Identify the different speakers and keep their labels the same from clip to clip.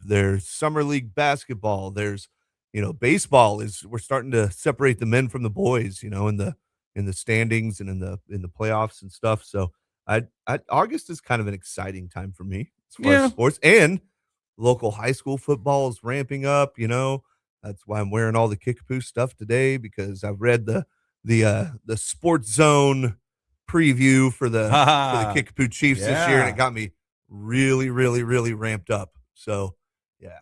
Speaker 1: there's summer league basketball, there's, baseball we're starting to separate the men from the boys, in the standings and in the playoffs and stuff. So August is kind of an exciting time for me as far as
Speaker 2: Yeah.
Speaker 1: sports, and local high school football is ramping up. That's why I'm wearing all the Kickapoo stuff today, because I've read the Sports Zone preview for the
Speaker 2: Ha.
Speaker 1: Kickapoo Chiefs this year, and it
Speaker 2: Yeah.
Speaker 1: got me really, really, really ramped up. So, yeah,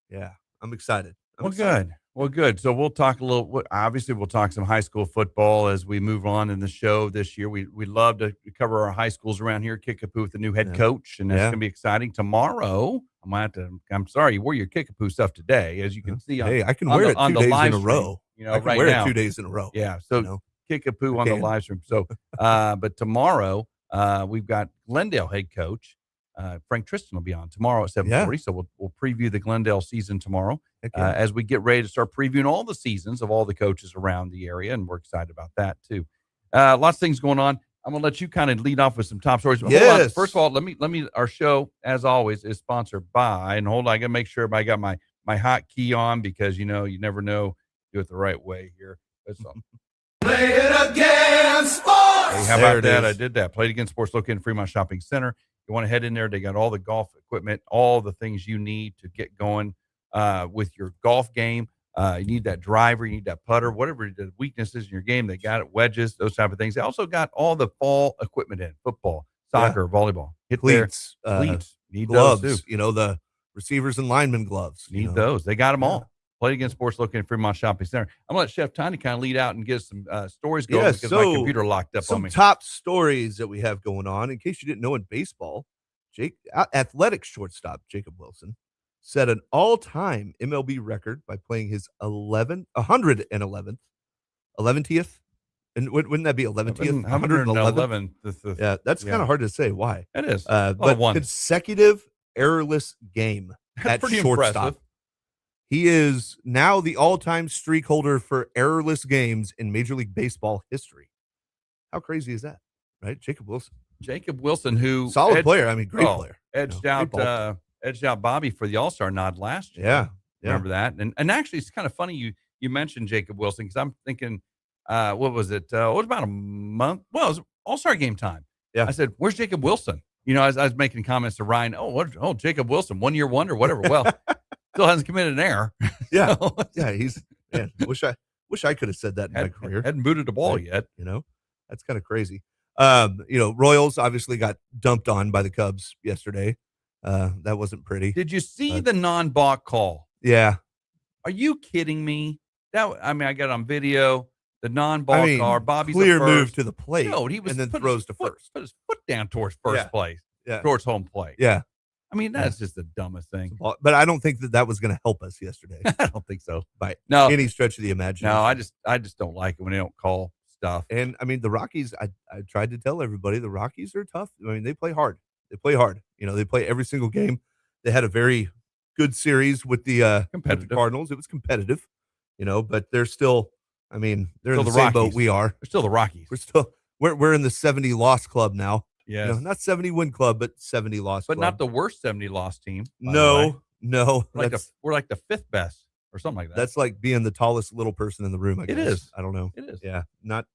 Speaker 1: yeah, I'm excited. I'm
Speaker 2: Well,
Speaker 1: excited.
Speaker 2: good. Well, good. So we'll talk a little. Obviously, we'll talk some high school football as we move on in the show this year. We love to cover our high schools around here. Kickapoo with the new head
Speaker 1: Yeah,
Speaker 2: coach, and that's
Speaker 1: yeah.
Speaker 2: going to be exciting. Tomorrow, I'm gonna have to. I'm sorry, you wore your Kickapoo stuff today, as you
Speaker 1: Yeah.
Speaker 2: can see
Speaker 1: Hey, I can
Speaker 2: on
Speaker 1: wear
Speaker 2: the
Speaker 1: it 2 days in
Speaker 2: live
Speaker 1: a
Speaker 2: stream.
Speaker 1: row. I can
Speaker 2: Right
Speaker 1: wear it 2
Speaker 2: now.
Speaker 1: days in a row.
Speaker 2: Yeah.
Speaker 1: You
Speaker 2: So
Speaker 1: know, I
Speaker 2: Kickapoo on the
Speaker 1: can.
Speaker 2: live stream. So, but tomorrow, we've got Glendale head coach Frank Tristan will be on tomorrow at 7:40.
Speaker 1: Yeah.
Speaker 2: So we'll preview the Glendale season tomorrow.
Speaker 1: Heck yeah.
Speaker 2: As we get ready to start previewing all the seasons of all the coaches around the area, and we're excited about that too. Lots of things going on. I'm gonna let you kind of lead off with some top stories.
Speaker 1: Yes.
Speaker 2: Hold on. First of all, let me. Our show, as always, is sponsored by. And hold on, I gotta make sure everybody got my hotkey on, because you never know. Do it the right way here.
Speaker 3: Play it again, sports.
Speaker 2: Hey, how
Speaker 1: There
Speaker 2: about
Speaker 1: it
Speaker 2: that?
Speaker 1: is.
Speaker 2: I did that. Played Against Sports, located in Fremont Shopping Center. You want to head in there? They got all the golf equipment, all the things you need to get going with your golf game. You need that driver, you need that putter, whatever the weaknesses in your game. They got it, wedges, those type of things. They also got all the fall equipment in football, soccer, volleyball. Hit
Speaker 1: Cleats,
Speaker 2: cleats. Need
Speaker 1: gloves,
Speaker 2: those too.
Speaker 1: the receivers and linemen gloves.
Speaker 2: Need those. They got them
Speaker 1: Yeah.
Speaker 2: all. Played Against Sports, located in Fremont Shopping Center. I'm going to let Chef Tiny kind of lead out and get some stories going,
Speaker 1: Yeah,
Speaker 2: because my computer locked up on
Speaker 1: some
Speaker 2: me.
Speaker 1: top stories that we have going on. In case you didn't know, in baseball, athletic shortstop Jacob Wilson set an all-time MLB record by playing his 111th, and wouldn't that be 11th?
Speaker 2: 111th.
Speaker 1: Yeah, that's kind of hard to say. Why?
Speaker 2: It is.
Speaker 1: But
Speaker 2: one.
Speaker 1: consecutive errorless game
Speaker 2: That's
Speaker 1: at
Speaker 2: pretty
Speaker 1: shortstop.
Speaker 2: impressive.
Speaker 1: He is now the all-time streak holder for errorless games in Major League Baseball history. How crazy is that, right? Jacob Wilson,
Speaker 2: who
Speaker 1: solid player. I mean, great player.
Speaker 2: Edged out Bobby for the All-Star nod last year.
Speaker 1: Yeah.
Speaker 2: Remember that? And actually, it's kind of funny you mentioned Jacob Wilson, because I'm thinking, what was it? It was about a month. Well, it was All-Star game time.
Speaker 1: Yeah.
Speaker 2: I said, "Where's Jacob Wilson?" I was making comments to Ryan. Oh, Jacob Wilson, 1 year wonder, whatever. Well, still hasn't committed an error.
Speaker 1: Yeah. Yeah. Wish I could have said that in my career.
Speaker 2: Hadn't booted a ball yet.
Speaker 1: That's kind of crazy. Royals obviously got dumped on by the Cubs yesterday. That wasn't pretty.
Speaker 2: Did you see the non-balk call?
Speaker 1: Yeah.
Speaker 2: Are you kidding me? I got it on video. The non-ball call. Bobby's
Speaker 1: clear
Speaker 2: the first.
Speaker 1: move to the plate.
Speaker 2: No, he was
Speaker 1: and then
Speaker 2: put
Speaker 1: throws
Speaker 2: his
Speaker 1: to
Speaker 2: foot,
Speaker 1: first.
Speaker 2: Put his foot down towards first place.
Speaker 1: Yeah.
Speaker 2: Towards home plate.
Speaker 1: Yeah.
Speaker 2: I mean, that's just the dumbest thing.
Speaker 1: But I don't think that was going to help us yesterday.
Speaker 2: I don't think so.
Speaker 1: By
Speaker 2: No.
Speaker 1: any stretch of the imagination.
Speaker 2: No, I just don't like it when they don't call stuff.
Speaker 1: And I mean, the Rockies, I tried to tell everybody, the Rockies are tough. I mean, they play hard. They play every single game. They had a very good series with the Cardinals. It was competitive, but they're still, they're in the same boat we are.
Speaker 2: They're still the Rockies.
Speaker 1: We're in the 70 loss club now.
Speaker 2: Yeah.
Speaker 1: Not 70 win club, but 70 loss
Speaker 2: But
Speaker 1: club.
Speaker 2: not the worst 70 loss team.
Speaker 1: No.
Speaker 2: We're like the fifth best or something like that.
Speaker 1: That's like being the tallest little person in the room, I guess.
Speaker 2: It is.
Speaker 1: I don't know.
Speaker 2: It is.
Speaker 1: Yeah. Not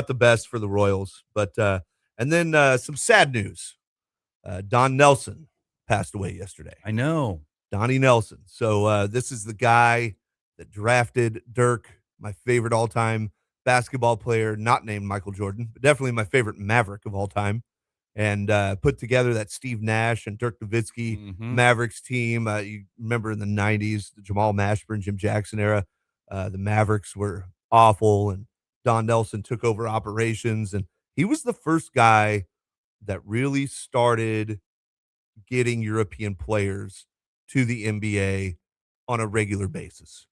Speaker 1: the best for the Royals. But and then some sad news. Don Nelson passed away yesterday.
Speaker 2: I know.
Speaker 1: Donnie Nelson. So this is the guy that drafted Dirk, my favorite all-time basketball player, not named Michael Jordan, but definitely my favorite Maverick of all time. And put together that Steve Nash and Dirk Nowitzki Mavericks team. You remember in the 90s, the Jamal Mashburn, Jim Jackson era, the Mavericks were awful, and Don Nelson took over operations. And he was the first guy that really started getting European players to the NBA on a regular basis.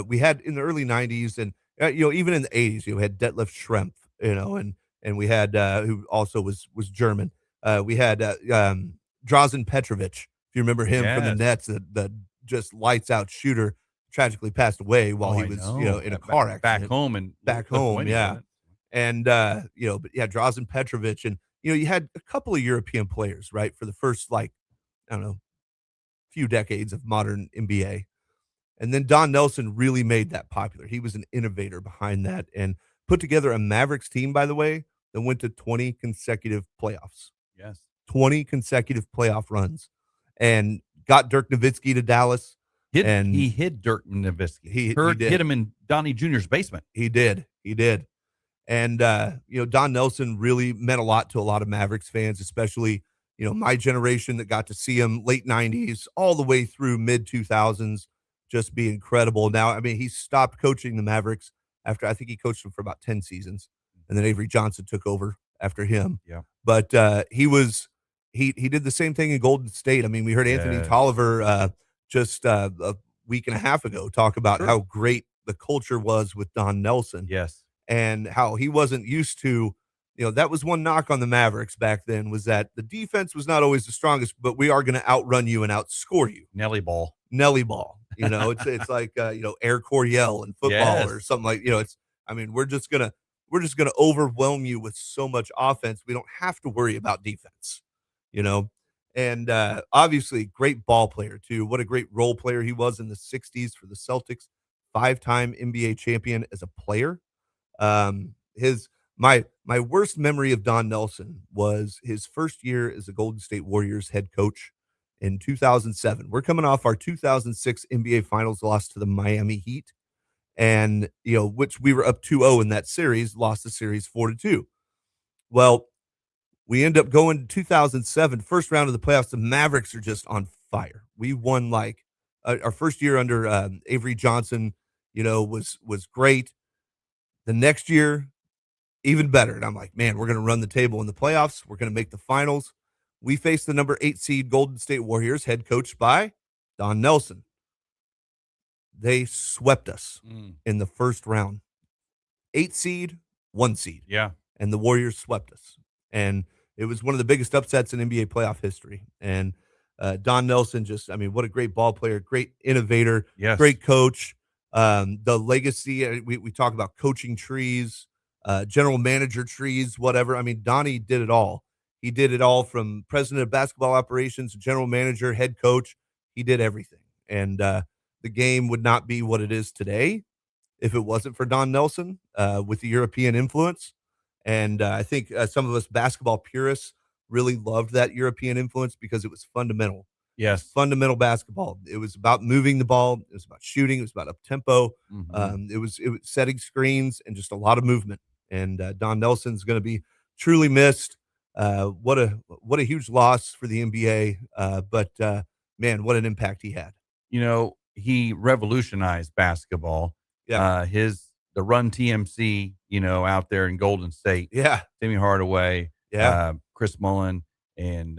Speaker 1: We had in the early 90s and, even in the 80s, you had Detlef Schrempf, and we had who also was German. We had Drazen Petrovic, if you remember him from the Nets, the just lights out shooter, tragically passed away while he was in a car accident back home. Yeah, and but yeah, Drazen Petrovic, and you had a couple of European players, right, for the first few decades of modern NBA. And then Don Nelson really made that popular. He was an innovator behind that and put together a Mavericks team, by the way, that went to 20 consecutive playoffs,
Speaker 2: Yes.
Speaker 1: 20 consecutive playoff runs, and got Dirk Nowitzki to Dallas. And
Speaker 2: He hid Dirk Nowitzki.
Speaker 1: he
Speaker 2: Hit
Speaker 1: did.
Speaker 2: him in Donnie Jr.'s basement.
Speaker 1: He did. And, Don Nelson really meant a lot to a lot of Mavericks fans, especially, my generation that got to see him late 90s all the way through mid 2000s, just be incredible. Now, I mean, he stopped coaching the Mavericks after I think he coached them for about 10 seasons. And then Avery Johnson took over after him.
Speaker 2: Yeah.
Speaker 1: But he did the same thing in Golden State. I mean, we heard Anthony
Speaker 2: Yes.
Speaker 1: Tolliver just a week and a half ago talk about how great the culture was with Don Nelson.
Speaker 2: Yes.
Speaker 1: And how he wasn't used to, that was one knock on the Mavericks back then, was that the defense was not always the strongest, but we are going to outrun you and outscore you.
Speaker 2: Nelly ball.
Speaker 1: It's like Air Coryell in football or something like, we're just gonna overwhelm you with so much offense. We don't have to worry about defense, And obviously, great ball player too. What a great role player he was in the '60s for the Celtics. 5-time NBA champion as a player. My worst memory of Don Nelson was his first year as a Golden State Warriors head coach in 2007. We're coming off our 2006 NBA Finals loss to the Miami Heat, and which we were up 2-0 in that series, lost the series 4-2. Well, we end up going to 2007, first round of the playoffs. The Mavericks are just on fire. We won our first year under Avery Johnson. Was great. The next year, even better. And I'm like, man, we're going to run the table in the playoffs. We're going to make the finals. We face the number 8 seed Golden State Warriors, head coached by Don Nelson. They swept us in the first round. 8 seed, 1 seed.
Speaker 2: Yeah.
Speaker 1: And the Warriors swept us. And it was one of the biggest upsets in NBA playoff history. And Don Nelson what a great ball player, great innovator, great coach. The legacy, we talk about coaching trees, general manager trees, whatever. I mean, Donnie did it all. He did it all from president of basketball operations, general manager, head coach. He did everything. And the game would not be what it is today if it wasn't for Don Nelson with the European influence. And I think some of us basketball purists really loved that European influence because it was fundamental.
Speaker 2: Yes.
Speaker 1: Fundamental basketball. It was about moving the ball. It was about shooting. It was about up tempo.
Speaker 2: Mm-hmm.
Speaker 1: It was setting screens and just a lot of movement. And Don Nelson's going to be truly missed. What a huge loss for the NBA. But man, what an impact he had.
Speaker 2: He revolutionized basketball.
Speaker 1: Yeah.
Speaker 2: The Run TMC, out there in Golden State.
Speaker 1: Yeah.
Speaker 2: Timmy Hardaway.
Speaker 1: Yeah.
Speaker 2: Chris Mullen and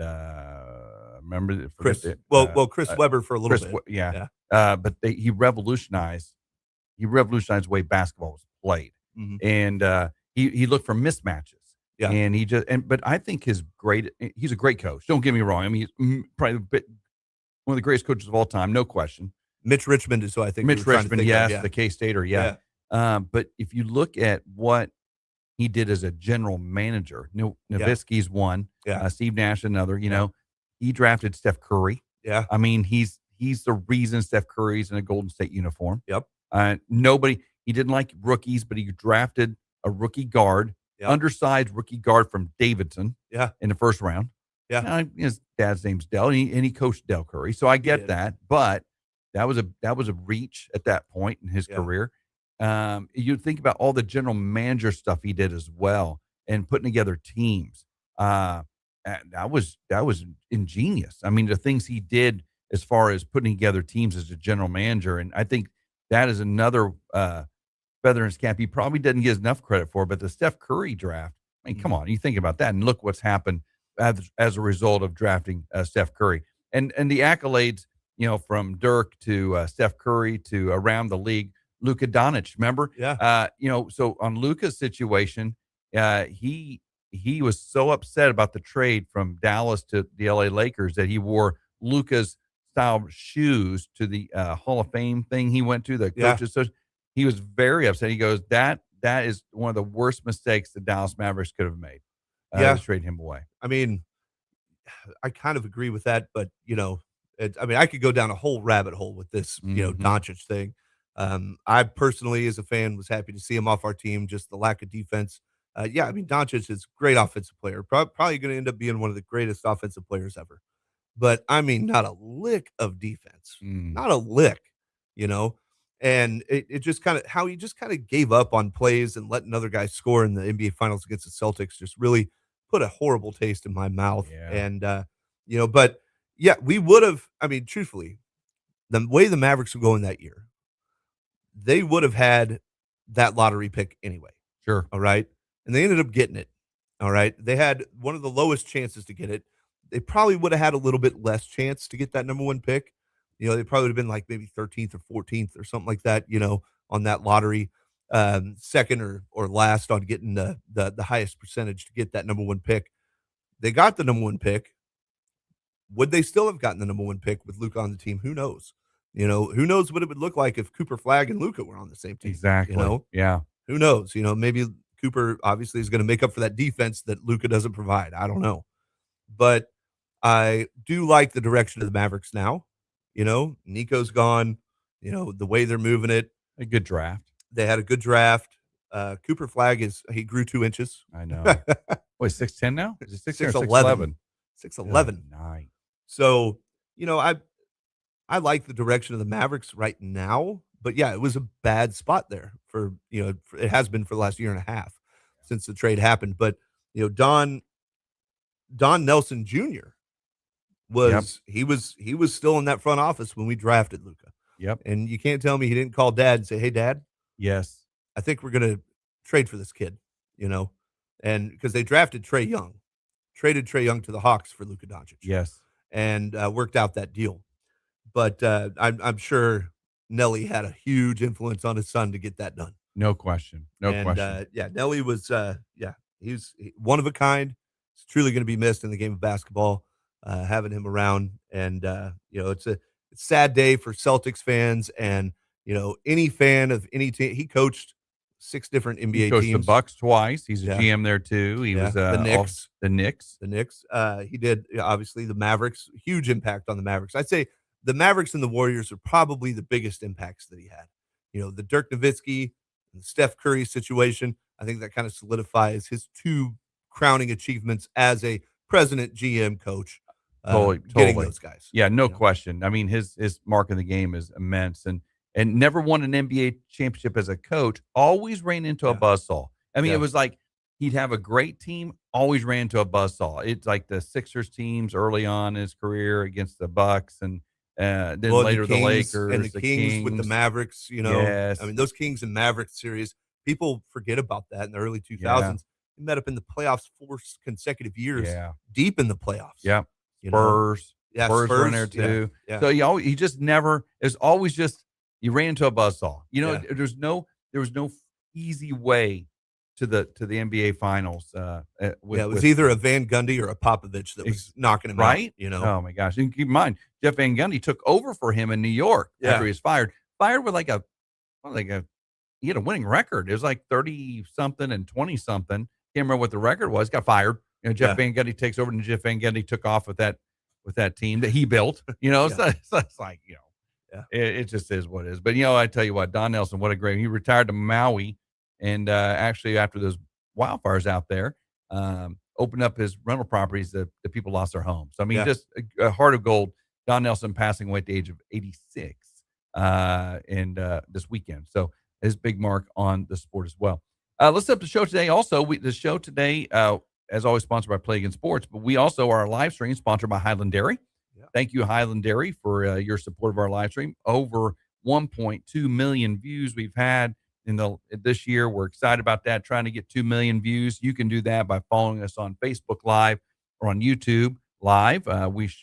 Speaker 2: remember
Speaker 1: Chris Webber for a little bit.
Speaker 2: Yeah. But he revolutionized the way basketball was played.
Speaker 1: Mm-hmm.
Speaker 2: And he looked for mismatches.
Speaker 1: Yeah.
Speaker 2: And but I think he's a great coach. Don't get me wrong. I mean, he's probably one of the greatest coaches of all time, no question.
Speaker 1: Mitch Richmond is who I think.
Speaker 2: Mitch Richmond, yes,
Speaker 1: of,
Speaker 2: the K-Stater, yeah. But if you look at what he did as a general manager, Nowitzki's one, Steve Nash another. He drafted Steph Curry.
Speaker 1: Yeah,
Speaker 2: I mean he's the reason Steph Curry's in a Golden State uniform.
Speaker 1: Yep.
Speaker 2: He didn't like rookies, but he drafted a rookie guard, undersized rookie guard from Davidson.
Speaker 1: Yeah,
Speaker 2: in the first round.
Speaker 1: Yeah,
Speaker 2: his dad's name's Dell, and he coached Del Curry, so I get that, but that was a reach at that point in his career. You think about all the general manager stuff he did as well, and putting together teams. That was ingenious. I mean, the things he did as far as putting together teams as a general manager, and I think that is another feather in his cap. He probably doesn't get enough credit for, but the Steph Curry draft. I mean, come on, you think about that, and look what's happened as a result of drafting Steph Curry, and the accolades. From Dirk to Steph Curry to around the league. Luka Doncic, remember?
Speaker 1: Yeah.
Speaker 2: So on Luka's situation, he was so upset about the trade from Dallas to the LA Lakers that he wore Luka's style shoes to the Hall of Fame thing he went to, the coaches. So he was very upset. He goes, that is one of the worst mistakes the Dallas Mavericks could have made. To trade him away.
Speaker 1: I mean, I kind of agree with that, but I mean, I could go down a whole rabbit hole with this, Doncic thing. I personally, as a fan, was happy to see him off our team. Just the lack of defense. Yeah, I mean, Doncic is a great offensive player. Probably going to end up being one of the greatest offensive players ever. But I mean, not a lick of defense, not a lick, you know. And it just kind of how he just kind of gave up on plays and letting other guys score in the NBA Finals against the Celtics just really put a horrible taste in my mouth.
Speaker 2: Yeah.
Speaker 1: And but yeah, we would have. I mean, truthfully, the way the Mavericks were going that year, they would have had that lottery pick anyway.
Speaker 2: Sure.
Speaker 1: All right. And they ended up getting it. All right. They had one of the lowest chances to get it. They probably would have had a little bit less chance to get that number one pick. They probably would have been like maybe 13th or 14th or something like that, on that lottery. Second or last on getting the highest percentage to get that number one pick. They got the number one pick. Would they still have gotten the number one pick with Luka on the team? Who knows? Who knows what it would look like if Cooper Flagg and Luka were on the same team?
Speaker 2: Exactly. Yeah.
Speaker 1: Who knows? Maybe Cooper obviously is going to make up for that defense that Luka doesn't provide. I don't know. But I do like the direction of the Mavericks now. Nico's gone. The way they're moving it.
Speaker 2: A good draft.
Speaker 1: They had a good draft. Cooper Flagg he grew 2 inches.
Speaker 2: I know. Wait, 6'10" now? Is it 6'10" or
Speaker 1: 6'11"? 6'11".
Speaker 2: Nice.
Speaker 1: So, I like the direction of the Mavericks right now. But yeah, it was a bad spot there for it has been for the last year and a half since the trade happened. But Don Nelson Jr. was still in that front office when we drafted Luka.
Speaker 2: Yep.
Speaker 1: And you can't tell me he didn't call Dad and say, "Hey, Dad,
Speaker 2: yes,
Speaker 1: I think we're gonna trade for this kid." And because they drafted traded Trae Young to the Hawks for Luka Doncic.
Speaker 2: Yes,
Speaker 1: and worked out that deal. But I'm sure Nelly had a huge influence on his son to get that done.
Speaker 2: No question. No question.
Speaker 1: Yeah, Nelly was he's one of a kind. It's truly going to be missed in the game of basketball. Having him around, and it's a sad day for Celtics fans and any fan of any team. He coached 6 different NBA
Speaker 2: he coached
Speaker 1: teams.
Speaker 2: The Bucks twice. He's a GM there too. He was
Speaker 1: the Knicks.
Speaker 2: The Knicks.
Speaker 1: He did obviously the Mavericks. Huge impact on the Mavericks. I'd say the Mavericks and the Warriors are probably the biggest impacts that he had. The Dirk Nowitzki and the Steph Curry situation. I think that kind of solidifies his 2 crowning achievements as a president, GM, coach.
Speaker 2: Totally.
Speaker 1: Getting those guys.
Speaker 2: Yeah, no question. I mean, his mark in the game is immense, and never won an NBA championship as a coach. Always ran into a buzzsaw. I mean, it was like he'd have a great team, always ran into a buzzsaw. It's like the Sixers teams early on in his career against the Bucks, and then later the Lakers
Speaker 1: and the Kings with the Mavericks.
Speaker 2: Yes.
Speaker 1: I mean, those Kings and Mavericks series, people forget about that in the early 2000s.
Speaker 2: Yeah.
Speaker 1: He met up in the playoffs 4 consecutive years, deep in the playoffs.
Speaker 2: Yeah. Spurs were in there too.
Speaker 1: Yeah.
Speaker 2: So he just never. It's always just you ran into a buzzsaw. There was no easy way to the NBA Finals.
Speaker 1: It was either a Van Gundy or a Popovich that was knocking him out.
Speaker 2: Oh my gosh! And keep in mind, Jeff Van Gundy took over for him in New York after he was fired. Fired with he had a winning record. It was like 30 something and 20 something. Can't remember what the record was. Got fired. Jeff Van Gundy takes over, and Jeff Van Gundy took off with that team that he built. So it's like it just is what it is. But I tell you what, Don Nelson, what a great. He retired to Maui, and actually after those wildfires out there, opened up his rental properties that the people lost their homes. So I mean, just a heart of gold. Don Nelson passing away at the age of 86, and this weekend. So his big mark on the sport as well. Let's set up the show today. Also, the show today. As always, sponsored by Play Again Sports, but we also are a live stream sponsored by Highland Dairy. Yeah. Thank you, Highland Dairy, for your support of our live stream. Over 1.2 million views we've had this year. We're excited about that, trying to get 2 million views. You can do that by following us on Facebook Live or on YouTube Live.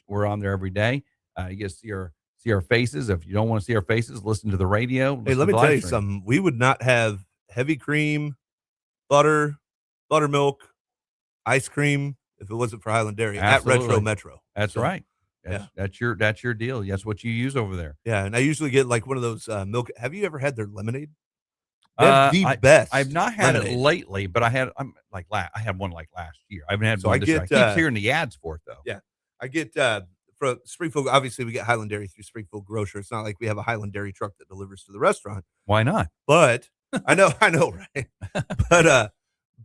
Speaker 2: We're on there every day. You get to see our faces. If you don't want to see our faces, listen to the radio.
Speaker 1: Hey, let me tell you something. We would not have heavy cream, buttermilk, ice cream if it wasn't for Highland Dairy.
Speaker 2: Absolutely.
Speaker 1: At Retro Metro.
Speaker 2: That's right. That's your deal. That's what you use over there.
Speaker 1: Yeah, and I usually get like one of those milk. Have you ever had their lemonade? The best.
Speaker 2: I've not had lemonade. It lately, but I had I had one like last year. I haven't had one this year. I keep hearing the ads for it though.
Speaker 1: Yeah, I get from Springfield, obviously we get Highland Dairy through Springfield Grocer. It's not like we have a Highland Dairy truck that delivers to the restaurant.
Speaker 2: Why not?
Speaker 1: But I know, right?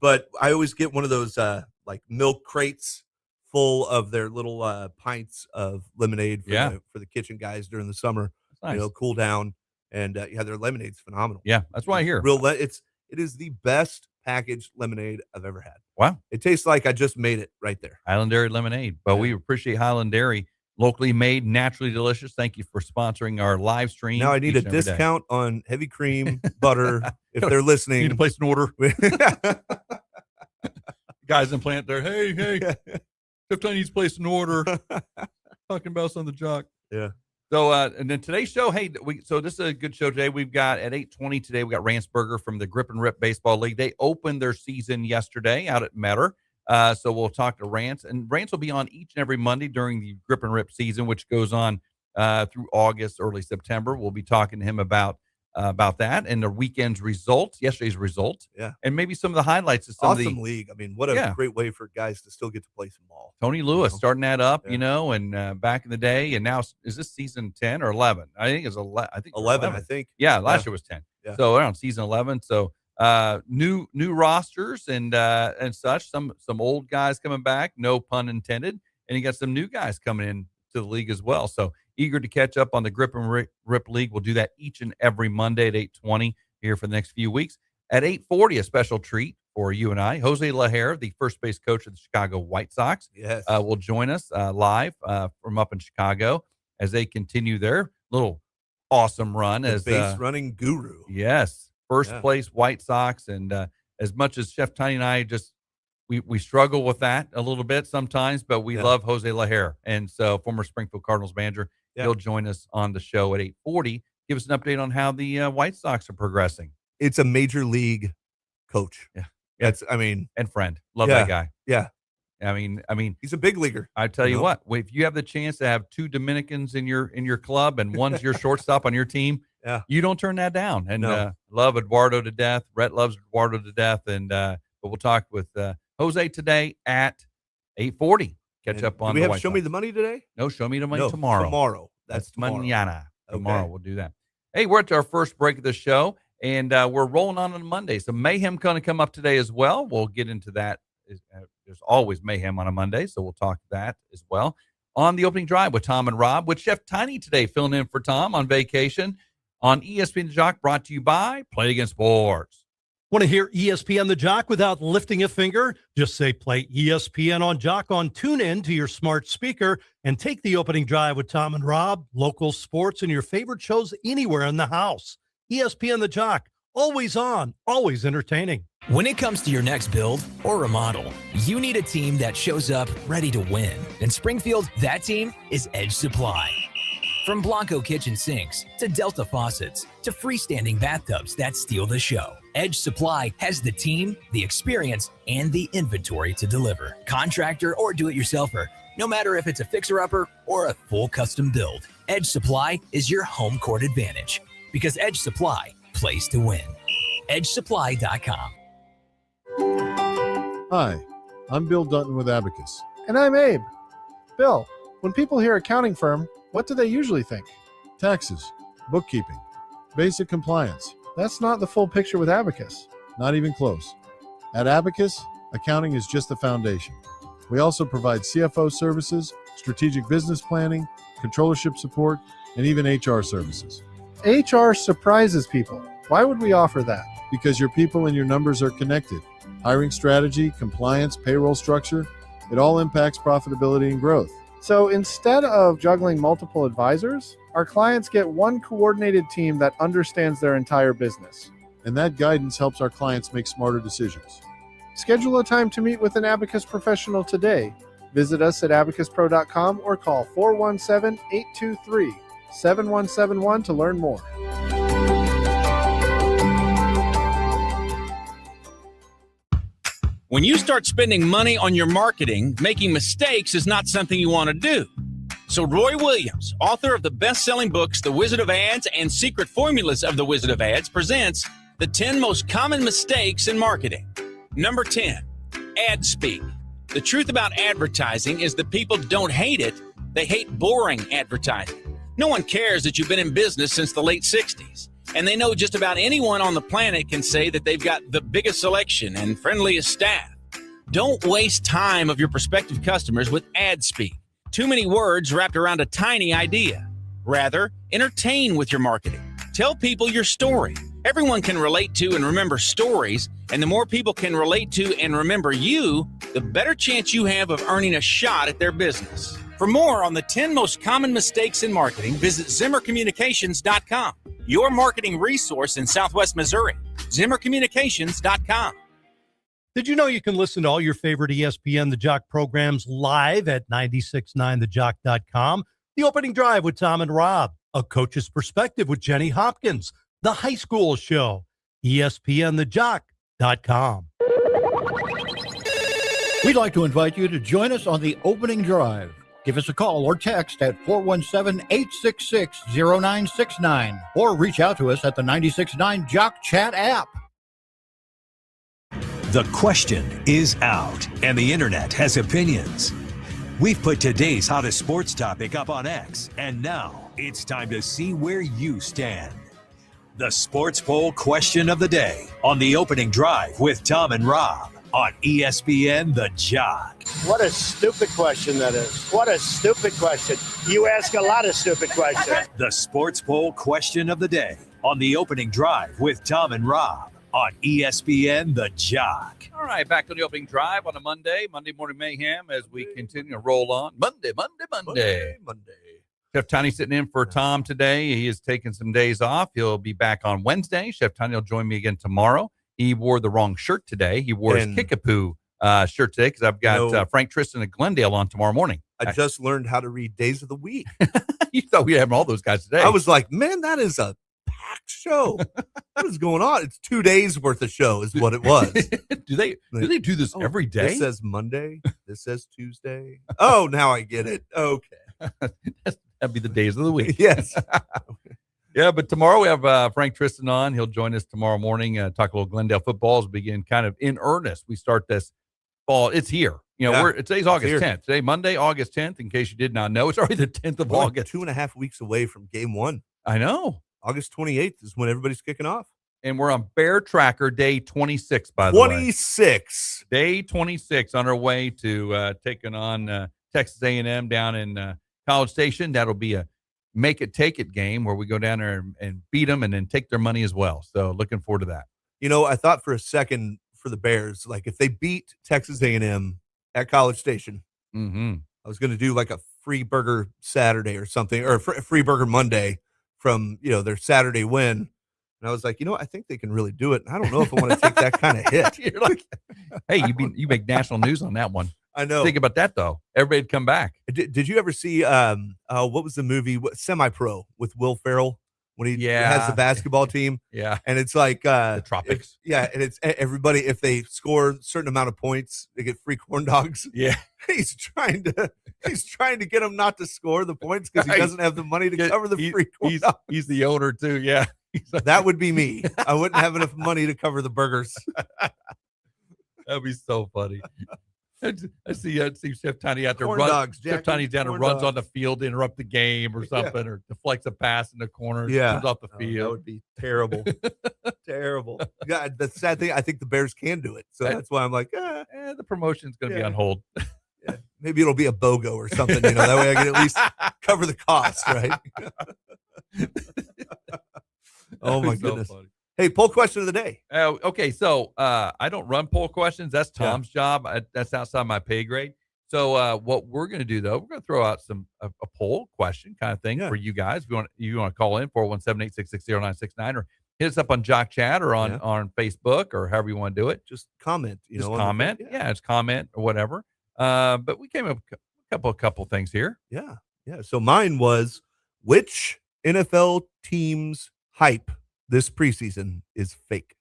Speaker 1: But I always get one of those like milk crates full of their little pints of lemonade for the kitchen guys during the summer.
Speaker 2: That's nice.
Speaker 1: Cool down. And their lemonade's phenomenal.
Speaker 2: Yeah, that's why I hear.
Speaker 1: It is the best packaged lemonade I've ever had.
Speaker 2: Wow.
Speaker 1: It tastes like I just made it right there.
Speaker 2: Highland Dairy lemonade. But we appreciate Highland Dairy, locally made, naturally delicious. Thank you for sponsoring our live stream.
Speaker 1: Now I need a discount on heavy cream butter if they're listening.
Speaker 2: Need to place an order. Guys in plant there. Hey, Chef Tiny needs to place an order. Talking about us on the Jock.
Speaker 1: Yeah.
Speaker 2: So, and then today's show, so this is a good show today. We've got at 8:20 today, we got Ranceburger from the Grip and Rip Baseball League. They opened their season yesterday out at Metter. So we'll talk to Rance, and Rance will be on each and every Monday during the Grip and Rip season, which goes on through August, early September. We'll be talking to him about that and the weekend's results, yesterday's results, and maybe some of the highlights of some of the
Speaker 1: league. I mean, what a great way for guys to still get to play some ball.
Speaker 2: Tony Lewis starting that up, and back in the day, and now is this season 10 or 11? I think it's 11. I think
Speaker 1: 11. I think.
Speaker 2: Yeah, last year was 10.
Speaker 1: Yeah.
Speaker 2: So around season 11. So new rosters and such. Some old guys coming back, no pun intended, and you got some new guys coming in to the league as well. So eager to catch up on the Grip and Rip League. We'll do that each and every Monday at 8:20 here for the next few weeks. At 8:40, a special treat for you and I. Jose LaHare, the first base coach of the Chicago White Sox, will join us live from up in Chicago as they continue their little awesome run as
Speaker 1: base running guru.
Speaker 2: Yes, first place White Sox, and as much as Chef Tiny and I just we struggle with that a little bit sometimes, but we love Jose LaHare, and so former Springfield Cardinals manager. He'll join us on the show at 8:40. Give us an update on how the White Sox are progressing.
Speaker 1: It's a major league coach.
Speaker 2: Yeah. And friend. Love that guy.
Speaker 1: Yeah.
Speaker 2: I mean,
Speaker 1: he's a big leaguer.
Speaker 2: I tell you what, if you have the chance to have two Dominicans in your club and one's your shortstop on your team, you don't turn that down. And love Eduardo to death. Rhett loves Eduardo to death. And but we'll talk with Jose today at 8:40. Catch up on.
Speaker 1: Do we have
Speaker 2: White
Speaker 1: Show Me
Speaker 2: Sox.
Speaker 1: the Money today?
Speaker 2: No, Show Me the Money tomorrow.
Speaker 1: Tomorrow. That's tomorrow.
Speaker 2: Mañana. Tomorrow we'll do that. Hey, we're at our first break of the show, and we're rolling on Monday. So mayhem going to come up today as well. We'll get into that. There's always mayhem on a Monday, so we'll talk that as well. On the opening drive with Tom and Rob, with Chef Tiny today filling in for Tom on vacation on ESPN the Jock, brought to you by Play Against Sports.
Speaker 4: Want to hear ESPN the Jock without lifting a finger? Just say play ESPN on Jock on TuneIn to your smart speaker and take the opening drive with Tom and Rob, local sports, and your favorite shows anywhere in the house. ESPN the Jock, always on, always entertaining.
Speaker 5: When it comes to your next build or remodel, you need a team that shows up ready to win. In Springfield, that team is Edge Supply. From Blanco kitchen sinks to Delta faucets to freestanding bathtubs that steal the show, Edge Supply has the team, the experience, and the inventory to deliver. Contractor or do-it-yourselfer, no matter if it's a fixer-upper or a full custom build, Edge Supply is your home court advantage because Edge Supply plays to win. EdgeSupply.com.
Speaker 6: Hi, I'm Bill Dutton with Abacus.
Speaker 7: And I'm Abe. Bill, when people hear accounting firm, what do they usually think?
Speaker 6: Taxes, bookkeeping, basic compliance.
Speaker 7: That's not the full picture with Abacus.
Speaker 6: Not even close. At Abacus, accounting is just the foundation. We also provide CFO services, strategic business planning, controllership support, and even HR services.
Speaker 7: HR surprises people. Why would we offer that?
Speaker 6: Because your people and your numbers are connected. Hiring strategy, compliance, payroll structure, it all impacts profitability and growth.
Speaker 7: So instead of juggling multiple advisors, our clients get one coordinated team that understands their entire business.
Speaker 6: And that guidance helps our clients make smarter decisions.
Speaker 7: Schedule a time to meet with an Abacus professional today. Visit us at abacuspro.com or call 417-823-7171 to learn more.
Speaker 8: When you start spending money on your marketing, making mistakes is not something you want to do. So Roy Williams, author of the best-selling books, The Wizard of Ads and Secret Formulas of the Wizard of Ads, presents the 10 most common mistakes in marketing. Number 10, ad speak. The truth about advertising is that people don't hate it, They hate boring advertising. No one cares that you've been in business since the late 60s. And they know just about anyone on the planet can say that they've got the biggest selection and friendliest staff. Don't waste time of your prospective customers with ad speak. Too many words wrapped around a tiny idea. Rather, entertain with your marketing. Tell people your story. Everyone can relate to and remember stories, and the more people can relate to and remember you, the better chance you have of earning a shot at their business. For more on the 10 most common mistakes in marketing, visit ZimmerCommunications.com, your marketing resource in Southwest Missouri. ZimmerCommunications.com.
Speaker 4: Did you know you can listen to all your favorite ESPN the Jock programs live at 969thejock.com? The Opening Drive with Tom and Rob, A Coach's Perspective with Jenny Hopkins, The High School Show, ESPNthejock.com.
Speaker 9: We'd like to invite you to join us on the Opening Drive. Give us a call or text at 417-866-0969 or reach out to us at the 96.9 Jock Chat app.
Speaker 10: The question is out, and the internet has opinions. We've put today's hottest sports topic up on X, and now it's time to see where you stand. The Sports Poll Question of the Day on the Opening Drive with Tom and Rob on ESPN the Jock.
Speaker 11: What a stupid question that is. What a stupid question. You ask a lot of stupid questions.
Speaker 10: The Sports Poll Question of the Day on the Opening Drive with Tom and Rob on ESPN the Jock.
Speaker 2: All right, back on the Opening Drive on a Monday Morning Mayhem as we continue to roll on. Monday. Chef Tiny sitting in for Tom today. He is taking some days off. He'll be back on Wednesday. Chef Tiny will join me again tomorrow. He wore the wrong shirt today. He wore his Kickapoo shirt today because I've got Frank Tristan and Glendale on tomorrow morning.
Speaker 1: I just learned how to read days of the week.
Speaker 2: You thought we had all those guys today.
Speaker 1: I was like, man, that is a packed show. What is going on? It's 2 days worth of show is what it was.
Speaker 2: do they do this every day?
Speaker 1: This says Monday. This says Tuesday. Oh, now I get it. Okay.
Speaker 2: That'd be the days of the week.
Speaker 1: Yes.
Speaker 2: Yeah, but tomorrow we have Frank Tristan on. He'll join us tomorrow morning, talk a little Glendale football as we begin kind of in earnest. We start this fall. It's here. You know, today's August 10th. Today, Monday, August 10th, in case you did not know. It's already the 10th of August.
Speaker 1: 2.5 weeks away from game one.
Speaker 2: I know.
Speaker 1: August 28th is when everybody's kicking off.
Speaker 2: And we're on Bear Tracker day 26, by the way.
Speaker 1: 26.
Speaker 2: Day 26 on our way to taking on Texas A&M down in College Station. That'll be a make it, take it game where we go down there and beat them and then take their money as well. So looking forward to that.
Speaker 1: You know, I thought for a second for the Bears, like if they beat Texas A&M at College Station, I was going to do like a free burger Saturday or something, or a free burger Monday from, their Saturday win. And I was like, I think they can really do it. I don't know if I want to take that kind of hit.
Speaker 2: You're like, hey, you make national news on that one.
Speaker 1: I know.
Speaker 2: Think about that, though. Everybody'd come back.
Speaker 1: Did you ever see, what was the movie, Semi-Pro with Will Ferrell when he has the basketball team?
Speaker 2: Yeah.
Speaker 1: And it's like,
Speaker 2: the Tropics.
Speaker 1: And it's everybody, if they score a certain amount of points, they get free corn dogs.
Speaker 2: Yeah.
Speaker 1: He's trying to get them not to score the points because he doesn't have the money to cover the free corn dogs.
Speaker 2: He's the owner, too. Yeah.
Speaker 1: That would be me. I wouldn't have enough money to cover the burgers.
Speaker 2: That'd be so funny. I see Chef Tiny out there
Speaker 1: Corn
Speaker 2: run.
Speaker 1: dogs,
Speaker 2: Chef Tiny's down and runs on the field to interrupt the game or something, or deflects a pass in the corner. Comes off the field.
Speaker 1: That would be terrible. Terrible. Yeah, the sad thing, I think the Bears can do it, so that's why I'm like,
Speaker 2: the promotion's going to be on hold.
Speaker 1: Yeah, maybe it'll be a BOGO or something. That way I can at least cover the cost, right? Oh my goodness. So hey, poll question of the day.
Speaker 2: Okay, so I don't run poll questions. That's Tom's job. That's outside my pay grade. So what we're going to do, though, we're going to throw out a poll question kind of thing for you guys. If you want to call in 417-866-0969 or hit us up on Jock Chat or on Facebook or however you want to do it.
Speaker 1: Just comment.
Speaker 2: Just comment. It's comment or whatever. But we came up with a couple things here.
Speaker 1: Yeah. So mine was, which NFL team's hype this preseason is fake?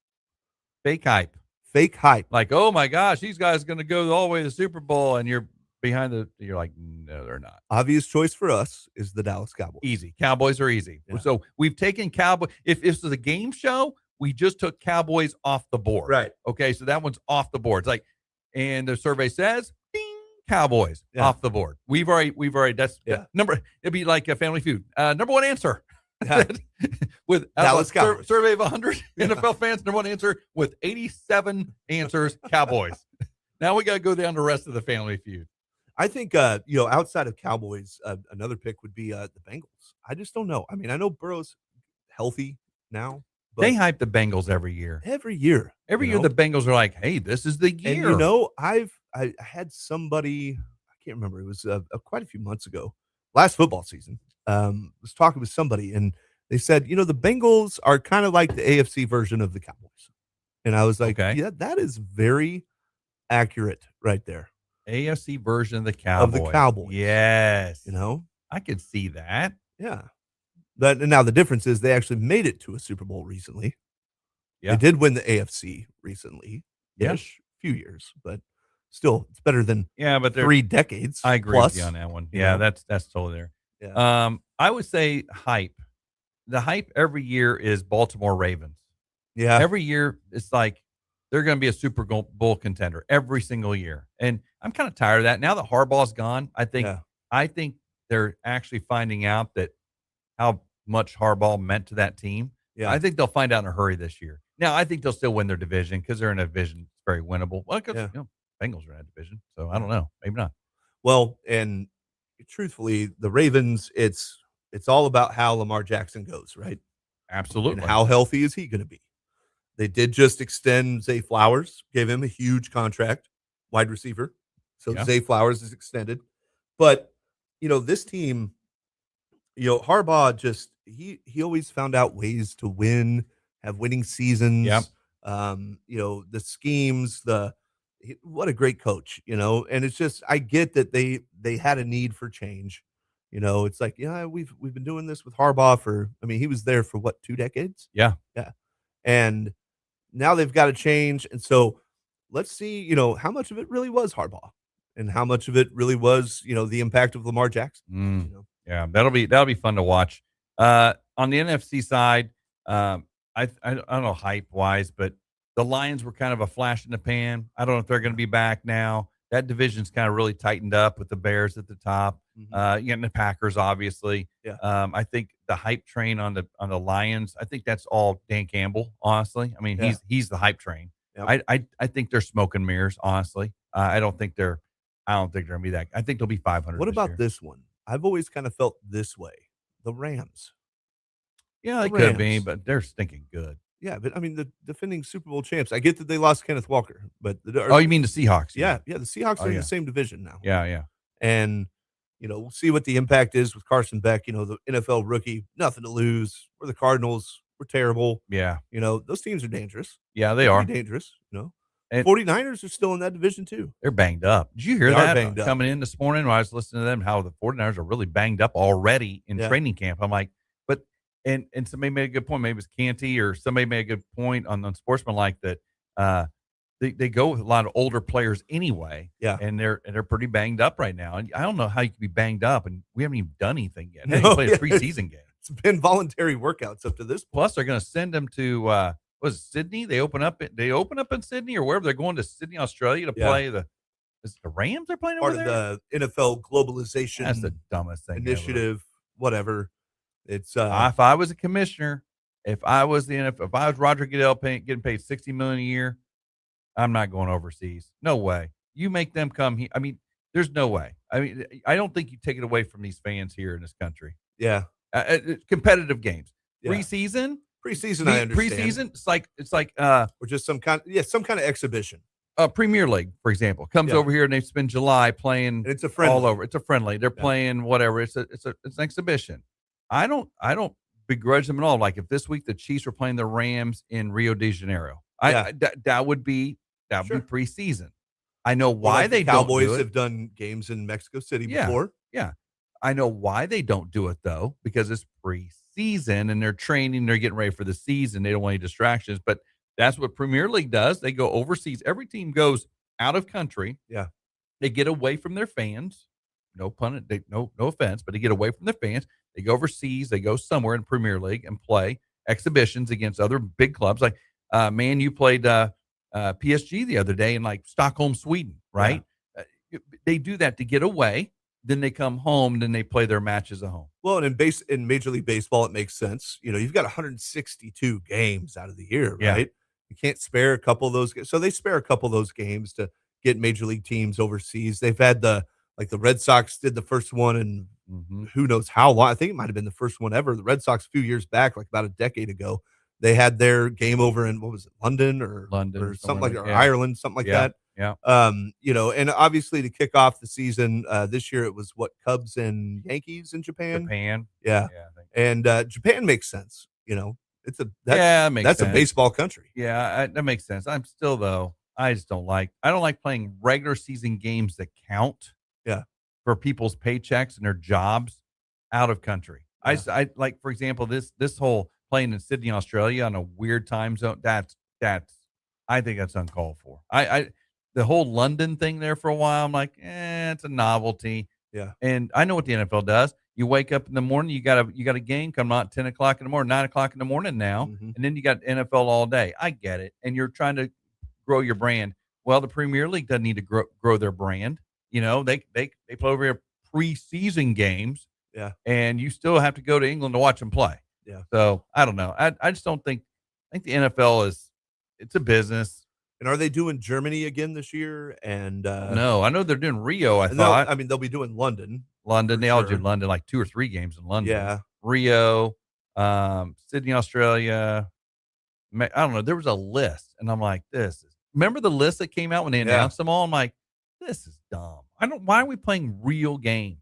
Speaker 2: Fake hype.
Speaker 1: Fake hype.
Speaker 2: Like, oh my gosh, these guys are going to go all the way to the Super Bowl, and you're like, no, they're not.
Speaker 1: Obvious choice for us is the Dallas Cowboys.
Speaker 2: Easy. Cowboys are easy. Yeah. So we've taken Cowboys. If this is a game show, we just took Cowboys off the board.
Speaker 1: Right.
Speaker 2: Okay, so that one's off the board. It's like, and the survey says, ding, Cowboys off the board. We've already that's number. It'd be like a Family Feud. Number one answer.
Speaker 1: Yeah.
Speaker 2: With
Speaker 1: Dallas Cowboys.
Speaker 2: Survey of 100 NFL fans, number one answer with 87 answers, Cowboys. Now we got to go down the rest of the Family Feud.
Speaker 1: I think, outside of Cowboys, another pick would be the Bengals. I just don't know. I mean, I know Burrow's healthy now. But
Speaker 2: They hype the Bengals every year.
Speaker 1: Every year.
Speaker 2: Every year the Bengals are like, hey, this is the year.
Speaker 1: And, I had somebody, I can't remember, it was quite a few months ago, last football season, was talking with somebody, and they said, the Bengals are kind of like the AFC version of the Cowboys. And I was like, yeah, that is very accurate right there.
Speaker 2: AFC version of the Cowboys.
Speaker 1: Of the Cowboys.
Speaker 2: Yes.
Speaker 1: I
Speaker 2: could see that.
Speaker 1: Yeah. Now the difference is they actually made it to a Super Bowl recently.
Speaker 2: Yeah.
Speaker 1: They did win the AFC recently. Ish, few years, but still it's better than
Speaker 2: but
Speaker 1: 3 decades.
Speaker 2: I agree
Speaker 1: plus,
Speaker 2: with you on that one. Yeah, that's totally there.
Speaker 1: Yeah.
Speaker 2: I would say hype. The hype every year is Baltimore Ravens.
Speaker 1: Yeah.
Speaker 2: Every year it's like they're going to be a Super Bowl contender every single year. And I'm kind of tired of that. Now that Harbaugh's gone, I think they're actually finding out that how much Harbaugh meant to that team.
Speaker 1: Yeah.
Speaker 2: I think they'll find out in a hurry this year. Now, I think they'll still win their division because they're in a division that's very winnable. Well, because Bengals are in that division, so I don't know. Maybe not.
Speaker 1: Well, and truthfully, the Ravens, it's all about how Lamar Jackson goes, right?
Speaker 2: Absolutely.
Speaker 1: And how healthy is he going to be? They did just extend Zay Flowers, gave him a huge contract, wide receiver. So Zay Flowers is extended. But, this team, Harbaugh just, he always found out ways to win, have winning seasons.
Speaker 2: Yep.
Speaker 1: The schemes, what a great coach, and it's just, I get that they had a need for change. It's like, we've been doing this with Harbaugh he was there for what, 2 decades?
Speaker 2: Yeah.
Speaker 1: Yeah. And now they've got to change. And so let's see, how much of it really was Harbaugh and how much of it really was, the impact of Lamar Jackson.
Speaker 2: Yeah, that'll be fun to watch. On the NFC side, I don't know hype wise, but the Lions were kind of a flash in the pan. I don't know if they're going to be back now. That division's kind of really tightened up with the Bears at the top. And the Packers, obviously.
Speaker 1: Yeah.
Speaker 2: I think the hype train on the Lions, I think that's all Dan Campbell, honestly. I mean, he's the hype train.
Speaker 1: Yep.
Speaker 2: I think they're smoke and mirrors, honestly. I don't think they're going to be that. I think they'll be 500.
Speaker 1: What about
Speaker 2: year.
Speaker 1: this one? I've always kind of felt this way. The Rams.
Speaker 2: Yeah, they could be, but they're stinking good.
Speaker 1: Yeah, but the defending Super Bowl champs. I get that they lost Kenneth Walker, but
Speaker 2: you mean the Seahawks?
Speaker 1: Yeah, the Seahawks are in the same division now.
Speaker 2: Yeah.
Speaker 1: And we'll see what the impact is with Carson Beck. The NFL rookie, nothing to lose. We're the Cardinals. We're terrible.
Speaker 2: Yeah.
Speaker 1: Those teams are dangerous.
Speaker 2: Yeah, they are
Speaker 1: dangerous.
Speaker 2: And
Speaker 1: 49ers are still in that division too.
Speaker 2: They're banged up. Did you hear
Speaker 1: They are
Speaker 2: that
Speaker 1: banged up.
Speaker 2: coming in this morning when I was listening to them, how the 49ers are really banged up already in training camp? I'm like, but and somebody made a good point. Maybe it was Canty or somebody made a good point on Sportsmanlike that they go with a lot of older players anyway.
Speaker 1: Yeah.
Speaker 2: And they're pretty banged up right now. And I don't know how you can be banged up and we haven't even done anything yet. They haven't played a preseason game.
Speaker 1: It's been voluntary workouts up to this point.
Speaker 2: Plus, they're going to send them to Sydney? They open up in Sydney or wherever they're going to Sydney, Australia to play is it the Rams they're playing
Speaker 1: Part
Speaker 2: over
Speaker 1: of
Speaker 2: there?
Speaker 1: the NFL globalization
Speaker 2: That's the dumbest thing
Speaker 1: initiative, whatever. It's
Speaker 2: if I was a commissioner, if I was the NFL, if I was Roger Goodell getting paid $60 million a year, I'm not going overseas. No way. You make them come here. I mean, there's no way. I mean, I don't think you take it away from these fans here in this country.
Speaker 1: Yeah.
Speaker 2: Competitive games.
Speaker 1: Yeah.
Speaker 2: Preseason,
Speaker 1: I understand.
Speaker 2: Preseason, it's like
Speaker 1: or just some kind of exhibition.
Speaker 2: Premier League, for example, comes over here and they spend July playing.
Speaker 1: And it's a friendly.
Speaker 2: All over. It's a friendly. They're playing whatever. It's an exhibition. I don't begrudge them at all. Like if this week the Chiefs were playing the Rams in Rio de Janeiro, that would be preseason. I know why they don't do it.
Speaker 1: Cowboys have done games in Mexico City before.
Speaker 2: Yeah. I know why they don't do it though, because it's preseason and they're training, they're getting ready for the season. They don't want any distractions, but that's what Premier League does. They go overseas. Every team goes out of country.
Speaker 1: Yeah.
Speaker 2: They get away from their fans. No offense, but they get away from their fans. They go overseas. They go somewhere in Premier League and play exhibitions against other big clubs. Like, you played PSG the other day in like Stockholm, Sweden, right? they do that to get away. Then they come home, then they play their matches at home.
Speaker 1: Well, and in Major League Baseball, it makes sense. You've got 162 games out of the year,
Speaker 2: Yeah.
Speaker 1: right? You can't spare a couple of those. So they spare a couple of those games to get Major League teams overseas. They've had the Red Sox did the first one in who knows how long. I think it might have been the first one ever. The Red Sox a few years back, like about a decade ago, they had their game over in, what was it, London or something like that, or Ireland, something like that.
Speaker 2: Yeah.
Speaker 1: And obviously to kick off the season, this year it was Cubs and Yankees in Japan. Yeah. And Japan makes sense. That's a baseball country.
Speaker 2: Yeah, that makes sense. I'm still though, I don't like playing regular season games that count.
Speaker 1: Yeah.
Speaker 2: For people's paychecks and their jobs out of country.
Speaker 1: Yeah.
Speaker 2: I like, for example, this whole playing in Sydney, Australia on a weird time zone. That's I think that's uncalled for. The whole London thing there for a while, I'm like, it's a novelty.
Speaker 1: Yeah.
Speaker 2: And I know what the NFL does. You wake up in the morning, you got a game coming out 10 o'clock in the morning, 9 o'clock in the morning now, and then you got NFL all day. I get it. And you're trying to grow your brand. Well, the Premier League doesn't need to grow their brand. They play over here preseason games.
Speaker 1: Yeah.
Speaker 2: And you still have to go to England to watch them play.
Speaker 1: Yeah.
Speaker 2: So I don't know. I just don't think the NFL it's a business.
Speaker 1: And are they doing Germany again this year? And
Speaker 2: no, I know they're doing Rio. I thought.
Speaker 1: They'll be doing London.
Speaker 2: They all do London, like 2 or 3 games in London.
Speaker 1: Yeah.
Speaker 2: Rio, Sydney, Australia. I don't know. There was a list, and I'm like, remember the list that came out when they announced them all? I'm like, this is dumb. Why are we playing real games?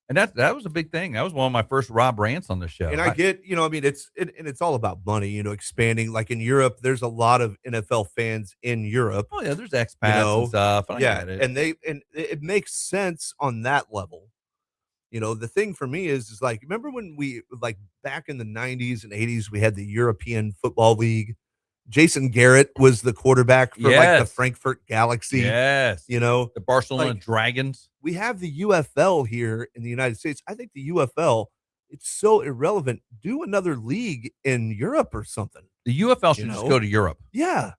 Speaker 2: And that was a big thing. That was one of my first Rob rants on the show.
Speaker 1: And I get, it's all about money, expanding. Like in Europe, there's a lot of NFL fans in Europe.
Speaker 2: Oh yeah, there's expats and stuff. I get it.
Speaker 1: And it makes sense on that level. The thing for me is like, remember when we back in the 90s and 80s, we had the European Football League. Jason Garrett was the quarterback for the Frankfurt Galaxy.
Speaker 2: Yes.
Speaker 1: The
Speaker 2: Barcelona Dragons.
Speaker 1: We have the UFL here in the United States. I think the UFL, it's so irrelevant. Do another league in Europe or something.
Speaker 2: The UFL should just go to Europe.
Speaker 1: Yeah.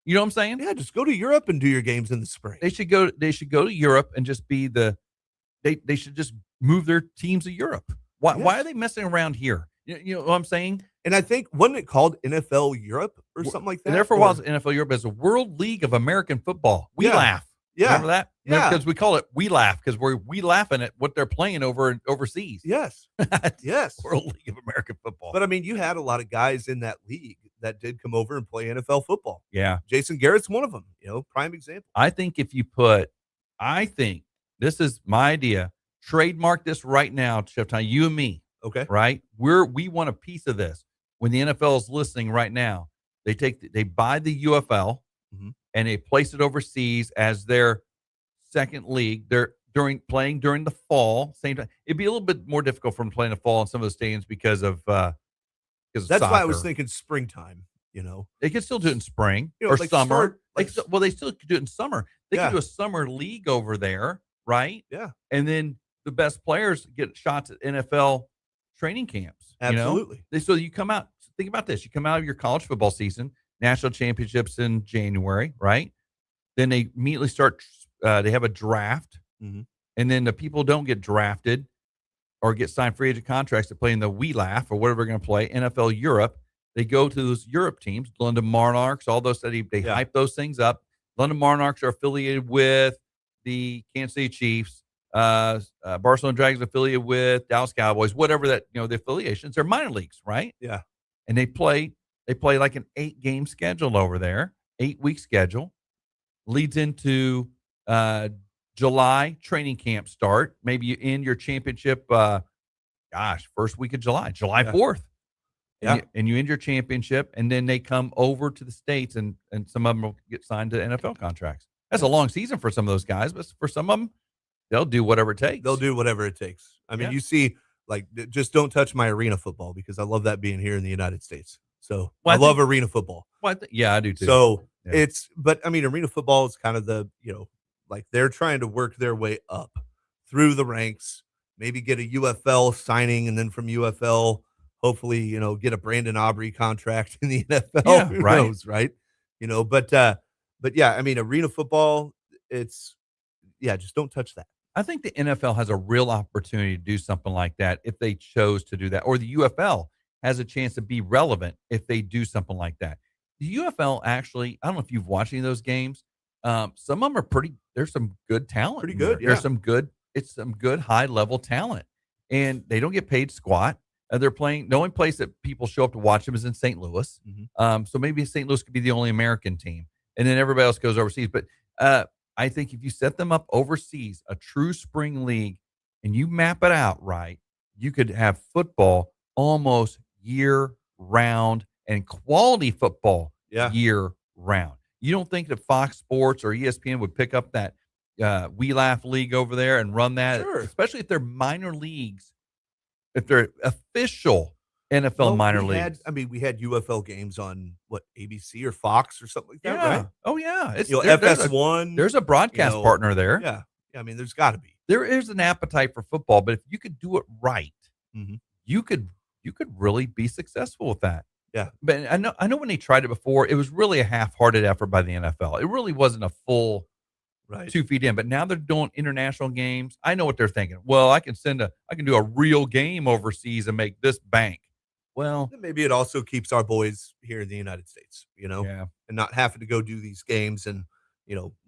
Speaker 2: You know what I'm saying?
Speaker 1: Yeah, just go to Europe and do your games in the spring.
Speaker 2: They should go to Europe and just be they should just move their teams to Europe. Why are they messing around here? You know what I'm saying?
Speaker 1: And I think, wasn't it called NFL Europe or something like that?
Speaker 2: And there for a while, it was NFL Europe as a World League of American Football. We laugh.
Speaker 1: Yeah.
Speaker 2: Remember that?
Speaker 1: Yeah.
Speaker 2: Because we call it We Laugh because we laughing at what they're playing overseas.
Speaker 1: Yes. Yes.
Speaker 2: World League of American Football.
Speaker 1: But I mean, you had a lot of guys in that league that did come over and play NFL football.
Speaker 2: Yeah.
Speaker 1: Jason Garrett's one of them, prime example.
Speaker 2: I think this is my idea. Trademark this right now, Chef Ty, you and me.
Speaker 1: Okay.
Speaker 2: Right? We want a piece of this. When the NFL is listening right now, they buy the UFL and they place it overseas as their second league. They're playing during the fall, same time. It'd be a little bit more difficult for them playing the fall in some of the stadiums because of
Speaker 1: that's
Speaker 2: soccer.
Speaker 1: why I was thinking springtime.
Speaker 2: They could still do it in spring or summer. They still could do it in summer. They could do a summer league over there, right?
Speaker 1: Yeah.
Speaker 2: And then the best players get shots at NFL training camps.
Speaker 1: Absolutely.
Speaker 2: So you come out, think about this. You come out of your college football season, national championships in January, right? Then they immediately start, they have a draft. And then the people don't get drafted or get signed free agent contracts to play in the We Laugh or whatever they're going to play, NFL Europe. They go to those Europe teams, London Monarchs, all those, they hype those things up. London Monarchs are affiliated with the Kansas City Chiefs. Barcelona Dragons affiliated with Dallas Cowboys, whatever that, the affiliations, they're minor leagues, right?
Speaker 1: Yeah.
Speaker 2: And they play like an 8-game schedule over there, 8-week schedule, leads into July training camp start. Maybe you end your championship, first week of July 4th. And you end your championship, and then they come over to the States, and some of them will get signed to NFL contracts. That's a long season for some of those guys, but for some of them, they'll do whatever it takes.
Speaker 1: They'll do whatever it takes. I mean, you see, just don't touch my arena football because I love that being here in the United States. So I love arena football.
Speaker 2: Yeah, I do too.
Speaker 1: So but I mean, arena football is kind of the, they're trying to work their way up through the ranks, maybe get a UFL signing, and then from UFL, hopefully, get a Brandon Aubrey contract in the NFL.
Speaker 2: Yeah,
Speaker 1: Who knows, right? But yeah, I mean, arena football, it's, just don't touch that.
Speaker 2: I think the NFL has a real opportunity to do something like that if they chose to do that, or the UFL has a chance to be relevant if they do something like that. The UFL actually, I don't know if you've watched any of those games. Some of them are pretty. There's some good talent.
Speaker 1: Pretty
Speaker 2: in
Speaker 1: good.
Speaker 2: there. There's some good. It's some good high level talent, and they don't get paid squat. They're playing. The only place that people show up to watch them is in St. Louis. So maybe St. Louis could be the only American team, and then everybody else goes overseas. But I think if you set them up overseas, a true spring league, and you map it out right, you could have football almost year round and quality football year round. You don't think that Fox Sports or ESPN would pick up that We Laugh League over there and run that, especially if they're minor leagues, if they're official NFL minor leagues.
Speaker 1: We had UFL games on ABC or Fox or something like that, right?
Speaker 2: Oh yeah, it's
Speaker 1: FS1.
Speaker 2: There's a broadcast partner there.
Speaker 1: Yeah. There's got to be.
Speaker 2: There is an appetite for football, but if you could do it right, you could really be successful with that.
Speaker 1: Yeah.
Speaker 2: But I know when they tried it before, it was really a half-hearted effort by the NFL. It really wasn't a full 2 feet in. But now they're doing international games. I know what they're thinking. Well, I can do a real game overseas and make this bank. Well,
Speaker 1: maybe it also keeps our boys here in the United States, and not having to go do these games in,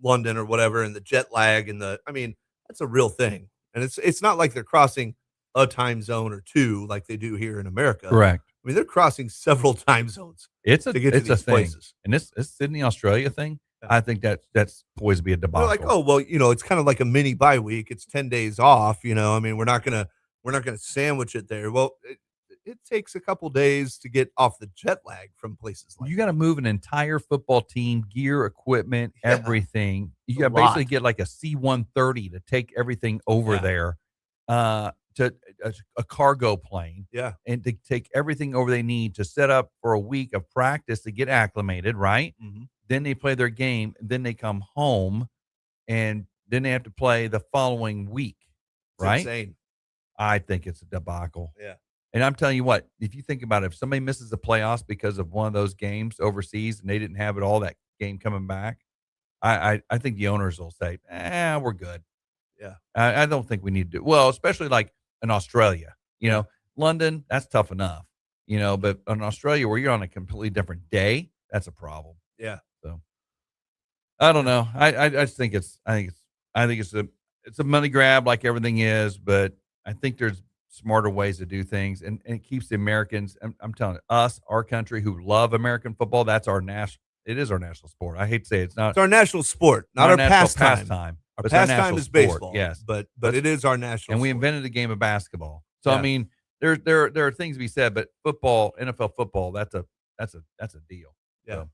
Speaker 1: London or whatever, and the jet lag and that's a real thing. And it's not like they're crossing a time zone or two like they do here in America.
Speaker 2: Correct.
Speaker 1: They're crossing several time zones.
Speaker 2: It's a
Speaker 1: thing.
Speaker 2: Places. And this Sydney, Australia thing, I think that's poised to be a debacle.
Speaker 1: They're like, it's kind of like a mini bye week. It's 10 days off. We're not gonna sandwich it there. Well, it takes a couple days to get off the jet lag from places like
Speaker 2: you got to move an entire football team, gear, equipment, everything. You got to basically get like a C-130 to take everything over there, to a cargo plane, and to take everything over they need to set up for a week of practice to get acclimated, right? Then they play their game, and then they come home, and then they have to play the following week, right?
Speaker 1: Insane.
Speaker 2: I think it's a debacle.
Speaker 1: Yeah.
Speaker 2: And I'm telling you what, if you think about it, if somebody misses the playoffs because of one of those games overseas and they didn't have it all that game coming back, I think the owners will say, we're good.
Speaker 1: Yeah.
Speaker 2: I don't think we need to. Well, especially like in Australia, London, that's tough enough, but in Australia where you're on a completely different day, that's a problem.
Speaker 1: Yeah.
Speaker 2: So I don't know. I just think it's a money grab like everything is, but I think there's smarter ways to do things, and it keeps the Americans. I'm telling you, us, our country, who love American football, it is our national sport. I hate to say it's not.
Speaker 1: It's our national sport, not our pastime.
Speaker 2: Our
Speaker 1: pastime is baseball.
Speaker 2: Yes,
Speaker 1: but it is our national.
Speaker 2: And we
Speaker 1: sport.
Speaker 2: invented the game of basketball. So there are things to be said, but football, NFL football, that's a deal.
Speaker 1: Yeah.
Speaker 2: So,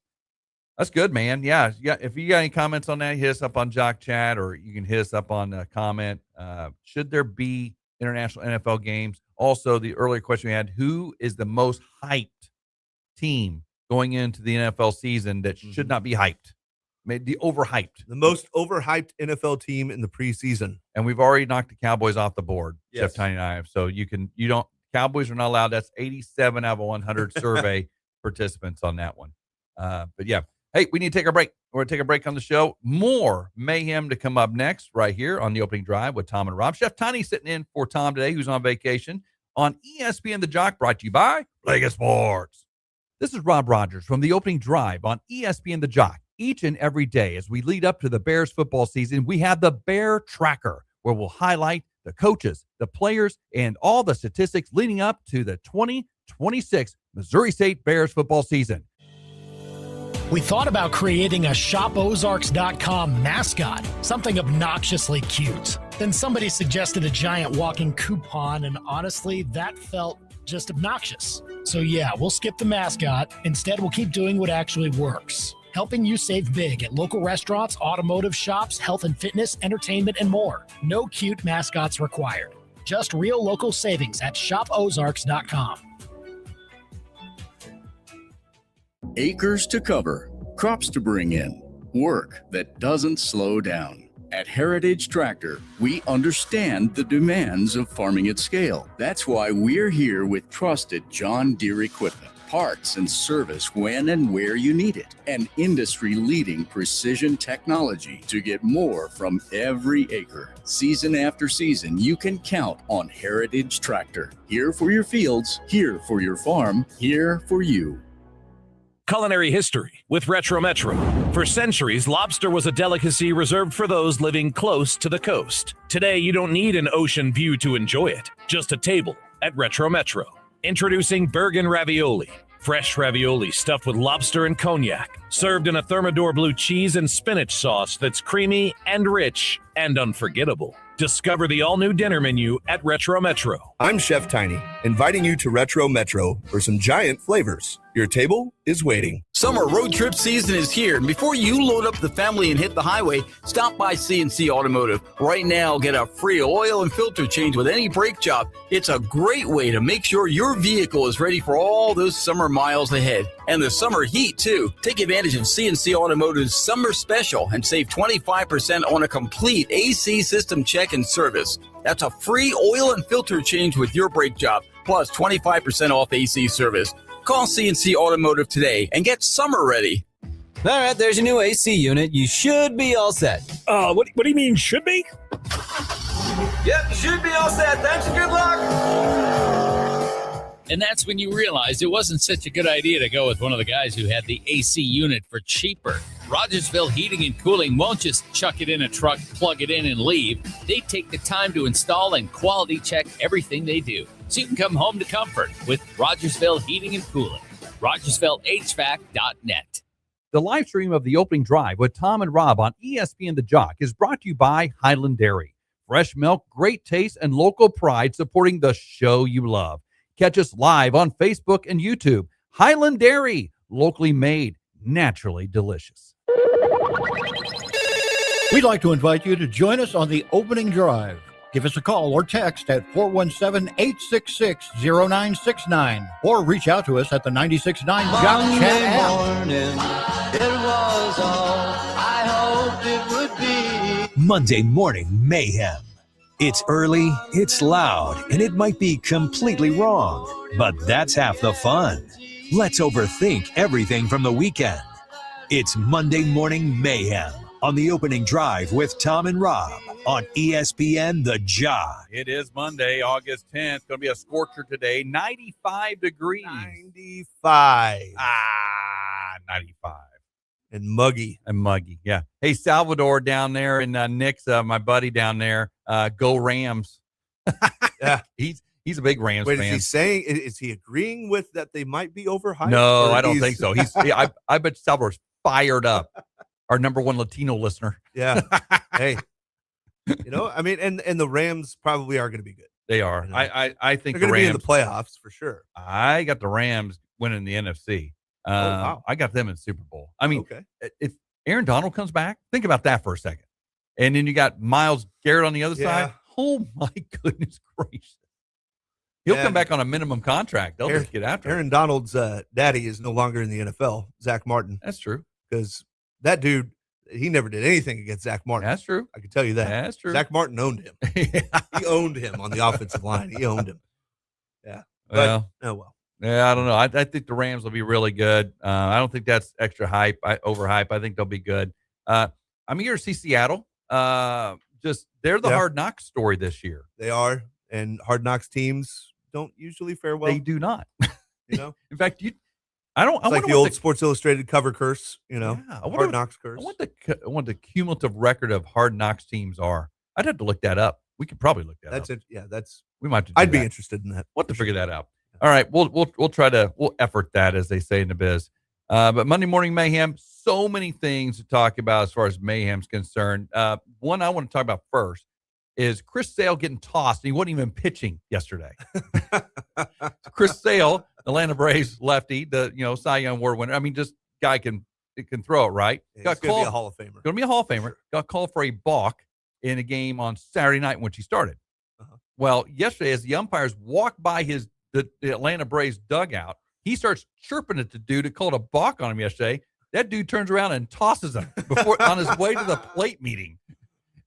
Speaker 2: that's good, man. Yeah. If you got any comments on that, hit us up on Jock Chat, or you can hit us up on a comment. Should there be international NFL games? Also, the earlier question we had, who is the most hyped team going into the NFL season that should not be hyped? The overhyped.
Speaker 1: The most overhyped NFL team in the preseason.
Speaker 2: And we've already knocked the Cowboys off the board,
Speaker 1: Yes.
Speaker 2: Chef Tiny and I have. So Cowboys are not allowed. That's 87 out of 100 survey participants on that one. But yeah. Hey, we need to take a break. We're going to take a break on the show. More mayhem to come up next right here on the opening drive with Tom and Rob. Chef Tiny sitting in for Tom today, who's on vacation, on ESPN the Jock, brought to you by Vegas Sports. This is Rob Rodgers from the opening drive on ESPN the Jock. Each and every day as we lead up to the Bears football season, we have the Bear Tracker, where we'll highlight the coaches, the players, and all the statistics leading up to the 2026 Missouri State Bears football season.
Speaker 12: We thought about creating a ShopOzarks.com mascot, something obnoxiously cute. Then somebody suggested a giant walking coupon, and honestly, that felt just obnoxious. So yeah, we'll skip the mascot. Instead, we'll keep doing what actually works, helping you save big at local restaurants, automotive shops, health and fitness, entertainment, and more. No cute mascots required. Just real local savings at ShopOzarks.com.
Speaker 13: Acres to cover, crops to bring in, work that doesn't slow down. At Heritage Tractor, we understand the demands of farming at scale. That's why we're here with trusted John Deere equipment. parts and service when and where you need it, and industry-leading precision technology to get more from every acre. Season after season, you can count on Heritage Tractor. Here for your fields, here for your farm, here for you.
Speaker 14: Culinary history with Retro Metro. For centuries, lobster was a delicacy reserved for those living close to the coast. Today, you don't need an ocean view to enjoy it, just a table at Retro Metro. Introducing Bergen Ravioli. Fresh ravioli stuffed with lobster and cognac, served in a Thermidor blue cheese and spinach sauce that's creamy and rich and unforgettable. Discover the all-new dinner menu at Retro Metro.
Speaker 15: I'm Chef Tiny, inviting you to Retro Metro for some giant flavors. Your table is waiting.
Speaker 16: Summer road trip season is here, and before you load up the family and hit the highway, stop by C&C Automotive. Right now, get a free oil and filter change with any brake job. It's a great way to make sure your vehicle is ready for all those summer miles ahead. And the summer heat, too. Take advantage of C&C Automotive's summer special and save 25% on a complete AC system check and service. That's a free oil and filter change with your brake job, plus 25% off AC service. Call C&C Automotive today and get summer ready.
Speaker 17: All right, there's your new AC unit. You should be all set.
Speaker 18: What do you mean, should be?
Speaker 17: Yep, you should be all set. Thanks and good luck.
Speaker 8: And that's when you realized it wasn't such a good idea to go with one of the guys who had the AC unit for cheaper. Rodgersville Heating and Cooling won't just chuck it in a truck, plug it in, and leave. They take the time to install and quality check everything they do, so you can come home to comfort with Rodgersville Heating and Cooling. RodgersvilleHVAC.net.
Speaker 2: The live stream of the opening drive with Tom and Rob on ESPN the Jock is brought to you by Highland Dairy. Fresh milk, great taste, and local pride supporting the show you love. Catch us live on Facebook and YouTube. Highland Dairy, locally made, naturally delicious.
Speaker 9: We'd like to invite you to join us on the opening drive. Give us a call or text at 417-866-0969 or reach out to us at the 96.9 Jock Chat app.
Speaker 3: Morning, it was all I hoped it would be.
Speaker 10: Monday Morning Mayhem. It's early, it's loud, and it might be completely wrong, but that's half the fun. Let's overthink everything from the weekend. It's Monday Morning Mayhem on the opening drive with Tom and Rob on ESPN the Jock.
Speaker 2: It is Monday, August 10th. Going to be a scorcher today. 95 degrees.
Speaker 1: 95.
Speaker 2: 95.
Speaker 1: And muggy.
Speaker 2: Yeah. Hey, Salvador down there and Nick's my buddy down there. Go Rams.
Speaker 1: Yeah.
Speaker 2: He's a big Rams fan.
Speaker 1: Is he agreeing with that they might be overhyped?
Speaker 2: No, I don't think so. I bet Salvador's fired up. Our number one Latino listener.
Speaker 1: Yeah. Hey. I mean, and the Rams probably are going to be good.
Speaker 2: They are. I think
Speaker 1: they're going to be in the playoffs for sure.
Speaker 2: I got the Rams winning the NFC.
Speaker 1: Wow.
Speaker 2: I got them in Super Bowl. I mean, if Aaron Donald comes back, think about that for a second. And then you got Myles Garrett on the other side. Oh, my goodness gracious. He'll come back on a minimum contract. They'll just get after him.
Speaker 1: Aaron Donald's daddy is no longer in the NFL, Zach Martin.
Speaker 2: That's true.
Speaker 1: Because that dude, he never did anything against Zach Martin.
Speaker 2: That's true.
Speaker 1: I can tell you that.
Speaker 2: That's true.
Speaker 1: Zach Martin owned him. He owned him on the offensive line. He owned him. Yeah.
Speaker 2: Well.
Speaker 1: Yeah,
Speaker 2: I don't know. I think the Rams will be really good. I don't think that's extra overhype. I think they'll be good. I'm eager to see Seattle. They're the Hard Knocks story this year.
Speaker 1: They are, and Hard Knocks teams don't usually fare well.
Speaker 2: They do not.
Speaker 1: In
Speaker 2: fact,
Speaker 1: it's like the old Sports Illustrated cover curse. Hard Knocks curse.
Speaker 2: I wonder the cumulative record of Hard Knocks teams are. I'd have to look that up. We could probably look that up.
Speaker 1: That's it. Yeah,
Speaker 2: we might.
Speaker 1: I'd be interested in that.
Speaker 2: We'll have to figure that out. All right, we'll try to effort that, as they say in the biz. But Monday Morning Mayhem, so many things to talk about as far as Mayhem's concerned. One I want to talk about first is Chris Sale getting tossed, and he wasn't even pitching yesterday. Chris Sale, Atlanta Braves lefty, the Cy Young Award winner. I mean, just guy can throw it, right?
Speaker 1: Yeah, he's going to be a Hall of Famer.
Speaker 2: Going to be a Hall of Famer. Sure. Got called for a balk in a game on Saturday night when she started. Well, yesterday, as the umpires walked by the Atlanta Braves dugout, he starts chirping at the dude who called a balk on him yesterday. That dude turns around and tosses him on his way to the plate meeting.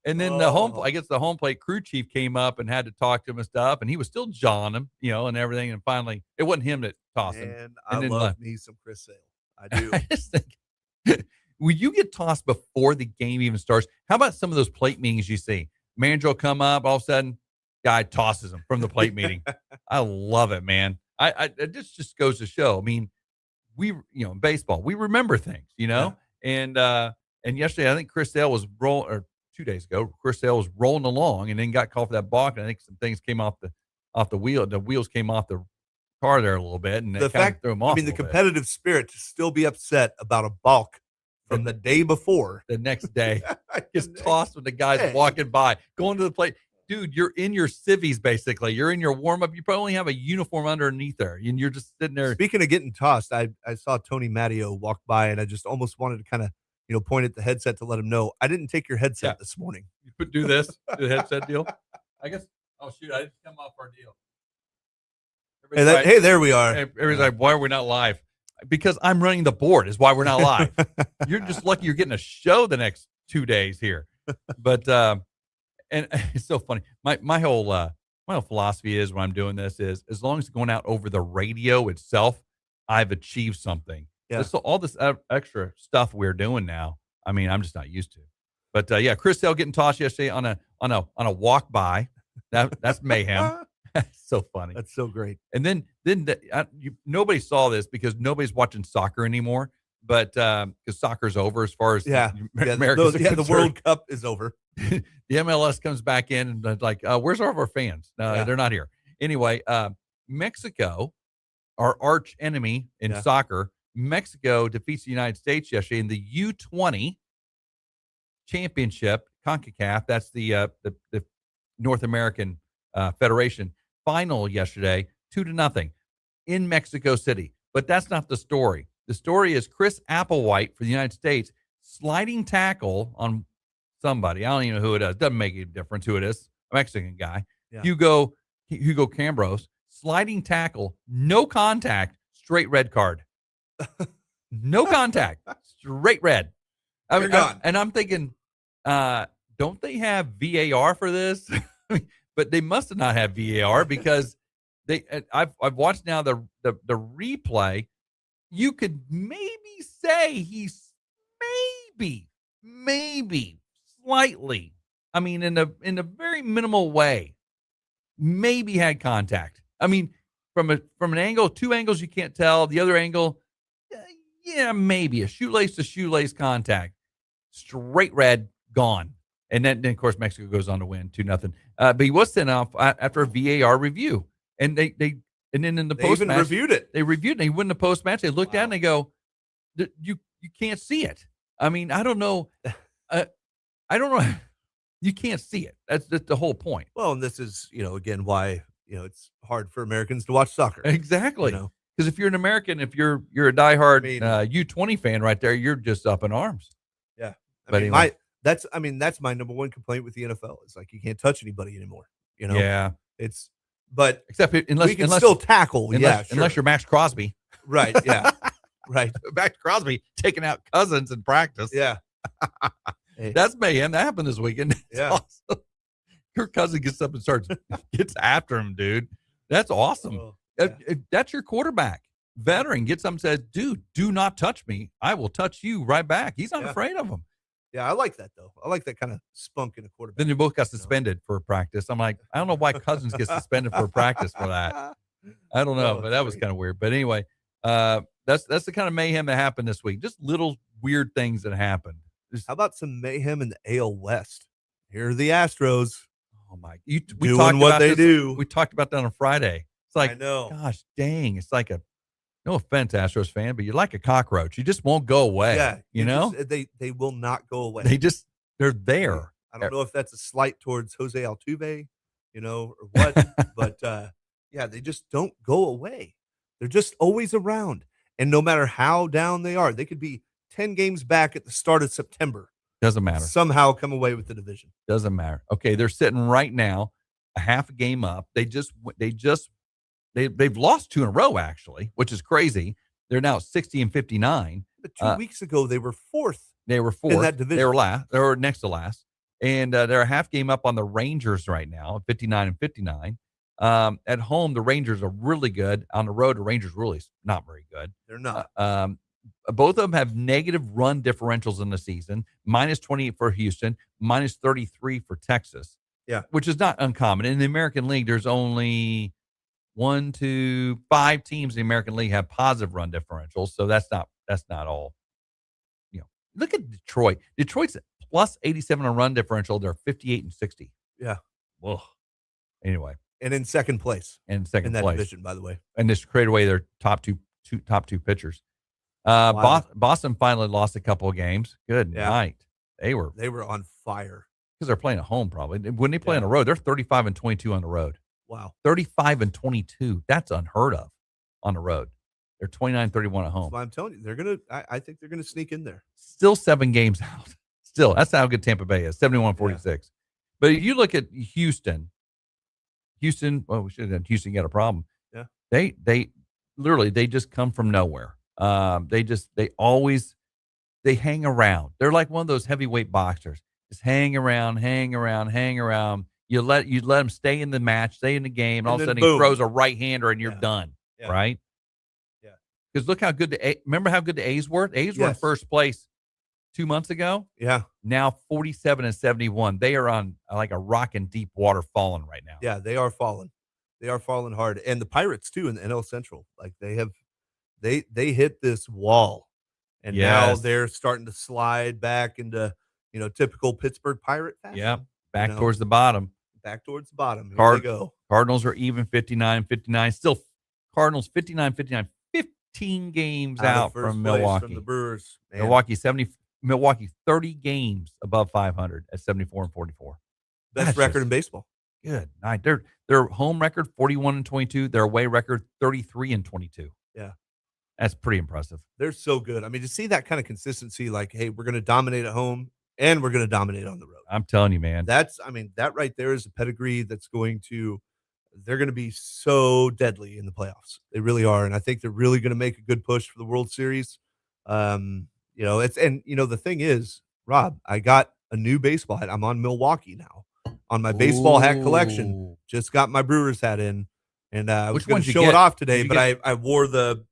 Speaker 2: And then the home plate crew chief came up and had to talk to him and stuff, and he was still jawing him, and everything. And finally, it wasn't him that tossed him.
Speaker 1: And
Speaker 2: And
Speaker 1: I
Speaker 2: then
Speaker 1: love me some Chris Sale. I do.
Speaker 2: I just think, will you get tossed before the game even starts? How about some of those plate meetings you see? Manager will come up, all of a sudden, guy tosses him from the plate meeting. I love it, man. It just goes to show. I mean, in baseball, we remember things, and yesterday, I think Chris Sale was rolling, or 2 days ago, Chris Sale was rolling along and then got called for that balk. And I think some things came off the wheel. The wheels came off the car there a little bit, and
Speaker 1: The fact,
Speaker 2: threw him off.
Speaker 1: the competitive spirit to still be upset about a balk from the day before.
Speaker 2: The next day, gets tossed when the guy's walking by, going to the plate. Dude, you're in your civvies, basically. You're in your warm-up. You probably only have a uniform underneath there, and you're just sitting there.
Speaker 1: Speaking of getting tossed, I saw Tony Matteo walk by, and I just almost wanted to kind of, point at the headset to let him know, I didn't take your headset this morning.
Speaker 2: You could do this, do the headset deal. I guess, oh, shoot, I didn't come off our deal.
Speaker 1: Hey, there we are.
Speaker 2: Everybody's like, why are we not live? Because I'm running the board is why we're not live. You're just lucky you're getting a show the next 2 days here. But, and it's so funny. My whole philosophy is when I'm doing this is as long as it's going out over the radio itself, I've achieved something.
Speaker 1: Yeah.
Speaker 2: So all this extra stuff we're doing now, I'm just not used to. But Chris Sale getting tossed yesterday on a walk by. That's mayhem. That's so funny.
Speaker 1: That's so great.
Speaker 2: And then nobody saw this because nobody's watching soccer anymore. But because soccer's over as far as Americans are
Speaker 1: the
Speaker 2: concerned.
Speaker 1: World Cup is over.
Speaker 2: The MLS comes back in and they're like, where's all of our fans? No, they're not here. Anyway, Mexico, our arch enemy in soccer, Mexico defeats the United States yesterday in the U20 championship, CONCACAF. That's the North American Federation final yesterday, 2-0 in Mexico City. But that's not the story. The story is Chris Applewhite for the United States sliding tackle on somebody. I don't even know who it is. Doesn't make any difference who it is. A Mexican guy.
Speaker 1: Yeah.
Speaker 2: Hugo Cambros, sliding tackle, no contact, straight red card. No contact, straight red.
Speaker 1: You're gone.
Speaker 2: And I'm thinking, don't they have VAR for this? But they must have not had VAR because I've watched now the replay. You could maybe say he's maybe slightly, in a very minimal way, maybe had contact. From an angle, 2 angles you can't tell. The other angle, maybe a shoelace to shoelace contact. Straight red, gone. And then of course Mexico goes on to win 2-0. But he was sent off after a VAR review, and then in the post match
Speaker 1: reviewed it.
Speaker 2: They reviewed it. And he won the post match. They looked at it and they go, "You can't see it." I don't know. I don't know. You can't see it. That's the whole point.
Speaker 1: Well, and this is again why it's hard for Americans to watch soccer.
Speaker 2: Exactly. Because if you're an American, if you're a diehard U20 fan right there, you're just up in arms.
Speaker 1: Yeah.
Speaker 2: Anyway.
Speaker 1: That's my number one complaint with the NFL. It's like you can't touch anybody anymore.
Speaker 2: Yeah.
Speaker 1: But
Speaker 2: except unless
Speaker 1: we can still tackle.
Speaker 2: Unless you're Max Crosby.
Speaker 1: Right. Yeah. Right.
Speaker 2: Max Crosby taking out Cousins in practice.
Speaker 1: Yeah.
Speaker 2: That's mayhem. That happened this weekend.
Speaker 1: Yeah.
Speaker 2: Awesome. Kirk Cousins gets up and gets after him, dude. That's awesome. If that's your quarterback. Veteran gets up and says, "Dude, do not touch me. I will touch you right back." He's not afraid of him.
Speaker 1: Yeah, I like that though. I like that kind of spunk in a quarterback.
Speaker 2: Then they both got suspended for practice. I'm like, I don't know why Cousins gets suspended for practice for that. I don't know, but that was kind of weird. But anyway, that's the kind of mayhem that happened this week. Just little weird things that happened.
Speaker 1: How about some mayhem in the AL West? Here are the Astros.
Speaker 2: Oh my!
Speaker 1: Doing what they do.
Speaker 2: We talked about that on Friday. It's like,
Speaker 1: I know.
Speaker 2: Gosh dang! It's like no offense, Astros fan, but you're like a cockroach. You just won't go away.
Speaker 1: Yeah,
Speaker 2: you know
Speaker 1: they will not go away.
Speaker 2: They're there.
Speaker 1: I don't know if that's a slight towards Jose Altuve, or what, but they just don't go away. They're just always around, and no matter how down they are, they could be 10 games back at the start of September.
Speaker 2: Doesn't matter.
Speaker 1: Somehow come away with the division.
Speaker 2: Doesn't matter. Okay, they're sitting right now a half a game up. They've lost 2 in a row actually, which is crazy. They're now 60-59.
Speaker 1: But 2 weeks ago they were fourth.
Speaker 2: They were fourth
Speaker 1: in that division.
Speaker 2: They were last. They were next to last. And they're a half game up on the Rangers right now, 59-59. At home, the Rangers are really good. On the road, the Rangers really not very good.
Speaker 1: They're not.
Speaker 2: Both of them have negative run differentials in the season, minus 28 for Houston, minus 33 for Texas.
Speaker 1: Yeah.
Speaker 2: Which is not uncommon. In the American League, there's only 1, 2, 5 teams in the American League have positive run differentials. So that's not all. Look at Detroit. Detroit's plus 87 on run differential. They're 58-60.
Speaker 1: Yeah.
Speaker 2: Whoa. Anyway.
Speaker 1: And in second place. In that division, by the way.
Speaker 2: And this traded away their top two pitchers.
Speaker 1: Wow.
Speaker 2: Boston finally lost a couple of games. Good night. They were
Speaker 1: on fire.
Speaker 2: Because they're playing at home probably. When they play on the road, they're 35-22 on the road.
Speaker 1: Wow.
Speaker 2: 35-22. That's unheard of on the road. They're 29-31 at home.
Speaker 1: Well, I'm telling you, I think they're gonna sneak in there.
Speaker 2: Still 7 games out. Still, that's how good Tampa Bay is. 71-46. Yeah. But if you look at Houston, well, we should have Houston get a problem.
Speaker 1: Yeah.
Speaker 2: They literally just come from nowhere. They hang around. They're like one of those heavyweight boxers. Just hang around. You let them stay in the match, stay in the game, and all of a sudden he throws a right-hander and you're done.
Speaker 1: Yeah.
Speaker 2: Right?
Speaker 1: Yeah.
Speaker 2: Because look how good remember how good the A's were? The A's were in first place 2 months ago.
Speaker 1: Yeah.
Speaker 2: Now 47-71. They are on like a rock in deep water falling right now.
Speaker 1: Yeah, they are falling. They are falling hard. And the Pirates too in the NL Central. Like they hit this wall. And now they're starting to slide back into, typical Pittsburgh Pirate fashion.
Speaker 2: Yeah. Back towards the bottom.
Speaker 1: Back towards the bottom. Here they go.
Speaker 2: Cardinals are even 59-59. Still Cardinals 59-59. 15 games out from Milwaukee.
Speaker 1: From the Brewers. Man.
Speaker 2: Milwaukee 30 games above 500 at 74-44.
Speaker 1: Best record in baseball.
Speaker 2: Good night. Their home record 41-22. Their away record 33-22.
Speaker 1: Yeah.
Speaker 2: That's pretty impressive.
Speaker 1: They're so good. I mean, to see that kind of consistency, like, hey, we're going to dominate at home and we're going to dominate on the road.
Speaker 2: I'm telling you, man.
Speaker 1: That right there is a pedigree that's they're going to be so deadly in the playoffs. They really are. And I think they're really going to make a good push for the World Series. The thing is, Rob, I got a new baseball hat. I'm on Milwaukee now on my baseball hat collection. Just got my Brewers hat in. And I was going to show it off today, but I wore the,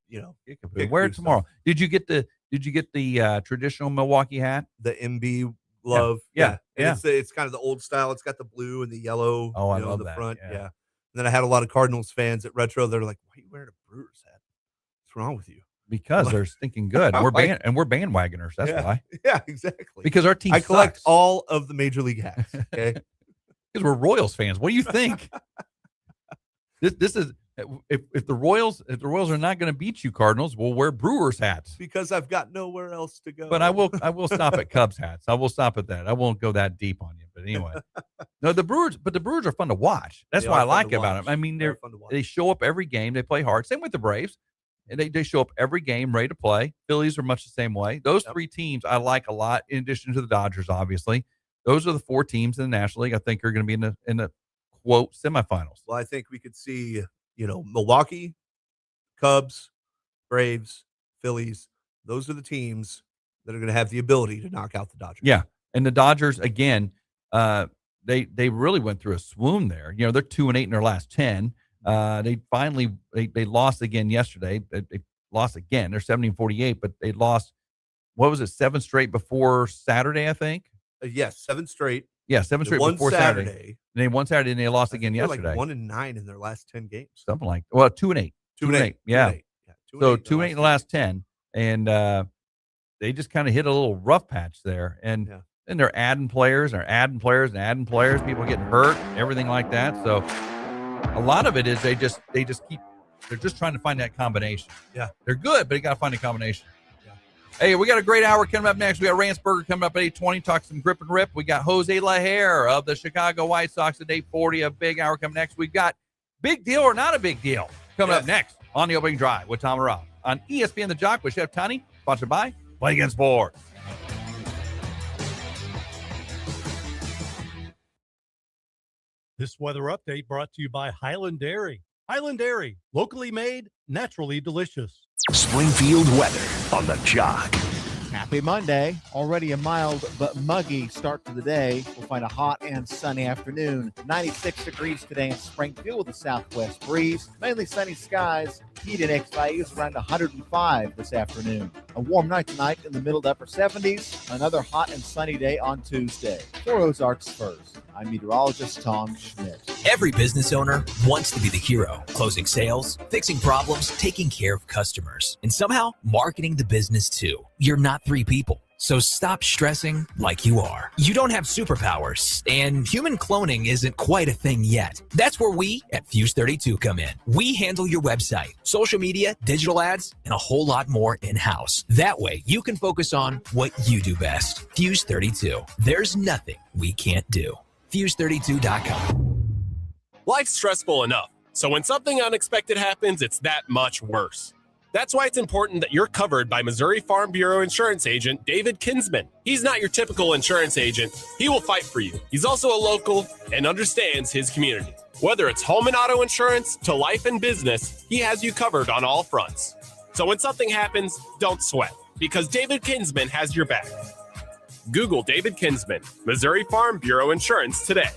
Speaker 2: wear it tomorrow. Did you get the traditional Milwaukee hat?
Speaker 1: The MB glove.
Speaker 2: Yeah.
Speaker 1: It's kind of the old style. It's got the blue and the yellow.
Speaker 2: Oh, I love
Speaker 1: the
Speaker 2: that.
Speaker 1: front. Yeah. And then I had a lot of Cardinals fans at Retro. They're like, "Why are you wearing a Brewers hat? What's wrong with you?"
Speaker 2: Because they're stinking good. We're bandwagoners. That's why.
Speaker 1: Yeah, exactly.
Speaker 2: Because our team
Speaker 1: I collect
Speaker 2: sucks.
Speaker 1: all of the major league hats. Okay.
Speaker 2: Because we're Royals fans. What do you think? This is if the Royals are not going to beat you, Cardinals, we'll wear Brewers hats.
Speaker 1: Because I've got nowhere else to go.
Speaker 2: But I will stop at Cubs hats. I will stop at that. I won't go that deep on you. But anyway, no, the Brewers are fun to watch. That's what I like about them. I mean, they show up every game. They play hard. Same with the Braves. And they show up every game ready to play. Phillies are much the same way. Those three teams I like a lot, in addition to the Dodgers, obviously. Those are the 4 teams in the National League I think are going to be in the quote semifinals.
Speaker 1: Well, I think we could see, Milwaukee, Cubs, Braves, Phillies. Those are the teams that are going to have the ability to knock out the Dodgers.
Speaker 2: Yeah. And the Dodgers, again, they really went through a swoon there. They're 2-8 in their last 10. They lost again yesterday. They lost again. They're 70-48, but they lost, 7 straight before Saturday, I think?
Speaker 1: Yes, 7 straight.
Speaker 2: Yeah, 7 straight before Saturday. And they won Saturday, and they lost again yesterday.
Speaker 1: Like 1-9 in their last 10 games.
Speaker 2: Something like that. Well, 2-8. 2-8. Yeah. 2-8 in the last 10. And they just kind of hit a little rough patch there. And then they're adding players, People are getting hurt, everything like that. So a lot of it is they're just trying to find that combination.
Speaker 1: Yeah.
Speaker 2: They're good, but you got to find a combination. Hey, we got a great hour coming up next. We got Ransberger coming up at 8:20. Talk some grip and rip. We got Jose LaHare of the Chicago White Sox at 8:40. A big hour coming next. We've got big deal or not a big deal coming up next on the Opening Drive with Tom and Rob on ESPN the Jock with Chef Tony, sponsored by Play Against Sports.
Speaker 4: This weather update brought to you by Highland Dairy. Highland Dairy, locally made, naturally delicious.
Speaker 10: Springfield weather on the Jock.
Speaker 19: Happy Monday. Already a mild but muggy start to the day. We'll find a hot and sunny afternoon. 96 degrees today in Springfield with a southwest breeze. Mainly sunny skies. Heat index values around 105 this afternoon. A warm night tonight in the middle to upper 70s. Another hot and sunny day on Tuesday. For Ozarks First, I'm meteorologist Tom Schmidt.
Speaker 5: Every business owner wants to be the hero, closing sales, fixing problems, taking care of customers, and somehow marketing the business too. You're not three people, so stop stressing like you are. You don't have superpowers, and human cloning isn't quite a thing yet. That's where we at Fuse 32 come in. We handle your website, social media, digital ads, and a whole lot more in-house. That way, you can focus on what you do best. Fuse 32. There's nothing we can't do. Fuse32.com.
Speaker 20: Life's stressful enough, so when something unexpected happens, it's that much worse. That's why it's important that you're covered by Missouri Farm Bureau insurance agent David Kinsman. He's not your typical insurance agent. He will fight for you. He's also a local and understands his community. Whether it's home and auto insurance to life and business, he has you covered on all fronts. So when something happens, don't sweat, because David Kinsman has your back. Google David Kinsman, Missouri Farm Bureau Insurance today.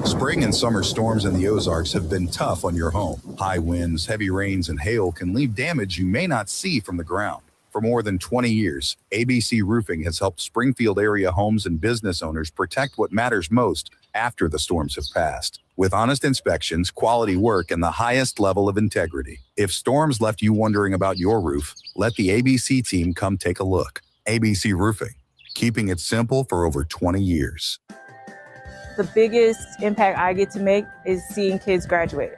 Speaker 21: Spring and summer storms in the Ozarks have been tough on your home. High winds, heavy rains, and hail can leave damage you may not see from the ground. For more than 20 years, ABC Roofing has helped Springfield area homes and business owners protect what matters most after the storms have passed. With honest inspections, quality work, and the highest level of integrity. If storms left you wondering about your roof, let the ABC team come take a look. ABC Roofing, keeping it simple for over 20 years.
Speaker 22: The biggest impact I get to make is seeing kids graduate.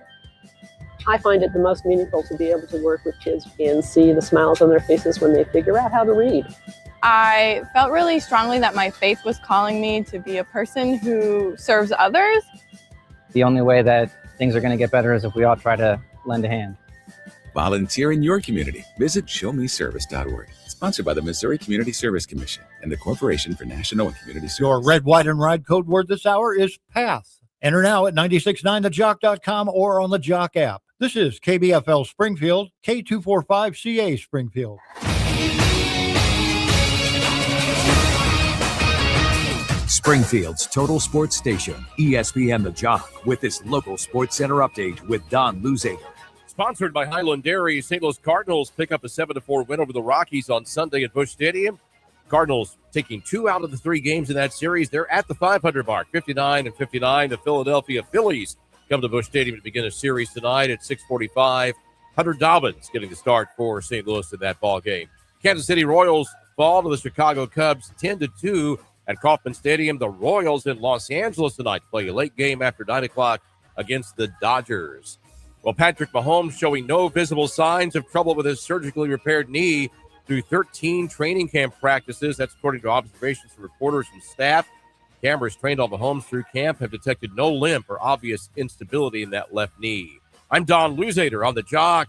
Speaker 23: I find it the most meaningful to be able to work with kids and see the smiles on their faces when they figure out how to read.
Speaker 24: I felt really strongly that my faith was calling me to be a person who serves others.
Speaker 25: The only way that things are going to get better is if we all try to lend a hand.
Speaker 26: Volunteer in your community. Visit showmeservice.org. Sponsored by the Missouri Community Service Commission and the Corporation for National and Community Service.
Speaker 9: Your red, white, and ride code word this hour is PATH. Enter now at 969thejock.com or on the Jock app. This is KBFL Springfield, K245CA Springfield.
Speaker 10: Springfield's total sports station, ESPN the Jock, with this local sports center update with Don Luzader.
Speaker 27: Sponsored by Highland Dairy, St. Louis Cardinals pick up a 7-4 win over the Rockies on Sunday at Busch Stadium. Cardinals taking 2 out of the 3 games in that series. They're at the 500 mark, 59-59. The Philadelphia Phillies come to Busch Stadium to begin a series tonight at 6:45. Hunter Dobbins getting the start for St. Louis in that ball game. Kansas City Royals fall to the Chicago Cubs 10-2 at Kauffman Stadium. The Royals in Los Angeles tonight play a late game after 9 o'clock against the Dodgers. Well, Patrick Mahomes showing no visible signs of trouble with his surgically repaired knee through 13 training camp practices. That's according to observations from reporters and staff. Cameras trained on Mahomes through camp have detected no limp or obvious instability in that left knee. I'm Don Luzader on the Jock.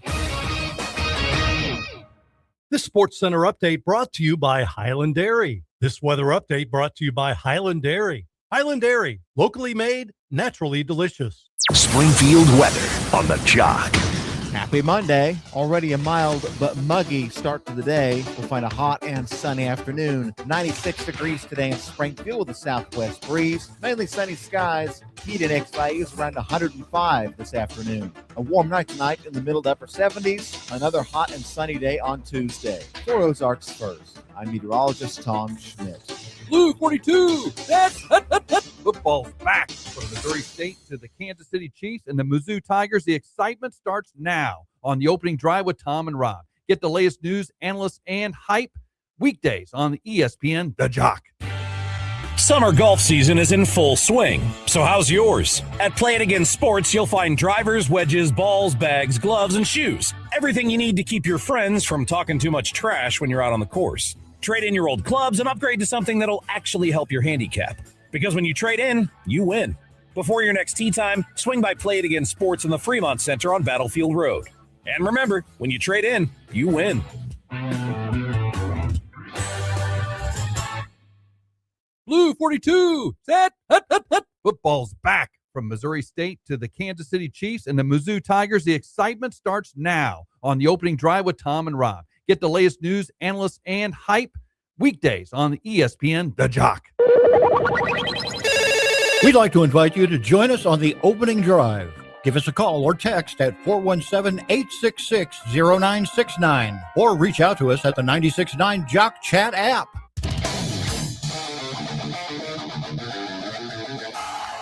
Speaker 4: This Sports Center update brought to you by Highland Dairy. This weather update brought to you by Highland Dairy. Highland Dairy, locally made, naturally delicious.
Speaker 10: Springfield weather on the Jock.
Speaker 19: Happy Monday. Already a mild but muggy start to the day. We'll find a hot and sunny afternoon. 96 degrees today in Springfield with a southwest breeze. Mainly sunny skies. Heat index values around 105 this afternoon. A warm night tonight in the middle to upper 70s. Another hot and sunny day on Tuesday. For Ozarks First, I'm meteorologist Tom Schmidt.
Speaker 2: Blue 42. That's football's back from Missouri State to the Kansas City Chiefs and the Mizzou Tigers. The excitement starts now on the opening drive with Tom and Rob. Get the latest news, analysts, and hype weekdays on ESPN the Jock.
Speaker 14: Summer golf season is in full swing, so how's yours? At Play It Again Sports, you'll find drivers, wedges, balls, bags, gloves, and shoes. Everything you need to keep your friends from talking too much trash when you're out on the course. Trade in your old clubs and upgrade to something that'll actually help your handicap. Because when you trade in, you win. Before your next tee time, swing by Play It Again Sports in the Fremont Center on Battlefield Road. And remember, when you trade in, you win.
Speaker 2: Blue 42. Set. Football's back from Missouri State to the Kansas City Chiefs and the Mizzou Tigers. The excitement starts now on the opening drive with Tom and Rob. Get the latest news, analysts, and hype weekdays on ESPN the Jock.
Speaker 9: We'd like to invite you to join us on the opening drive. Give us a call or text at 417-866-0969 or reach out to us at the 96.9 Jock Chat app.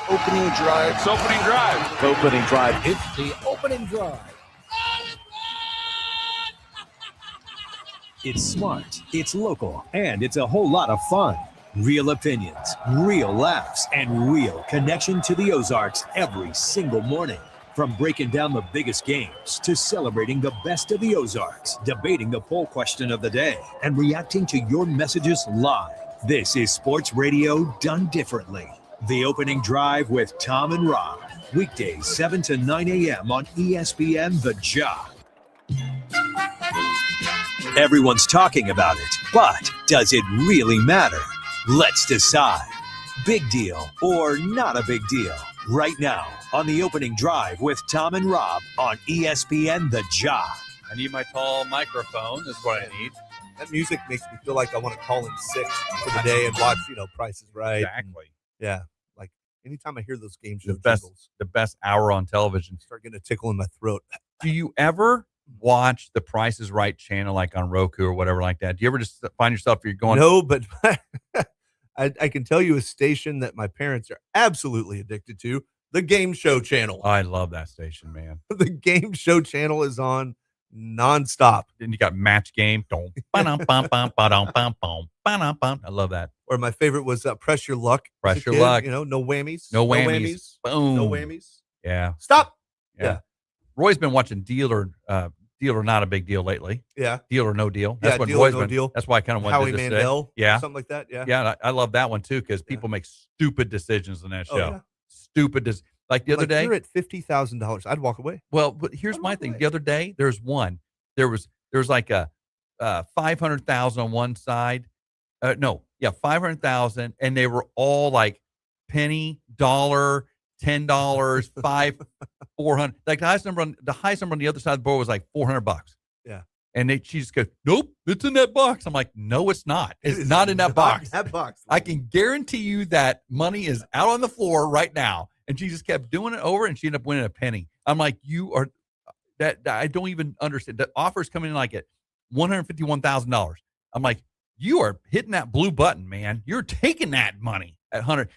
Speaker 6: Opening drive.
Speaker 17: It's opening drive.
Speaker 6: Opening drive.
Speaker 9: It's the opening drive.
Speaker 10: It's smart, it's local, and it's a whole lot of fun. Real opinions, real laughs, and real connection to the Ozarks every single morning. From breaking down the biggest games to celebrating the best of the Ozarks, debating the poll question of the day, and reacting to your messages live. This is sports radio done differently. The opening drive with Tom and Rob. Weekdays 7 to 9 a.m. on ESPN the Jock. Everyone's talking about it, but does it really matter? Let's decide. Big deal or not a big deal? Right now on the opening drive with Tom and Rob on ESPN the Jock.
Speaker 2: I need my tall microphone. Is what I need.
Speaker 1: That music makes me feel like I want to call in sick for the day and watch, Price is Right.
Speaker 2: Exactly.
Speaker 1: Yeah. Like anytime I hear those game show
Speaker 2: The best hour on television.
Speaker 1: start getting a tickle in my throat.
Speaker 2: Do you ever watch the Price is Right channel like on Roku or whatever like that? Do you ever just find yourself you're going?
Speaker 1: No, but I can tell you a station that my parents are absolutely addicted to, the Game Show channel.
Speaker 2: I love that station, man.
Speaker 1: The Game Show channel is on nonstop.
Speaker 2: Then you got Match Game. I love that.
Speaker 1: Or my favorite was Press Your Luck. as a
Speaker 2: Press Your
Speaker 1: kid,
Speaker 2: Luck.
Speaker 1: No whammies.
Speaker 2: No whammies. Boom.
Speaker 1: No whammies.
Speaker 2: Yeah.
Speaker 1: Stop.
Speaker 2: Yeah. Roy's been watching Deal or Not a Big Deal lately.
Speaker 1: Yeah.
Speaker 2: Deal or No Deal.
Speaker 1: Yeah,
Speaker 2: That's what
Speaker 1: Deal or
Speaker 2: Roy's
Speaker 1: No
Speaker 2: been.
Speaker 1: Deal.
Speaker 2: That's why I kind of wanted
Speaker 1: Howie
Speaker 2: to say.
Speaker 1: Mandel.
Speaker 2: Yeah.
Speaker 1: Something like that. Yeah.
Speaker 2: Yeah. I love that one too because people make stupid decisions in that show.
Speaker 1: Oh, yeah.
Speaker 2: Stupid. Like the other day.
Speaker 1: You're at $50,000. I'd walk away.
Speaker 2: Well, but here's my thing. The other day, there's one. There was like a 500,000 on one side. 500,000, and they were all like penny, dollar, $10, $400. Like the highest number on the other side of the board was like $400.
Speaker 1: Yeah.
Speaker 2: And she just goes, nope, it's in that box. I'm like, no, it's not. It's not in that box.
Speaker 1: That box.
Speaker 2: I can guarantee you that money is out on the floor right now. And she just kept doing it over, and she ended up winning a penny. I'm like, you are that I don't even understand. The offer's coming in like at $151,000. I'm like, you are hitting that blue button, man. You're taking that money at 100.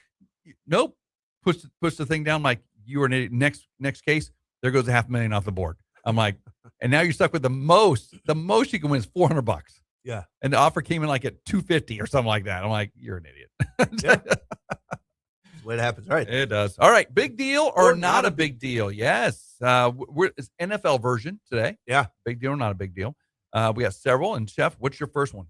Speaker 2: Nope. Push the thing down. I'm like, you are an idiot. Next case, there goes $500,000 off the board. I'm like, and now you're stuck with the most you can win is $400.
Speaker 1: Yeah.
Speaker 2: And the offer came in like at $250 or something like that. I'm like, you're an idiot.
Speaker 1: Yeah. That's the way it happens. Right.
Speaker 2: It does. All right. Big deal or not a big deal? Yes. It's NFL version today.
Speaker 1: Yeah.
Speaker 2: Big deal or not a big deal? We got several. And Chef, what's your first one?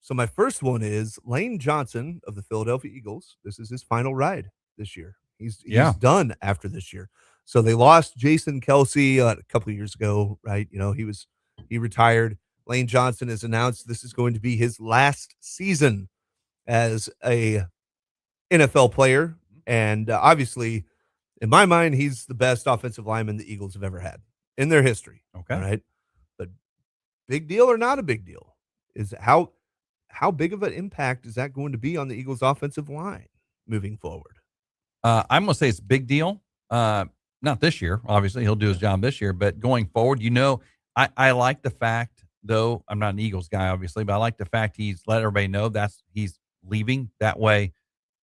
Speaker 1: So my first one is Lane Johnson of the Philadelphia Eagles. This is his final ride this year. He's done after this year. So they lost Jason Kelsey a couple of years ago, right? He retired. Lane Johnson has announced this is going to be his last season as a NFL player. And obviously, in my mind, he's the best offensive lineman the Eagles have ever had in their history.
Speaker 2: Okay.
Speaker 1: All right. But big deal or not a big deal is how big of an impact is that going to be on the Eagles offensive line moving forward?
Speaker 2: I'm going to say it's a big deal. Not this year. Obviously, he'll do his job this year. But going forward, I like the fact, though, I'm not an Eagles guy, obviously, but I like the fact he's let everybody know he's leaving. That way,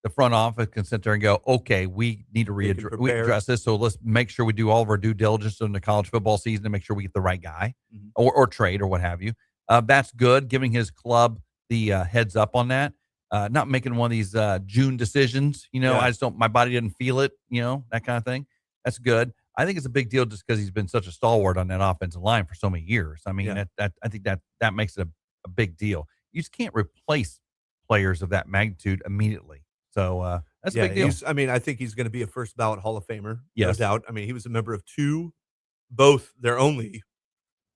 Speaker 2: the front office can sit there and go, okay, we need to readdress this. So let's make sure we do all of our due diligence in the college football season to make sure we get the right guy or trade or what have you. That's good, giving his club the heads up on that. Not making one of these June decisions, I just don't, my body didn't feel it, that kind of thing. That's good. I think it's a big deal just because he's been such a stalwart on that offensive line for so many years. I mean, I think that makes it a big deal. You just can't replace players of that magnitude immediately. So that's a big deal.
Speaker 1: I think he's going to be a first ballot Hall of Famer.
Speaker 2: Yes.
Speaker 1: No doubt. I mean, he was a member of both their only,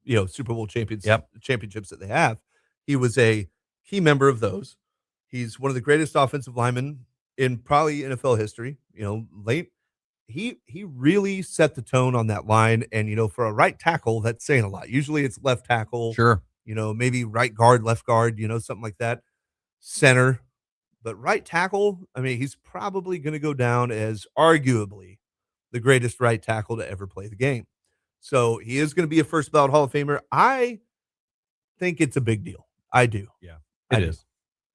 Speaker 1: Super Bowl championships that they have. He was a key member of those. He's one of the greatest offensive linemen in probably NFL history. he really set the tone on that line. And, for a right tackle, that's saying a lot. Usually it's left tackle.
Speaker 2: Sure.
Speaker 1: Maybe right guard, left guard, something like that. Center. But right tackle, he's probably going to go down as arguably the greatest right tackle to ever play the game. So he is going to be a first ballot Hall of Famer. I think it's a big deal. I do.
Speaker 2: Yeah, it is.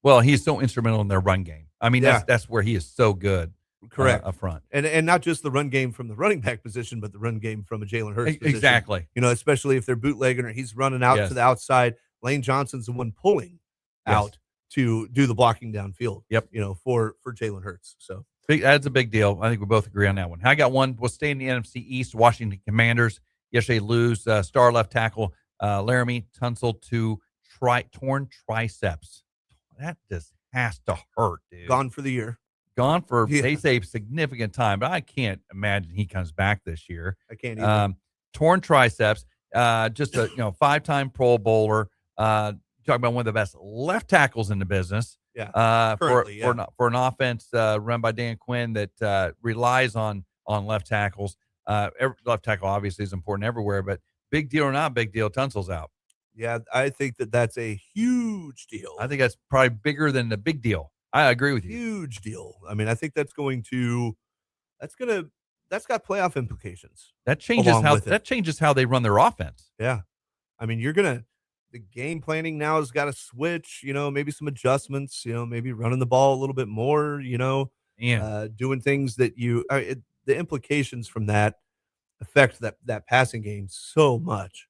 Speaker 2: Well, he's so instrumental in their run game. That's where he is so good.
Speaker 1: Correct.
Speaker 2: Up front.
Speaker 1: And not just the run game from the running back position, but the run game from a Jalen Hurts position.
Speaker 2: Exactly.
Speaker 1: Especially if they're bootlegging or he's running out to the outside. Lane Johnson's the one pulling out to do the blocking downfield.
Speaker 2: Yep.
Speaker 1: For Jalen Hurts. So
Speaker 2: that's a big deal. I think we both agree on that one. I got one. We'll stay in the NFC East. Washington Commanders yesterday lose star left tackle Laramie Tunsil to torn triceps. That just has to hurt, dude.
Speaker 1: Gone for the year.
Speaker 2: Gone for they say significant time, but I can't imagine he comes back this year.
Speaker 1: I can't either.
Speaker 2: Torn triceps. Just a 5-time Pro Bowler. Talking about one of the best left tackles in the business.
Speaker 1: Yeah.
Speaker 2: For an offense run by Dan Quinn that relies on left tackles. Left tackle obviously is important everywhere, but big deal or not big deal, Tunsil's out.
Speaker 1: Yeah, I think that's a huge deal.
Speaker 2: I think that's probably bigger than the big deal. I agree with you.
Speaker 1: Huge deal. I think that's got playoff implications.
Speaker 2: That changes how they run their offense.
Speaker 1: Yeah. The game planning now has got to switch, maybe some adjustments, maybe running the ball a little bit more, doing things that the implications from that affect that passing game so much.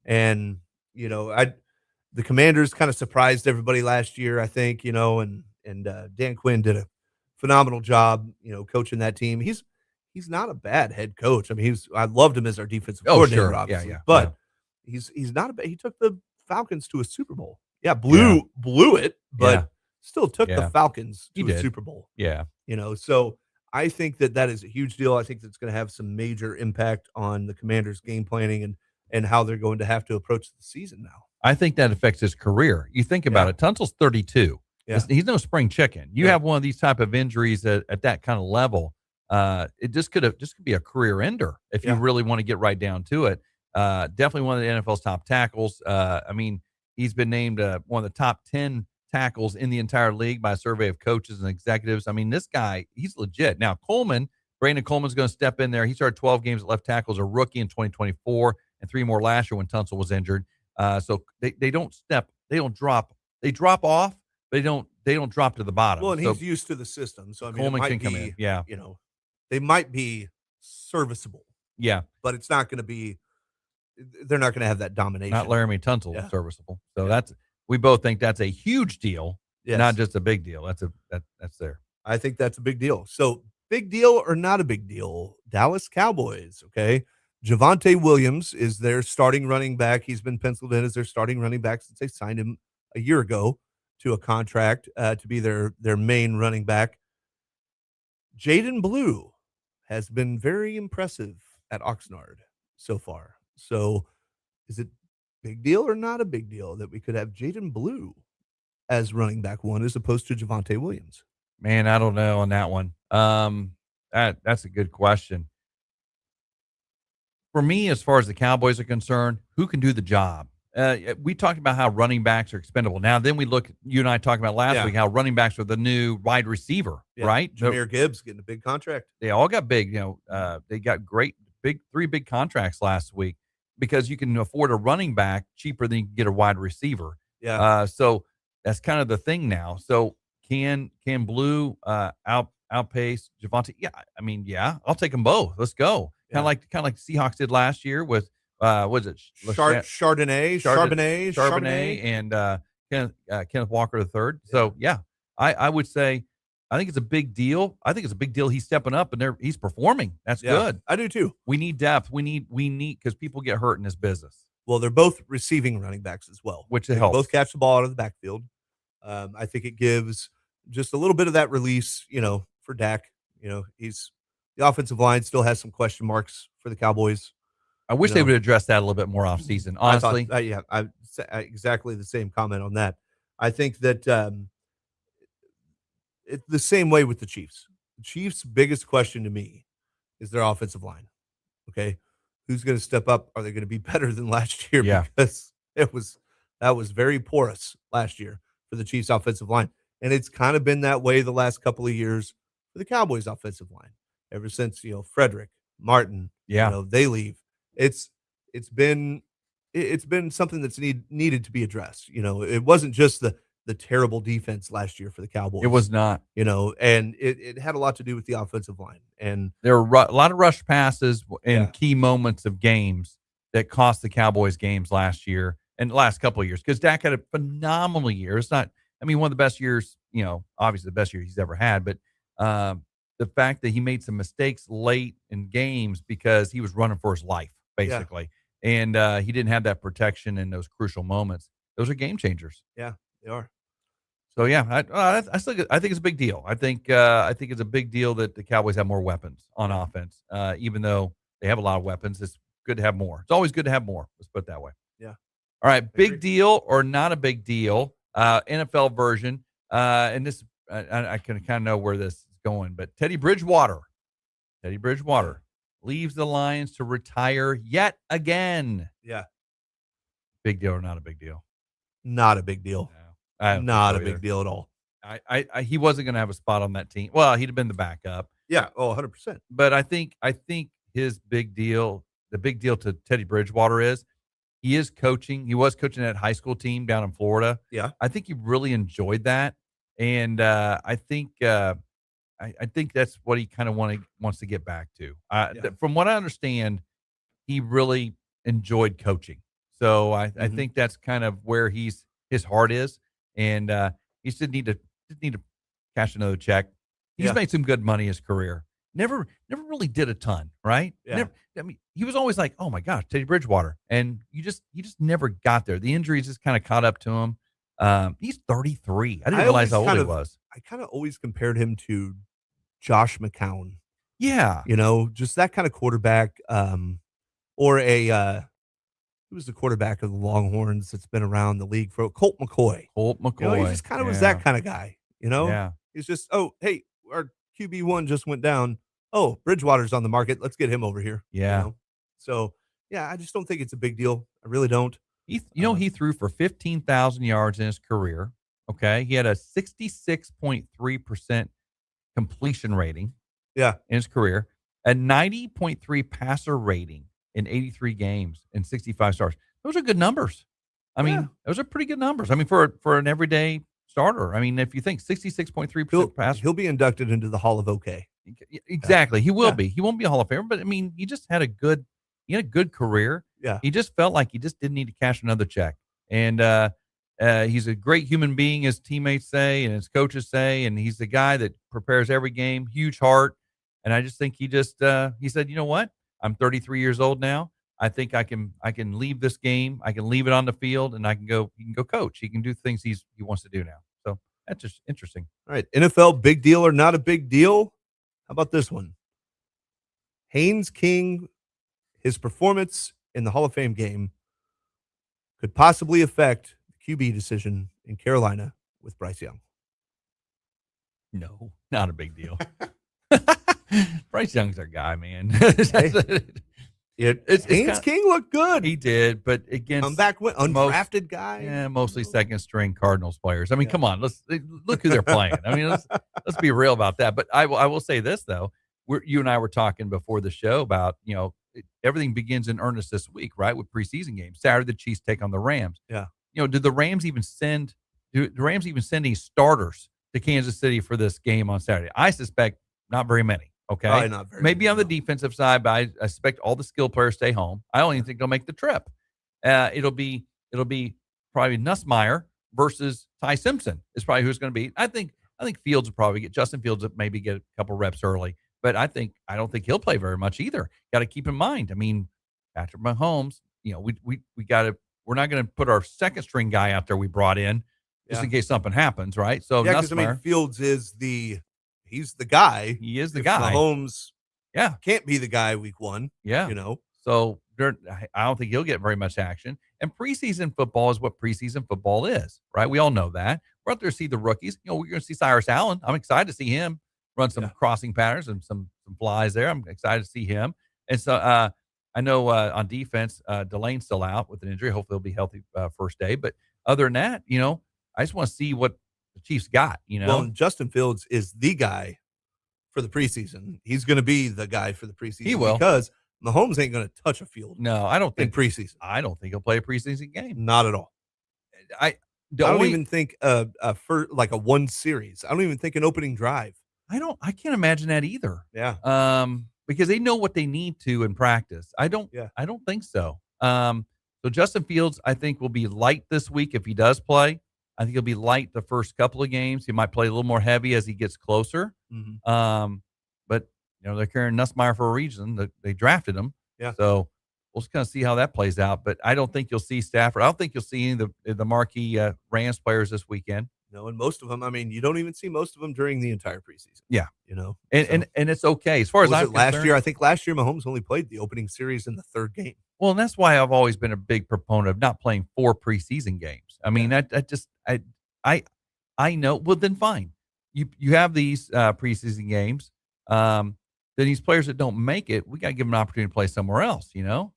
Speaker 1: And, the Commanders kind of surprised everybody last year, I think, and Dan Quinn did a phenomenal job, coaching that team. He's not a bad head coach. I loved him as our defensive coordinator, obviously.
Speaker 2: Yeah.
Speaker 1: But he's not he took the Falcons to a Super Bowl. Yeah, blew it, but still took the Falcons to a Super Bowl.
Speaker 2: Yeah.
Speaker 1: So I think that is a huge deal. I think that's going to have some major impact on the Commanders' game planning and how they're going to have to approach the season now.
Speaker 2: I think that affects his career. You think about it. Tunsil's 32.
Speaker 1: Yeah.
Speaker 2: He's no spring chicken. You have one of these type of injuries at that kind of level. It just could be a career ender if you really want to get right down to it. Definitely one of the NFL's top tackles. He's been named one of the top 10 tackles in the entire league by a survey of coaches and executives. This guy, he's legit. Now, Brandon Coleman's going to step in there. He started 12 games at left tackle as a rookie in 2024 and 3 more last year when Tunsil was injured. So they don't drop. They drop off, but they don't drop to the bottom.
Speaker 1: Well, and he's used to the system. So,
Speaker 2: Coleman can come in. Yeah.
Speaker 1: They might be serviceable.
Speaker 2: Yeah.
Speaker 1: But it's not going to be they're not going to have that domination.
Speaker 2: Not Laramie Tunsil serviceable. So we both think that's a huge deal, not just a big deal. That's there.
Speaker 1: I think that's a big deal. So big deal or not a big deal? Dallas Cowboys, okay? Javonte Williams is their starting running back. He's been penciled in as their starting running back since they signed him a year ago to a contract to be their main running back. Jaden Blue has been very impressive at Oxnard so far. So is it big deal or not a big deal that we could have Jaden Blue as running back one as opposed to Javonte Williams?
Speaker 2: Man, I don't know on that one. That's a good question. For me, as far as the Cowboys are concerned, who can do the job? We talked about how running backs are expendable. Now, then we look, you and I talked about last week, how running backs are the new wide receiver, right?
Speaker 1: Jahmyr Gibbs getting a big contract.
Speaker 2: They all got big, they got three big contracts last week because you can afford a running back cheaper than you can get a wide receiver.
Speaker 1: Yeah.
Speaker 2: So that's kind of the thing now. So can Blue outpace Javonte? Yeah, I'll take them both. Let's go. Kind of like Seahawks did last year with was it
Speaker 1: Charbonnet
Speaker 2: and Kenneth Walker III. So I would say I think it's a big deal. I think it's a big deal. He's stepping up and he's performing. That's good.
Speaker 1: I do too.
Speaker 2: We need depth. We need because people get hurt in this business.
Speaker 1: Well, they're both receiving running backs as well,
Speaker 2: which
Speaker 1: they
Speaker 2: helps.
Speaker 1: Both catch the ball out of the backfield. I think it gives just a little bit of that release, for Dak. The offensive line still has some question marks for the Cowboys.
Speaker 2: I wish they would address that a little bit more off season. Honestly,
Speaker 1: I exactly the same comment on that. I think that it's the same way with the Chiefs. The Chiefs' biggest question to me is their offensive line. Okay. Who's going to step up? Are they going to be better than last year?
Speaker 2: Yeah.
Speaker 1: Because that was very porous last year for the Chiefs offensive line. And it's kind of been that way the last couple of years for the Cowboys offensive line. Ever since, Frederick, Martin,
Speaker 2: Yeah.
Speaker 1: they leave. It's been something that's needed to be addressed. It wasn't just the terrible defense last year for the Cowboys.
Speaker 2: It was not.
Speaker 1: And it had a lot to do with the offensive line. And
Speaker 2: there were a lot of rush passes in key moments of games that cost the Cowboys games last year and the last couple of years, because Dak had a phenomenal year. It's not, one of the best years, obviously the best year he's ever had, but the fact that he made some mistakes late in games because he was running for his life, basically. And he didn't have that protection in those crucial moments. Those are game changers.
Speaker 1: Yeah, they are.
Speaker 2: So yeah, I think it's a big deal. I think it's a big deal that the Cowboys have more weapons on offense. Even though they have a lot of weapons, it's good to have more. It's always good to have more. Let's put it that way.
Speaker 1: Yeah.
Speaker 2: All right, big deal or not a big deal? NFL version, and this I can kind of know where this is going, but Teddy Bridgewater leaves the Lions to retire yet again.
Speaker 1: Yeah.
Speaker 2: Big deal or not a big deal?
Speaker 1: Not a big deal.
Speaker 2: No,
Speaker 1: not a big deal at all.
Speaker 2: He wasn't going to have a spot on that team. Well, he'd have been the backup.
Speaker 1: Yeah. Oh, 100%.
Speaker 2: But I think his big deal, the big deal to Teddy Bridgewater is he is coaching. He was coaching that high school team down in Florida.
Speaker 1: Yeah.
Speaker 2: I think he really enjoyed that. And I think that's what he kind of wants to get back to. From what I understand, he really enjoyed coaching. So I think that's kind of where his heart is. And he just need to cash another check. He's made some good money in his career. Never really did a ton, right?
Speaker 1: Yeah.
Speaker 2: He was always like, oh my gosh, Teddy Bridgewater. And he just never got there. The injuries just kind of caught up to him. He's 33. I didn't realize how old he was.
Speaker 1: I kind of always compared him to Josh McCown.
Speaker 2: Yeah.
Speaker 1: Just that kind of quarterback. Or who was the quarterback of the Longhorns that's been around the league for Colt McCoy. He just kind of was that kind of guy,
Speaker 2: Yeah.
Speaker 1: He's just, oh, hey, our QB1 just went down. Oh, Bridgewater's on the market. Let's get him over here.
Speaker 2: Yeah.
Speaker 1: So, yeah, I just don't think it's a big deal. I really don't.
Speaker 2: He threw for 15,000 yards in his career. Okay. He had a 66.3% completion rating.
Speaker 1: Yeah.
Speaker 2: In his career, a 90.3 passer rating in 83 games and 65 starts. Those are good numbers. Those are pretty good numbers. For an everyday starter. If you think 66.3% passer.
Speaker 1: He'll be inducted into the Hall of OK.
Speaker 2: Exactly. He will be. He won't be a Hall of Famer, but he just had a good career.
Speaker 1: Yeah.
Speaker 2: He just felt like he just didn't need to cash another check. And he's a great human being, as teammates say and his coaches say, and he's the guy that prepares every game, huge heart. And I just think he said, you know what? I'm 33 years old now. I think I can leave this game. I can leave it on the field, and he can go coach. He can do things he wants to do now. So that's just interesting.
Speaker 1: All right. NFL, big deal or not a big deal? How about this one? Haynes King, his performance in the Hall of Fame game could possibly affect the QB decision in Carolina with Bryce Young.
Speaker 2: No, not a big deal. Bryce Young's our guy, man.
Speaker 1: Haynes King looked good.
Speaker 2: He did, but against
Speaker 1: undrafted guy.
Speaker 2: Yeah, mostly second string Cardinals players. Come on, let's look who they're playing. Let's be real about that. But I will say this though, you and I were talking before the show about everything begins in earnest this week, right? With preseason games. Saturday, the Chiefs take on the Rams.
Speaker 1: Yeah.
Speaker 2: Do the Rams even send any starters to Kansas City for this game on Saturday? I suspect not very many. Okay.
Speaker 1: Probably not very
Speaker 2: Maybe
Speaker 1: many,
Speaker 2: on the defensive side, but I suspect all the skill players stay home. I don't even think they'll make the trip. It'll be probably Nussmeier versus Ty Simpson is probably who's going to be. I think Fields will probably get Justin Fields will maybe get a couple reps early, but I don't think he'll play very much either. Got to keep in mind. Patrick Mahomes. We're not going to put our second string guy out there we brought in just in case something happens, right? So
Speaker 1: because Fields is he's the guy.
Speaker 2: He is the guy.
Speaker 1: Mahomes, can't be the guy week one.
Speaker 2: Yeah, So I don't think he'll get very much action. And preseason football is what preseason football is, right? We all know that. We're out there to see the rookies. We're going to see Cyrus Allen. I'm excited to see him run some crossing patterns and some some flies there. I'm excited to see him. And so I know on defense, Delane's still out with an injury. Hopefully he'll be healthy first day. But other than that, I just want to see what the Chiefs got,
Speaker 1: Well, and Justin Fields is the guy for the preseason. He's going to be the guy for the preseason.
Speaker 2: He will.
Speaker 1: Because Mahomes ain't going to touch a field.
Speaker 2: No, I don't think
Speaker 1: in preseason.
Speaker 2: I don't think he'll play a preseason game.
Speaker 1: Not at all.
Speaker 2: I
Speaker 1: don't even think for like a one series. I don't even think an opening drive.
Speaker 2: I can't imagine that either.
Speaker 1: Yeah.
Speaker 2: Because they know what they need to in practice. I don't think so. So Justin Fields, I think, will be light this week if he does play. I think he'll be light the first couple of games. He might play a little more heavy as he gets closer.
Speaker 1: Mm-hmm.
Speaker 2: But they're carrying Nussmeier for a reason. They drafted him.
Speaker 1: Yeah.
Speaker 2: So we'll just kind of see how that plays out. But I don't think you'll see Stafford. I don't think you'll see any of the marquee Rams players this weekend.
Speaker 1: No, and most of them, I mean, you don't even see most of them during the entire preseason.
Speaker 2: Yeah.
Speaker 1: And
Speaker 2: it's okay. As far as I'm
Speaker 1: last
Speaker 2: concerned,
Speaker 1: year, I think last year Mahomes only played the opening series in the third game.
Speaker 2: Well, and that's why I've always been a big proponent of not playing 4 preseason games. I mean, I know. Well, then fine. You have these preseason games. Then these players that don't make it, we got to give them an opportunity to play somewhere else.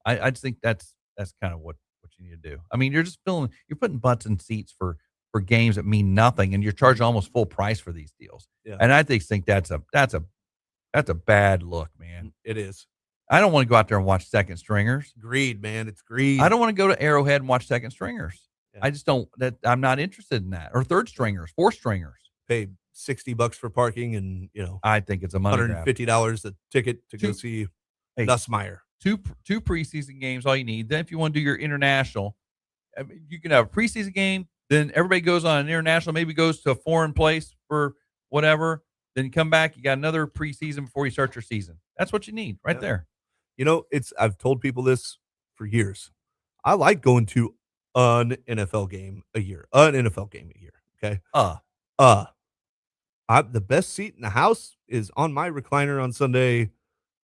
Speaker 2: I just think that's kind of what you need to do. I mean, you're putting butts in seats for games that mean nothing, and you're charging almost full price for these deals.
Speaker 1: Yeah.
Speaker 2: And I think that's a bad look, man.
Speaker 1: It is.
Speaker 2: I don't want to go out there and watch second stringers.
Speaker 1: Greed, man. It's greed.
Speaker 2: I don't want to go to Arrowhead and watch second stringers. Yeah. I just don't. I'm not interested in that. Or third stringers, fourth stringers.
Speaker 1: Pay $60 for parking, and
Speaker 2: I think it's a money
Speaker 1: $150 a ticket to go see Nussmeier.
Speaker 2: Two preseason games, all you need. Then if you want to do your international, I mean, you can have a preseason game. Then everybody goes on an international, maybe goes to a foreign place for whatever. Then you come back, you got another preseason before you start your season. That's what you need right there.
Speaker 1: I've told people this for years. I like going to an NFL game a year. Okay. The best seat in the house is on my recliner on Sunday.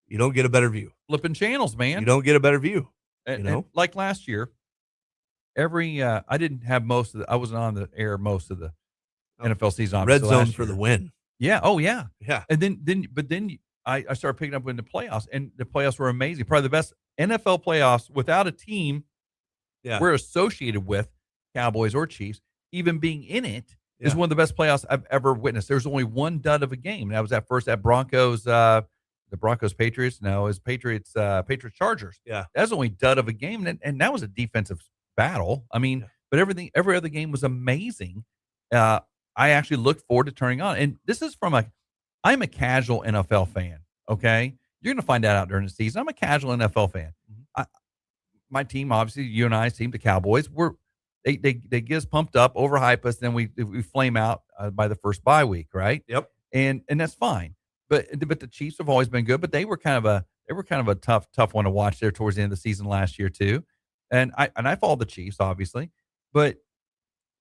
Speaker 1: You don't get a better view.
Speaker 2: Flipping channels, man.
Speaker 1: You don't get a better view.
Speaker 2: And like last year, I didn't have I wasn't on the air most of the NFL season.
Speaker 1: Red zone for the win.
Speaker 2: Yeah. Oh yeah.
Speaker 1: Yeah.
Speaker 2: And then I started picking up in the playoffs, and the playoffs were amazing. Probably the best NFL playoffs without a team we're associated with, Cowboys or Chiefs. Even being in it is one of the best playoffs I've ever witnessed. There's only one dud of a game. And that was at Broncos, the Broncos Patriots. No, it's Patriots Chargers.
Speaker 1: Yeah.
Speaker 2: That was the only dud of a game. And that was a defensive battle. I mean, but every other game was amazing. I actually looked forward to turning on. And this is I'm a casual NFL fan. Okay. You're going to find that out during the season. I'm a casual NFL fan. Mm-hmm. My team, obviously, you and I's team, the Cowboys, they get us pumped up, overhype us, then we flame out by the first bye week, right?
Speaker 1: Yep.
Speaker 2: And that's fine. But the Chiefs have always been good, but they were kind of a tough one to watch there towards the end of the season last year too. And I followed the Chiefs, obviously, but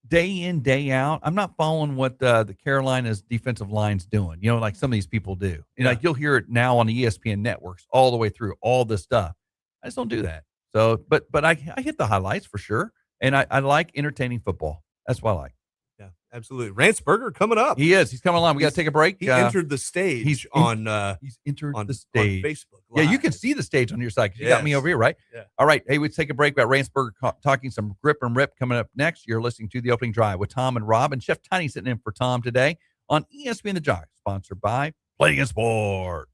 Speaker 2: day in, day out, I'm not following what the Carolina's defensive line's doing, like some of these people do. And like you'll hear it now on the ESPN networks all the way through all this stuff. I just don't do that. So, but I hit the highlights for sure. And I like entertaining football. That's what I like.
Speaker 1: Yeah, absolutely. Ransberger coming up.
Speaker 2: He is. He's coming along. We got to take a break.
Speaker 1: He entered the stage
Speaker 2: he's entered the stage
Speaker 1: on Facebook
Speaker 2: Live. Yeah, you can
Speaker 1: Live.
Speaker 2: see the stage on your side because you got me over here, right?
Speaker 1: Yeah.
Speaker 2: All right. Hey, we take a break. About Ransberger talking some grip and rip coming up next. You're listening to The Opening Drive with Tom and Rob, and Chef Tiny sitting in for Tom today on ESPN the Jock, sponsored by Playing Sports.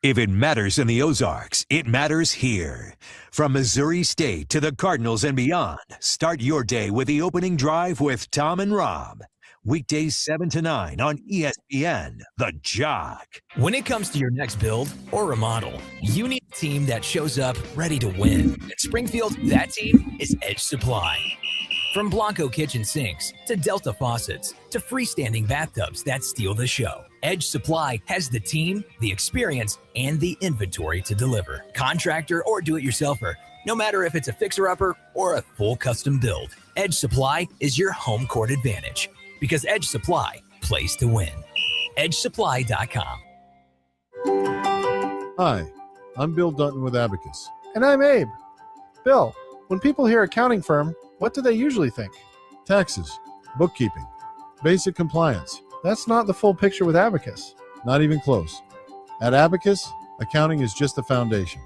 Speaker 10: If it matters in the Ozarks, it matters here. From Missouri State to the Cardinals and beyond, start your day with The Opening Drive with Tom and Rob. Weekdays 7 to 9 on ESPN the Jock.
Speaker 5: When it comes to your next build or remodel, you need a team that shows up ready to win. At Springfield, that team is Edge Supply. From Blanco kitchen sinks to Delta faucets to freestanding bathtubs that steal the show, Edge Supply has the team, the experience, and the inventory to deliver. Contractor or do-it-yourselfer, no matter if it's a fixer-upper or a full custom build, Edge Supply is your home court advantage because Edge Supply plays to win. EdgeSupply.com.
Speaker 7: Hi, I'm Bill Dutton with Abacus. And I'm Abe. Bill, when people hear accounting firm, what do they usually think? Taxes, bookkeeping, basic compliance, That's not the full picture with Abacus. Not even close. At Abacus, accounting is just the foundation.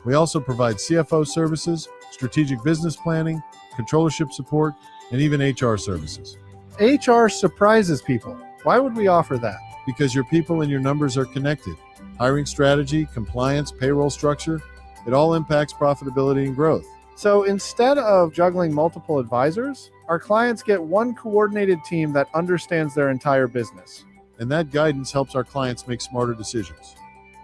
Speaker 7: We also provide CFO services, strategic business planning, controllership support, and even HR services. HR surprises people. Why would we offer that? Because your people and your numbers are connected. Hiring strategy, compliance, payroll structure, it all impacts profitability and growth. So instead of juggling multiple advisors, our clients get one coordinated team that understands their entire business. And that guidance helps our clients make smarter decisions.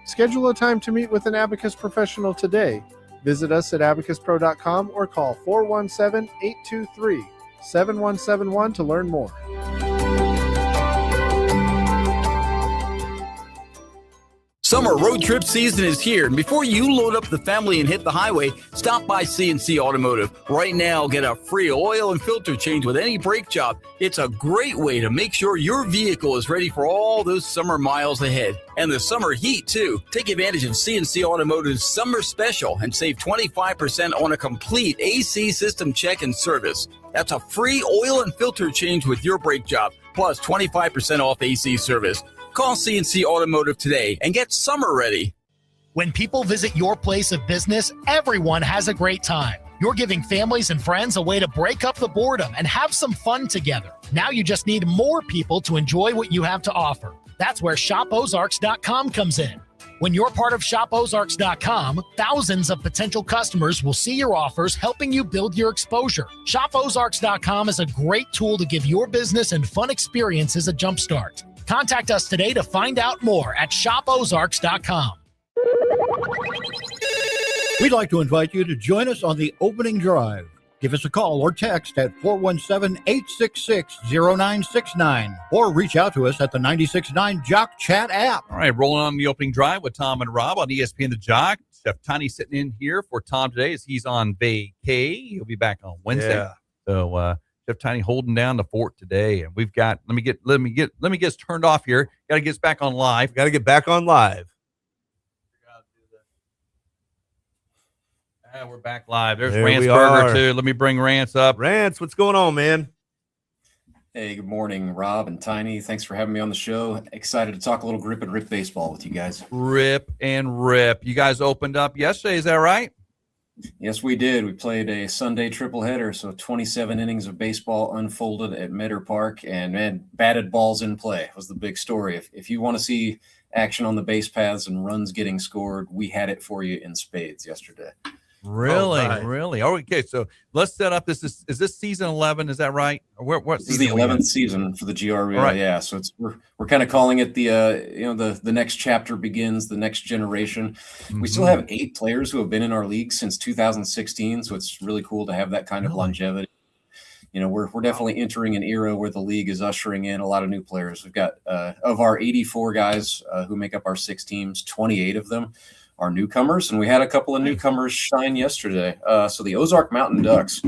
Speaker 7: Schedule a time to meet with an Abacus professional today. Visit us at abacuspro.com or call 417-823-7171 to learn more.
Speaker 8: Summer road trip season is here, and before you load up the family and hit the highway, stop by C&C Automotive. Right now, get a free oil and filter change with any brake job. It's a great way to make sure your vehicle is ready for all those summer miles ahead. And the summer heat, too. Take advantage of C&C Automotive's summer special and save 25% on a complete AC system check and service. That's a free oil and filter change with your brake job, plus 25% off AC service. Call C&C Automotive today and get summer ready.
Speaker 11: When people visit your place of business, everyone has a great time. You're giving families and friends a way to break up the boredom and have some fun together. Now you just need more people to enjoy what you have to offer. That's where ShopOzarks.com comes in. When you're part of ShopOzarks.com, thousands of potential customers will see your offers, helping you build your exposure. ShopOzarks.com is a great tool to give your business and fun experiences a jumpstart. Contact us today to find out more at ShopOzarks.com.
Speaker 9: We'd like to invite you to join us on the opening drive. Give us a call or text at 417-866-0969 or reach out to us at the 96.9 Jock Chat app.
Speaker 2: All right, rolling on the opening drive with Tom and Rob on ESPN the Jock. Chef Tiny sitting in here for Tom today as he's on vacay. He'll be back on Wednesday.
Speaker 1: Yeah.
Speaker 2: So Chef Tiny holding down the fort today, and we've got let me get us turned off here. Got to get us back on live.
Speaker 1: Got to get back on live.
Speaker 2: We're back live. There's
Speaker 1: There
Speaker 2: Rance
Speaker 1: we
Speaker 2: Berger
Speaker 1: are.
Speaker 2: too. Let me bring Rance up.
Speaker 1: Rance, what's going on, man?
Speaker 12: Hey, good morning, Rob and Tiny. Thanks for having me on the show. Excited to talk a little grip and rip baseball with you guys.
Speaker 2: Rip and rip. You guys opened up yesterday, is that right?
Speaker 12: Yes, we did. We played a Sunday triple-header, so 27 innings of baseball unfolded at Meadow Park, and man, batted balls in play was the big story. If you want to see action on the base paths and runs getting scored, we had it for you in spades yesterday.
Speaker 2: Really,
Speaker 12: Oh, nice.
Speaker 2: really. Oh, okay, so let's set up. Is this season 11? Is that right? Or what
Speaker 12: This is the 11th season for the GRL.
Speaker 2: Right.
Speaker 12: Yeah, so we're kind of calling it the next chapter begins, the next generation.
Speaker 2: Mm-hmm.
Speaker 12: We still have 8 players who have been in our league since 2016, so it's really cool to have that kind of longevity. You know, we're definitely entering an era where the league is ushering in a lot of new players. We've got of our 84 guys who make up our 6 teams, 28 of them are newcomers, and we had a couple of newcomers shine yesterday. So the Ozark Mountain Ducks,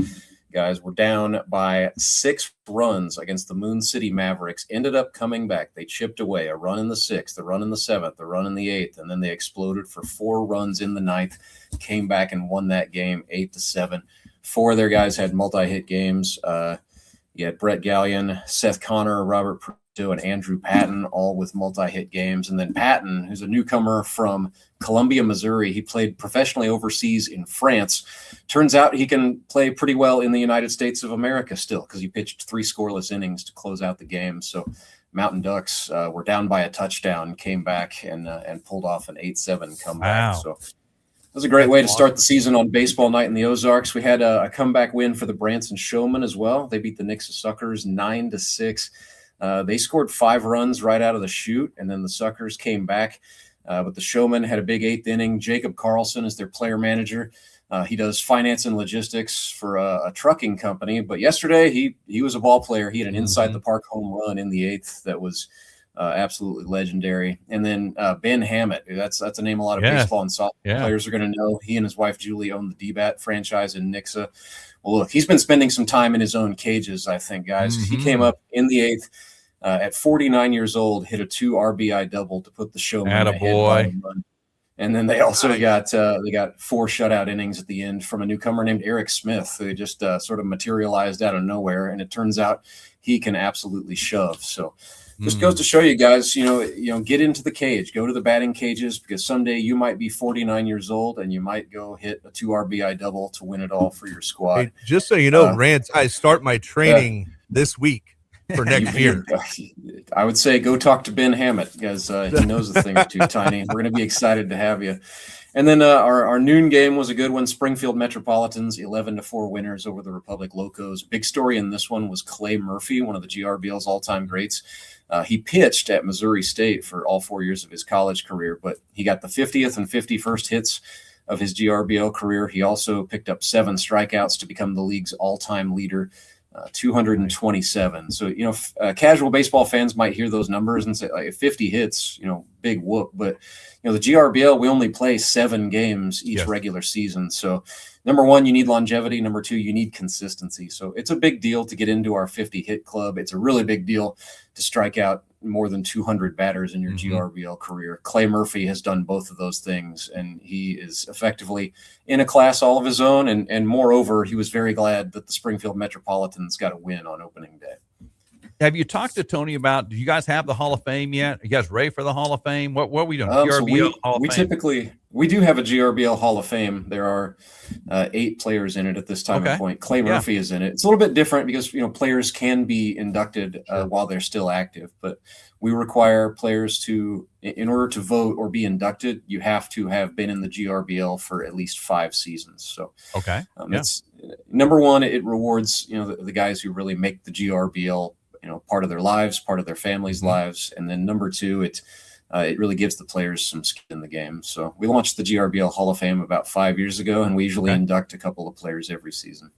Speaker 12: guys, were down by 6 runs against the Moon City Mavericks, ended up coming back. They chipped away a run in the 6th, a run in the 7th, a run in the 8th, and then they exploded for 4 runs in the 9th, came back and won that game 8-7. 4 of their guys had multi-hit games. You had Brett Gallion, Seth Connor, Robert Pruitt, and Andrew Patton, all with multi-hit games. And then Patton, who's a newcomer from Columbia, Missouri, he played professionally overseas in France. Turns out he can play pretty well in the United States of America still, because he pitched 3 scoreless innings to close out the game. So Mountain Ducks were down by a touchdown, came back and pulled off an 8-7 comeback.
Speaker 2: Wow.
Speaker 12: So it was a great way to start the season on baseball night in the Ozarks. We had a comeback win for the Branson Showmen as well. They beat the Nixa Suckers 9-6. They scored 5 runs right out of the chute, and then the Suckers came back. But the Showmen had a big 8th inning. Jacob Carlson is their player manager. He does finance and logistics for a trucking company. But yesterday, he was a ball player. He had an inside-the-park home run in the 8th that was absolutely legendary. And then Ben Hammett, that's a name a lot of baseball and softball players are going to know. He and his wife, Julie, own the D-Bat franchise in Nixa. Well, look, he's been spending some time in his own cages, I think, guys. He came up in the 8th. At 49 years old, hit a 2 RBI double to put the Showmen ahead by a run. And then they also got 4 shutout innings at the end from a newcomer named Eric Smith, who just sort of materialized out of nowhere. And it turns out he can absolutely shove. So just goes to show you guys, get into the cage, go to the batting cages, because someday you might be 49 years old and you might go hit a 2 RBI double to win it all for your squad.
Speaker 1: Hey, just so you know, Rance, I start my training this week for next year.
Speaker 12: I would say go talk to Ben Hammett, because he knows a thing or two, Tiny. We're going to be excited to have you. And then our noon game was a good one. Springfield Metropolitans, 11-4 winners over the Republic Locos. Big story in this one was Clay Murphy, one of the GRBL's all-time greats. He pitched at Missouri State for all 4 years of his college career, but he got the 50th and 51st hits of his GRBL career. He also picked up 7 strikeouts to become the league's all-time leader, 227. So, casual baseball fans might hear those numbers and say, like, 50 hits, big whoop. But, the GRBL, we only play 7 games each regular season. So, number one, you need longevity. Number two, you need consistency. So it's a big deal to get into our 50 hit club. It's a really big deal to strike out more than 200 batters in your GRBL career. Clay Murphy has done both of those things, and he is effectively in a class all of his own. And moreover, he was very glad that the Springfield Metropolitans got a win on opening day.
Speaker 2: Have you talked to Tony about, do you guys have the Hall of Fame yet? Are you guys ready for the Hall of Fame? What are we doing?
Speaker 12: GRBL Hall of Fame? We do have a GRBL Hall of Fame. There are 8 players in it at this time and point. Clay Murphy is in it. It's a little bit different because, players can be inducted while they're still active, but we require players to, in order to vote or be inducted, you have to have been in the GRBL for at least 5 seasons. So, it's number one, it rewards, the guys who really make the GRBL, part of their lives, part of their families' lives. And then number two, it really gives the players some skin in the game. So we launched the GRBL Hall of Fame about 5 years ago, and we usually induct a couple of players every season.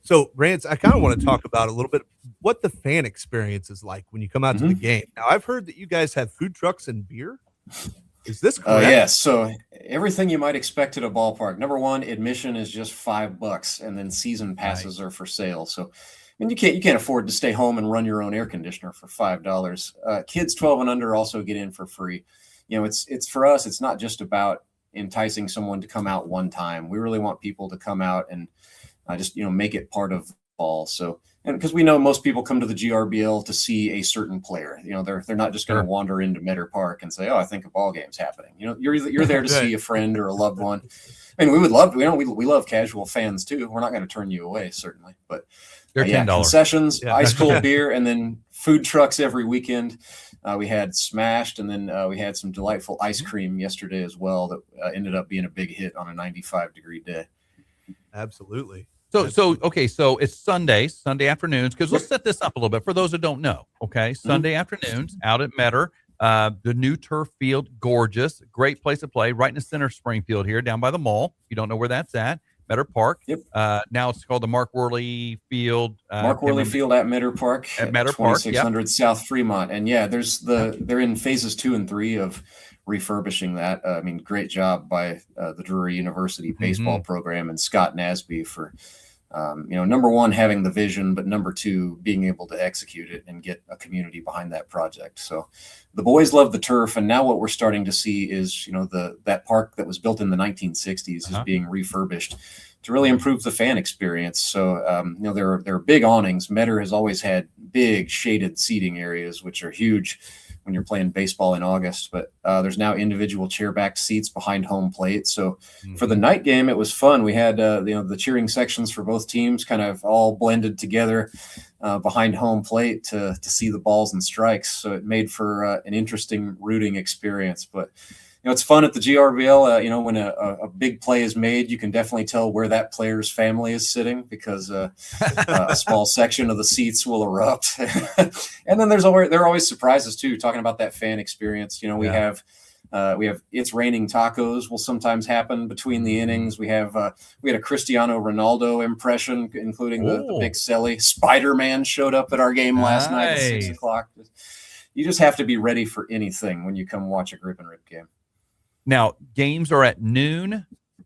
Speaker 1: So, Rance, I kind of want to talk about a little bit what the fan experience is like when you come out to the game. Now, I've heard that you guys have food trucks and beer. Is this correct?
Speaker 12: Yes. So everything you might expect at a ballpark. Number one, admission is just $5, and then season passes are for sale. So, and you can't afford to stay home and run your own air conditioner for $5. Kids 12 and under also get in for free. It's for us, it's not just about enticing someone to come out one time. We really want people to come out and just make it part of fall. So, and because we know most people come to the GRBL to see a certain player, they're not just going to wander into Metter Park and say, "Oh, I think a ball game's happening." You're there to see a friend or a loved one. I mean, we would love, we love casual fans too. We're not going to turn you away, certainly, but
Speaker 2: they're $10.
Speaker 12: Concessions, ice cold beer, and then food trucks every weekend. We had Smashed, and then we had some delightful ice cream yesterday as well that ended up being a big hit on a 95-degree day.
Speaker 1: Absolutely.
Speaker 2: So it's Sunday afternoons, because let's set this up a little bit for those that don't know. Okay, Sunday afternoons out at Metter, the new turf field, gorgeous, great place to play, right in the center of Springfield here, down by the mall. If you don't know where that's at, Metter Park.
Speaker 12: Yep.
Speaker 2: Now it's called the Mark Worley Field.
Speaker 12: Mark Worley Field at Metter Park.
Speaker 2: At Metter Park,
Speaker 12: 2600 South Fremont. And yeah, they're in phases 2 and 3 of refurbishing that. Great job by the Drury University baseball program and Scott Nasby for, number one, having the vision, but number two, being able to execute it and get a community behind that project. So the boys love the turf. And now what we're starting to see is, that park that was built in the 1960s is being refurbished to really improve the fan experience. So, there are big awnings. Metter has always had big shaded seating areas, which are huge when you're playing baseball in August, but there's now individual chair-backed seats behind home plate. So for the night game, it was fun. We had the cheering sections for both teams kind of all blended together behind home plate to see the balls and strikes. So it made for an interesting rooting experience. But it's fun at the GRBL. When a big play is made, you can definitely tell where that player's family is sitting, because a small section of the seats will erupt. And then there are always surprises too. Talking about that fan experience, we have It's Raining Tacos will sometimes happen between the innings. We had a Cristiano Ronaldo impression, including the big silly Spider-Man showed up at our game last night at 6:00. You just have to be ready for anything when you come watch a Grip and Rip game.
Speaker 2: Now, games are at noon,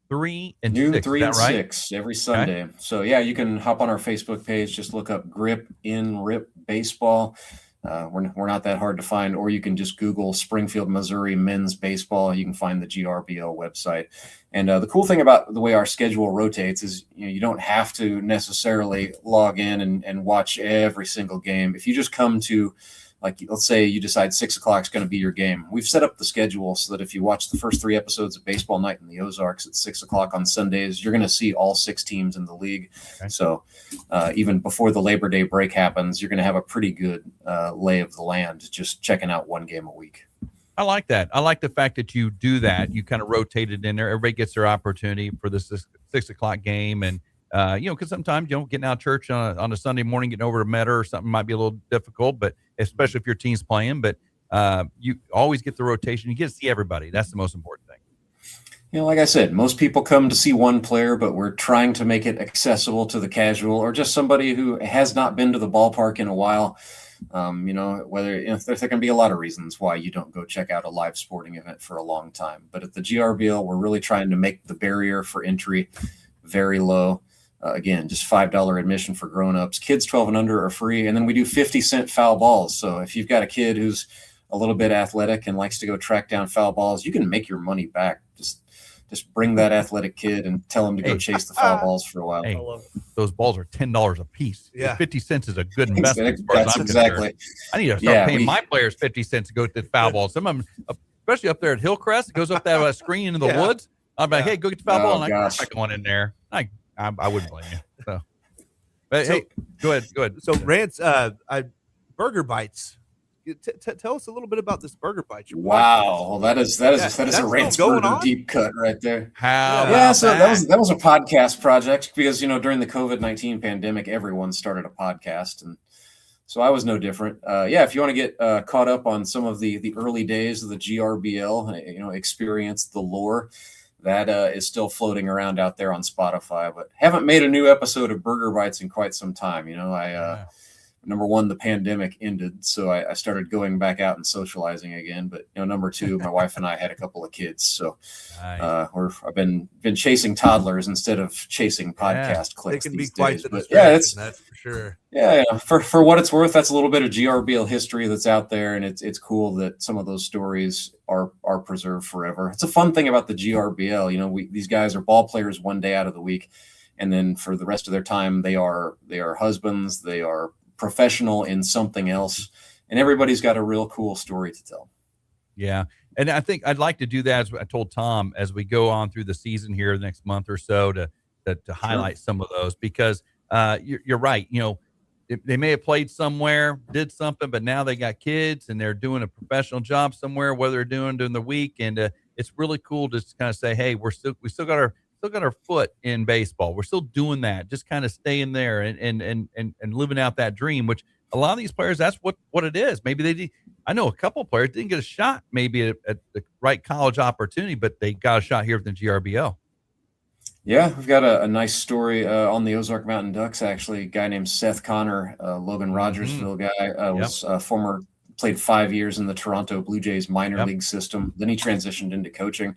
Speaker 2: 3 and 6.
Speaker 12: 3 and
Speaker 2: right?
Speaker 12: 6 every Sunday. Okay. So, yeah, you can hop on our Facebook page. Just look up Grip in Rip Baseball. We're not that hard to find, or you can just Google Springfield, Missouri men's baseball. You can find the GRBL website. And the cool thing about the way our schedule rotates is, you don't have to necessarily log in and watch every single game. If you just come to, like, let's say you decide 6 o'clock is going to be your game. We've set up the schedule so that if you watch the first 3 episodes of Baseball Night in the Ozarks at 6 o'clock on Sundays, you're going to see all 6 teams in the league. Okay. So even before the Labor Day break happens, you're going to have a pretty good lay of the land just checking out one game a week.
Speaker 2: I like that. I like the fact that you do that. You kind of rotate it in there. Everybody gets their opportunity for the 6 o'clock game. And, because sometimes, getting out of church on a Sunday morning, getting over to Meta or something might be a little difficult, but especially if your team's playing. But you always get the rotation. You get to see everybody. That's the most important thing.
Speaker 12: Like I said, most people come to see one player, but we're trying to make it accessible to the casual or just somebody who has not been to the ballpark in a while. There can be a lot of reasons why you don't go check out a live sporting event for a long time. But at the GRBL, we're really trying to make the barrier for entry very low. Again, just $5 admission for grown-ups. Kids 12 and under are free. And then we do 50-cent foul balls. So if you've got a kid who's a little bit athletic and likes to go track down foul balls, you can make your money back. Just bring that athletic kid and tell him to go chase the foul balls for a while.
Speaker 2: Hey, those balls are $10 a piece.
Speaker 1: Yeah.
Speaker 2: 50 cents is a good investment.
Speaker 12: That's exactly.
Speaker 2: I need to start paying my players 50 cents to go to the foul balls. Some of them, especially up there at Hillcrest, it goes up that screen into the woods. I'm like, hey, go get the foul ball. And I can one in there. I wouldn't blame you. So, but hey, go ahead.
Speaker 1: So Rance, Burger Bites. Tell us a little bit about this Burger Bites.
Speaker 12: Wow, well, that is a Rance Burger deep cut right there. So that was a podcast project because during the COVID-19 pandemic, everyone started a podcast, and so I was no different. If you want to get caught up on some of the early days of the GRBL, experience the lore. That is still floating around out there on Spotify, but haven't made a new episode of Burger Bites in quite some time. Number one, the pandemic ended, so I started going back out and socializing again. But number two, my wife and I had a couple of kids, so I've been chasing toddlers instead of chasing podcast clicks.
Speaker 1: It can
Speaker 12: these
Speaker 1: be quite
Speaker 12: days.
Speaker 1: the
Speaker 12: But
Speaker 1: distraction, that's for sure.
Speaker 12: For what it's worth, that's a little bit of GRBL history that's out there, and it's cool that some of those stories are preserved forever. It's a fun thing about the GRBL. These guys are ball players one day out of the week, and then for the rest of their time, they are husbands, they are professional in something else, and everybody's got a real cool story to tell.
Speaker 2: Yeah. And I think I'd like to do that, as I told Tom, as we go on through the season here the next month or so to highlight some of those, because you're right. They may have played somewhere, did something, but now they got kids and they're doing a professional job somewhere, whether they're doing during the week. And it's really cool to kind of say, hey, we still got our foot in baseball. We're still doing that, just kind of staying there and living out that dream, which a lot of these players, that's what it is. Maybe I know a couple of players didn't get a shot maybe at the right college opportunity, but they got a shot here at the GRBL.
Speaker 12: Yeah, we've got a nice story on the Ozark Mountain Ducks, actually. A guy named Seth Connor, Logan Rodgersville guy, was played 5 years in the Toronto Blue Jays minor league system. Then he transitioned into coaching.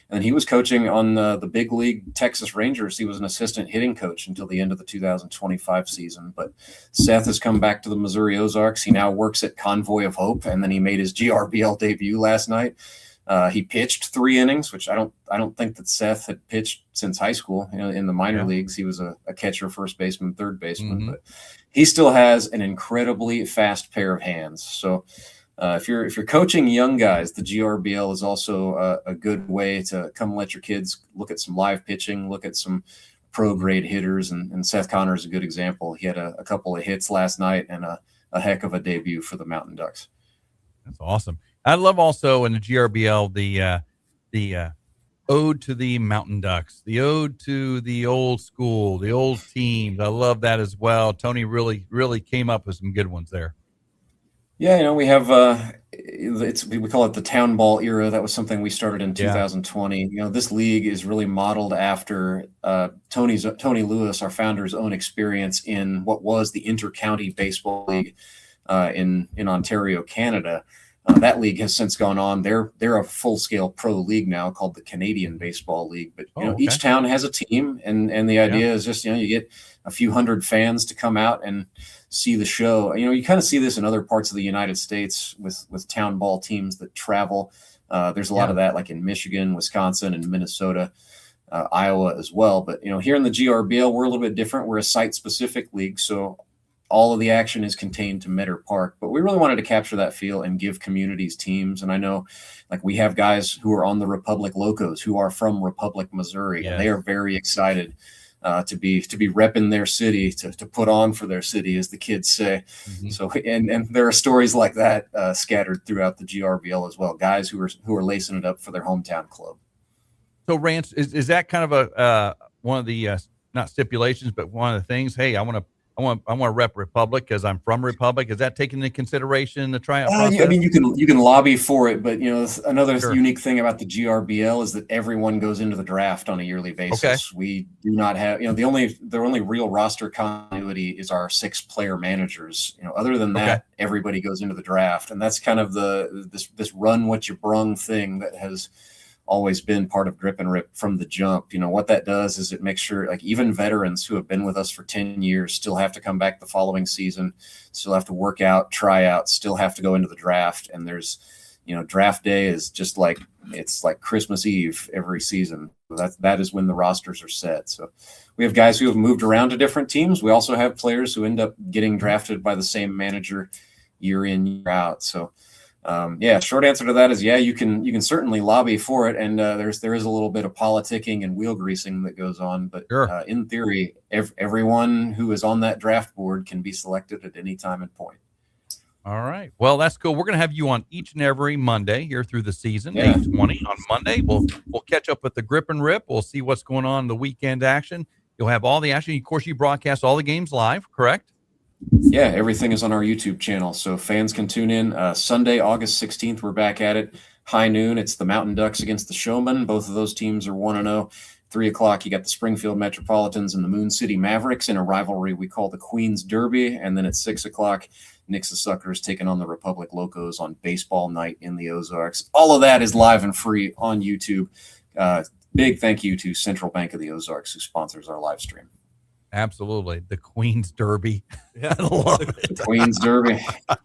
Speaker 12: And he was coaching on the big league Texas Rangers. He was an assistant hitting coach until the end of the 2025 season. But Seth has come back to the Missouri Ozarks. He now works at Convoy of Hope, and then he made his GRBL debut last night. He pitched 3 innings, which I don't think that Seth had pitched since high school. In the minor leagues, he was a catcher, first baseman, third baseman. But he still has an incredibly fast pair of hands. So if you're coaching young guys, the GRBL is also a good way to come let your kids look at some live pitching, look at some pro grade hitters, and Seth Connor is a good example. He had a couple of hits last night and a heck of a debut for the Mountain Ducks.
Speaker 2: That's awesome. I love also in the GRBL the ode to the Mountain Ducks, the ode to the old school, the old teams. I love that as well. Tony really came up with some good ones there.
Speaker 12: Yeah, we have we call it the town ball era. That was something we started in 2020. This league is really modeled after Tony Lewis, our founder's own experience in what was the Inter-County Baseball League in Ontario, Canada. That league has since gone on. They're a full-scale pro league now called the Canadian Baseball League. But each town has a team, and the idea is just you get a few hundred fans to come out and see the show. You kind of see this in other parts of the United States with town ball teams that travel. There's a lot of that, like in Michigan, Wisconsin, and Minnesota, Iowa as well. But here in the GRBL, we're a little bit different. We're a site-specific league, so all of the action is contained to Metter Park. But we really wanted to capture that feel and give communities teams. And I know, like, we have guys who are on the Republic Locos who are from Republic, Missouri, and they are very excited to be repping their city, to put on for their city, as the kids say. So, and there are stories like that scattered throughout the GRBL as well. Guys who are lacing it up for their hometown club.
Speaker 2: So, Rance, is that kind of a one of the not stipulations, but one of the things? Hey, I want to rep Republic because I'm from Republic. Is that taken into consideration in the tryout process?
Speaker 12: I mean, you can lobby for it, but another unique thing about the GRBL is that everyone goes into the draft on a yearly basis.
Speaker 2: Okay.
Speaker 12: We do not have, the only real roster continuity is our 6-player managers. Other than that, everybody goes into the draft, and that's kind of this run what you brung thing that has always been part of Grip and Rip from the jump. What that does is it makes sure, like, even veterans who have been with us for 10 years still have to come back the following season, still have to work out, try out, still have to go into the draft. And there's, draft day is just like, it's like Christmas Eve every season. That is when the rosters are set. So we have guys who have moved around to different teams. We also have players who end up getting drafted by the same manager year in, year out. So short answer to that is, you can certainly lobby for it, and there is a little bit of politicking and wheel greasing that goes on, but in theory, everyone who is on that draft board can be selected at any time and point.
Speaker 2: All right. Well, that's cool. We're going to have you on each and every Monday here through the season, 8:20 on Monday. We'll catch up with the Grip and Rip. We'll see what's going on in the weekend action. You'll have all the action. Of course, you broadcast all the games live, correct?
Speaker 12: Yeah, everything is on our YouTube channel, so fans can tune in. Sunday, August 16th, we're back at it. High noon, it's the Mountain Ducks against the Showmen. Both of those teams are 1-0. 3 o'clock, you got the Springfield Metropolitans and the Moon City Mavericks in a rivalry we call the Queen's Derby. And then at 6 o'clock, Nixa Suckers taking on the Republic Locos on baseball night in the Ozarks. All of that is live and free on YouTube. Big thank you to Central Bank of the Ozarks, who sponsors our live stream.
Speaker 2: Absolutely. The Queen's Derby.
Speaker 1: Yeah.
Speaker 2: I love it.
Speaker 12: Queen's Derby.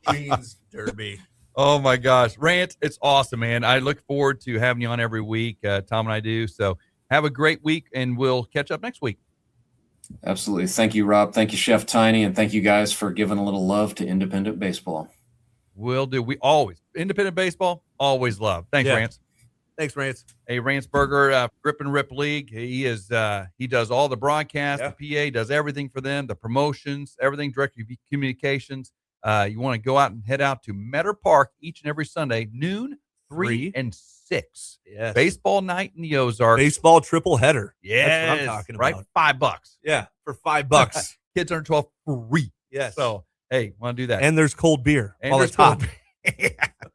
Speaker 1: Queen's Derby.
Speaker 2: Oh, my gosh. Rance, it's awesome, man. I look forward to having you on every week. Tom and I do. So have a great week, and we'll catch up next week.
Speaker 12: Absolutely. Thank you, Rob. Thank you, Chef Tiny. And thank you guys for giving a little love to independent baseball.
Speaker 2: Will do. We always, independent baseball, always love. Thanks, Rance.
Speaker 1: Thanks, Rance.
Speaker 2: Hey, Rance Berger, Grip and Rip League. He does all the broadcasts, the PA, does everything for them, the promotions, everything, direct communications. You want to go out and head out to Metter Park each and every Sunday, noon, 3 and 6.
Speaker 1: Yes.
Speaker 2: Baseball night in the Ozarks.
Speaker 1: Baseball triple header.
Speaker 2: Yeah,
Speaker 1: That's what I'm talking about.
Speaker 2: Right? $5.
Speaker 1: Yeah, for $5.
Speaker 2: Kids under 12 free.
Speaker 1: Yes.
Speaker 2: So, hey, want to do that.
Speaker 1: And there's cold beer
Speaker 2: And
Speaker 1: while
Speaker 2: there's
Speaker 1: it's hot.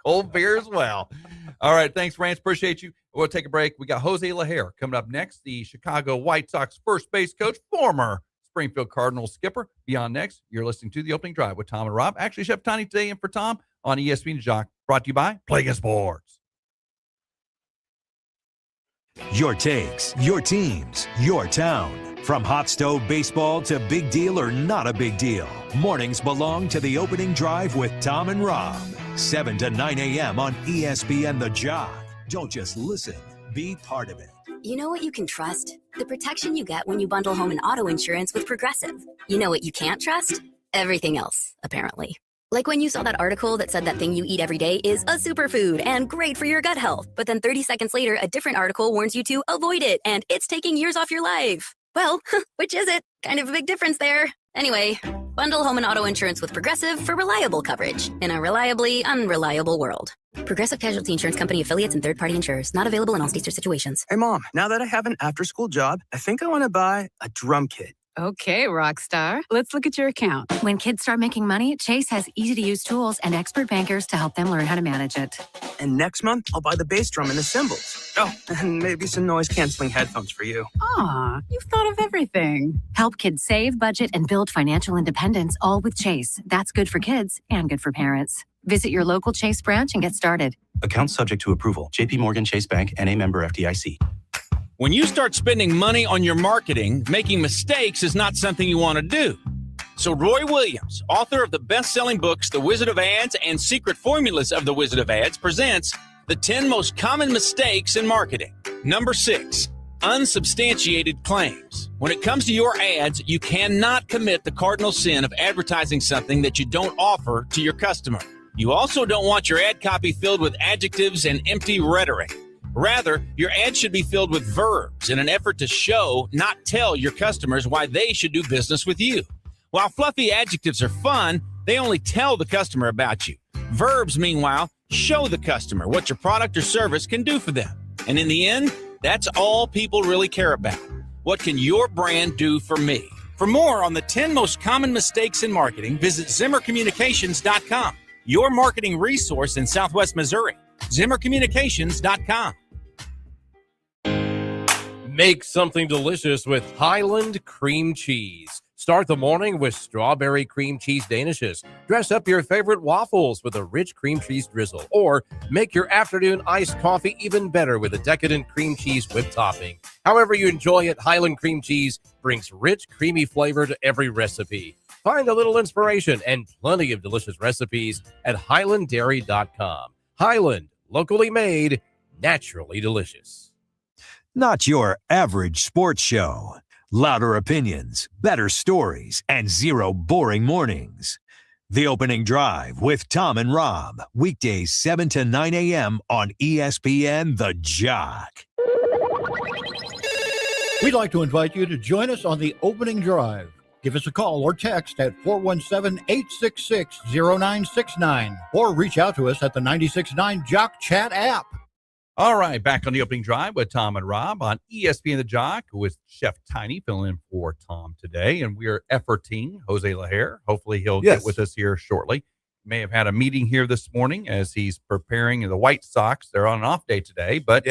Speaker 2: Cold beer as well. All right. Thanks, Rance. Appreciate you. We'll take a break. We got Jose LaHare coming up next, the Chicago White Sox first base coach, former Springfield Cardinals skipper. Beyond next, you're listening to The Opening Drive with Tom and Rob. Actually, Chef Tiny today in for Tom on ESPN the Jock, brought to you by Plague Sports.
Speaker 10: Your takes, your teams, your town. From hot stove baseball to big deal or not a big deal. Mornings belong to The Opening Drive with Tom and Rob. 7 to 9 a.m. on ESPN the Jock. Don't just listen, be part of it.
Speaker 3: You know what you can trust? The protection you get when you bundle home and auto insurance with Progressive. You know what you can't trust? Everything else, apparently. Like when you saw that article that said that thing you eat every day is a superfood and great for your gut health. But then 30 seconds later, a different article warns you to avoid it and it's taking years off your life. Well, which is it? Kind of a big difference there. Anyway, bundle home and auto insurance with Progressive for reliable coverage in a reliably unreliable world. Progressive Casualty Insurance Company affiliates and third-party insurers. Not available in all states or situations.
Speaker 13: Hey, Mom, now that I have an after-school job, I think I want to buy a drum kit.
Speaker 15: Okay, Rockstar. Let's look at your account. When kids start making money, Chase has easy-to-use tools and expert bankers to help them learn how to manage it.
Speaker 13: And next month, I'll buy the bass drum and the cymbals. Oh, and maybe some noise-canceling headphones for you.
Speaker 15: Aw, you've thought of everything. Help kids save, budget, and build financial independence, all with Chase. That's good for kids and good for parents. Visit your local Chase branch and get started.
Speaker 16: Account subject to approval. JP Morgan Chase Bank, N.A. member FDIC.
Speaker 14: When you start spending money on your marketing, making mistakes is not something you want to do.
Speaker 18: So Roy Williams, author of the best-selling books The Wizard of Ads and Secret Formulas of the Wizard of Ads, presents the 10 most common mistakes in marketing. Number 6, unsubstantiated claims. When it comes to your ads, you cannot commit the cardinal sin of advertising something that you don't offer to your customer. You also don't want your ad copy filled with adjectives and empty rhetoric. Rather, your ad should be filled with verbs in an effort to show, not tell your customers why they should do business with you. While fluffy adjectives are fun, they only tell the customer about you. Verbs, meanwhile, show the customer what your product or service can do for them. And in the end, that's all people really care about. What can your brand do for me? For more on the 10 most common mistakes in marketing, visit ZimmerCommunications.com, your marketing resource in Southwest Missouri. ZimmerCommunications.com.
Speaker 27: Make something delicious with Highland cream cheese. Start the morning with strawberry cream cheese danishes. Dress up your favorite waffles with a rich cream cheese drizzle. Or make your afternoon iced coffee even better with a decadent cream cheese whipped topping. However you enjoy it, Highland cream cheese brings rich, creamy flavor to every recipe. Find a little inspiration and plenty of delicious recipes at HighlandDairy.com. Highland, locally made, naturally delicious.
Speaker 10: Not your average sports show. Louder opinions, better stories, and zero boring mornings. The Opening Drive with Tom and Rob. Weekdays 7 to 9 a.m. on ESPN the Jock.
Speaker 9: We'd like to invite you to join us on the Opening Drive. Give us a call or text at 417-866-0969 or reach out to us at the 96.9 Jock Chat app.
Speaker 2: All right, back on the Opening Drive with Tom and Rob on ESPN the Jock with Chef Tiny filling in for Tom today. And we are efforting Jose Lajer. Hopefully he'll get with us here shortly. May have had a meeting here this morning as he's preparing the White Sox. They're on an off day today, but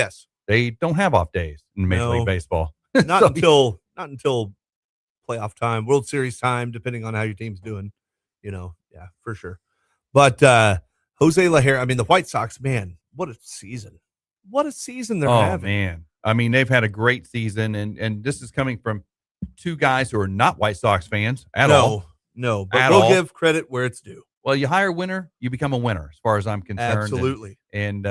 Speaker 2: they don't have off days in Major League Baseball.
Speaker 1: Not until playoff time, World Series time, depending on how your team's doing. For sure. But Jose Lajer, I mean, the White Sox, man, what a season. What a season they're having.
Speaker 2: Oh, man. I mean, they've had a great season, and this is coming from two guys who are not White Sox fans at all.
Speaker 1: No, but we'll give credit where it's due.
Speaker 2: Well, you hire a winner, you become a winner, as far as I'm concerned.
Speaker 1: Absolutely.
Speaker 2: And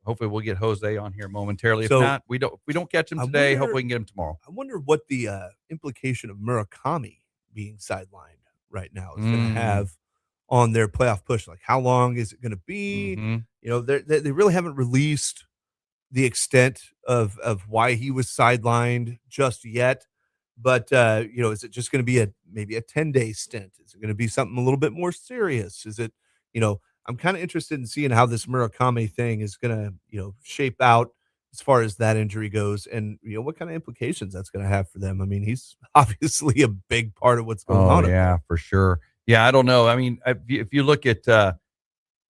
Speaker 2: hopefully we'll get Jose on here momentarily. If not, we don't catch him today. Hopefully we can get him tomorrow.
Speaker 1: I wonder what the implication of Murakami being sidelined right now is going to have on their playoff push. Like, how long is it going to be? They really haven't released the extent of why he was sidelined just yet. But, is it just going to be maybe a 10-day stint? Is it going to be something a little bit more serious? Is it, I'm kind of interested in seeing how this Murakami thing is going to, shape out as far as that injury goes and, what kind of implications that's going to have for them. I mean, he's obviously a big part of what's going on.
Speaker 2: Yeah, for sure. Yeah, I don't know. I mean, if you look at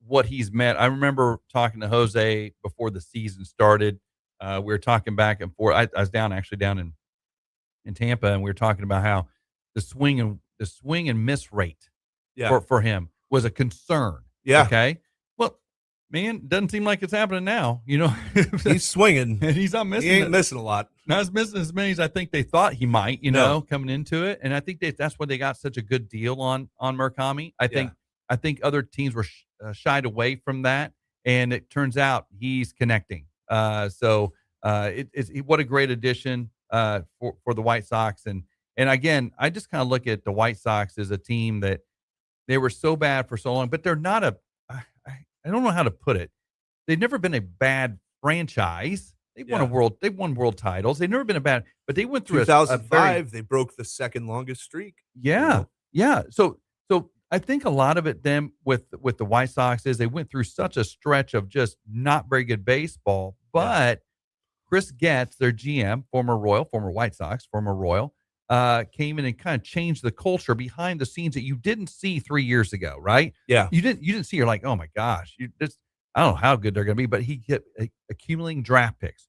Speaker 2: what he's meant, I remember talking to Jose before the season started. We were talking back and forth. I was down in Tampa, and we were talking about how the swing and miss rate for him was a concern.
Speaker 1: Yeah.
Speaker 2: Okay. Well, man, doesn't seem like it's happening now.
Speaker 1: He's swinging.
Speaker 2: And he's not missing.
Speaker 1: He ain't missing a lot.
Speaker 2: Not as missing as many as I think they thought he might. Coming into it, and I think that's why they got such a good deal on Murakami. I think other teams were shied away from that, and it turns out he's connecting. So what a great addition for the White Sox. And again, I just kind of look at the White Sox as a team that they were so bad for so long, but they're not I don't know how to put it. They've never been a bad franchise. They've won world titles. They've never been but they went through
Speaker 1: 2005. They broke the second longest streak.
Speaker 2: Yeah. So I think a lot of it then with the White Sox is they went through such a stretch of just not very good baseball. But Chris Getz, their GM, former White Sox, former Royal, came in and kind of changed the culture behind the scenes that you didn't see 3 years ago, right?
Speaker 1: Yeah.
Speaker 2: You didn't see, you're like, oh my gosh, I don't know how good they're going to be, but he kept accumulating draft picks.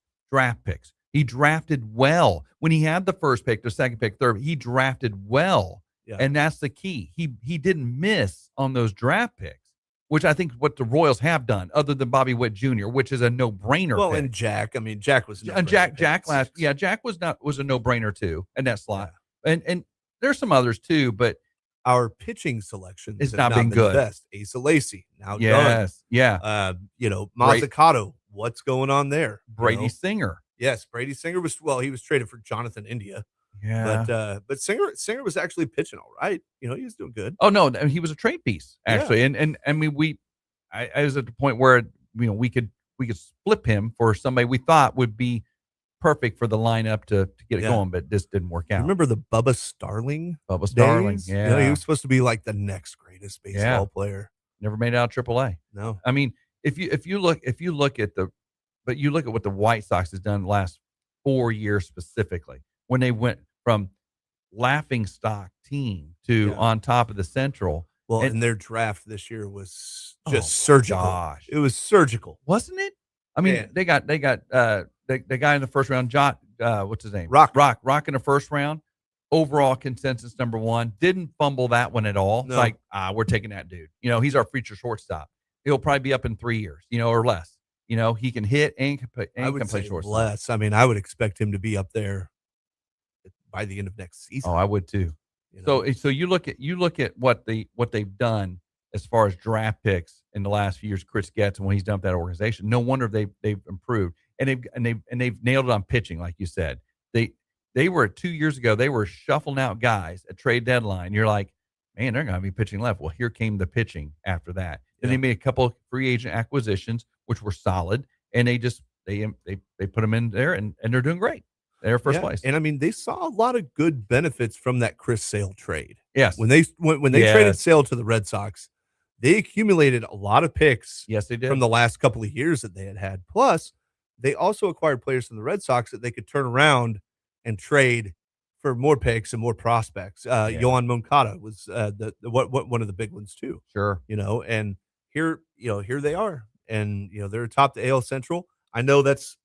Speaker 2: He drafted well. When he had the first pick, the second pick, third, he drafted well. Yeah. And that's the key. He didn't miss on those draft picks, which I think what the Royals have done, other than Bobby Witt Jr., which is a no-brainer.
Speaker 1: Well,
Speaker 2: pick.
Speaker 1: And Jack, Jack was
Speaker 2: Jack was a no-brainer too, in that slot. Yeah. And there's some others too, but
Speaker 1: our pitching selections
Speaker 2: It's
Speaker 1: have
Speaker 2: not been
Speaker 1: the
Speaker 2: good.
Speaker 1: best. Asa Lacy, now done.
Speaker 2: Yes. Yeah.
Speaker 1: Mazzucato, what's going on there?
Speaker 2: Brady Singer.
Speaker 1: Yes, Brady Singer he was traded for Jonathan India.
Speaker 2: Yeah.
Speaker 1: But Singer was actually pitching all right. He was doing good.
Speaker 2: Oh no, he was a trade piece actually, and I mean I was at the point where we could split him for somebody we thought would be perfect for the lineup to get it going, but this didn't work out.
Speaker 1: Remember the Bubba Starling?
Speaker 2: days?
Speaker 1: Yeah, he was supposed to be like the next greatest baseball player.
Speaker 2: Never made it out of AAA.
Speaker 1: No,
Speaker 2: I mean if you look at what the White Sox has done the last 4 years specifically, when they went from laughing stock team to on top of the Central.
Speaker 1: Well, and their draft this year was just surgical.
Speaker 2: Gosh.
Speaker 1: It was surgical,
Speaker 2: wasn't it? I mean, they got the guy in the first round, what's his name?
Speaker 1: Rock
Speaker 2: in the first round. Overall consensus number 1. Didn't fumble that one at all.
Speaker 1: No.
Speaker 2: It's like, we're taking that dude. He's our future shortstop. He'll probably be up in 3 years, or less. He can hit and can play shortstop.
Speaker 1: Less. I mean, I would expect him to be up there by the end of next season.
Speaker 2: Oh, I would too. So you look at what they've done as far as draft picks in the last few years. Chris Getz and what he's done with that organization. No wonder they've improved, and they've nailed it on pitching, like you said. They were 2 years ago. They were shuffling out guys at trade deadline. You're like, man, they're going to be pitching left. Well, here came the pitching after that. And they made a couple of free agent acquisitions, which were solid, and they put them in there, and they're doing great. They're first place.
Speaker 1: And I mean, they saw a lot of good benefits from that Chris Sale trade.
Speaker 2: Yes.
Speaker 1: When they traded Sale to the Red Sox, they accumulated a lot of picks.
Speaker 2: Yes, they did.
Speaker 1: From the last couple of years that they had. Plus, they also acquired players from the Red Sox that they could turn around and trade for more picks and more prospects. Yohan Moncada was one of the big ones too.
Speaker 2: Sure.
Speaker 1: And here they are, and they're atop the AL Central. I know that's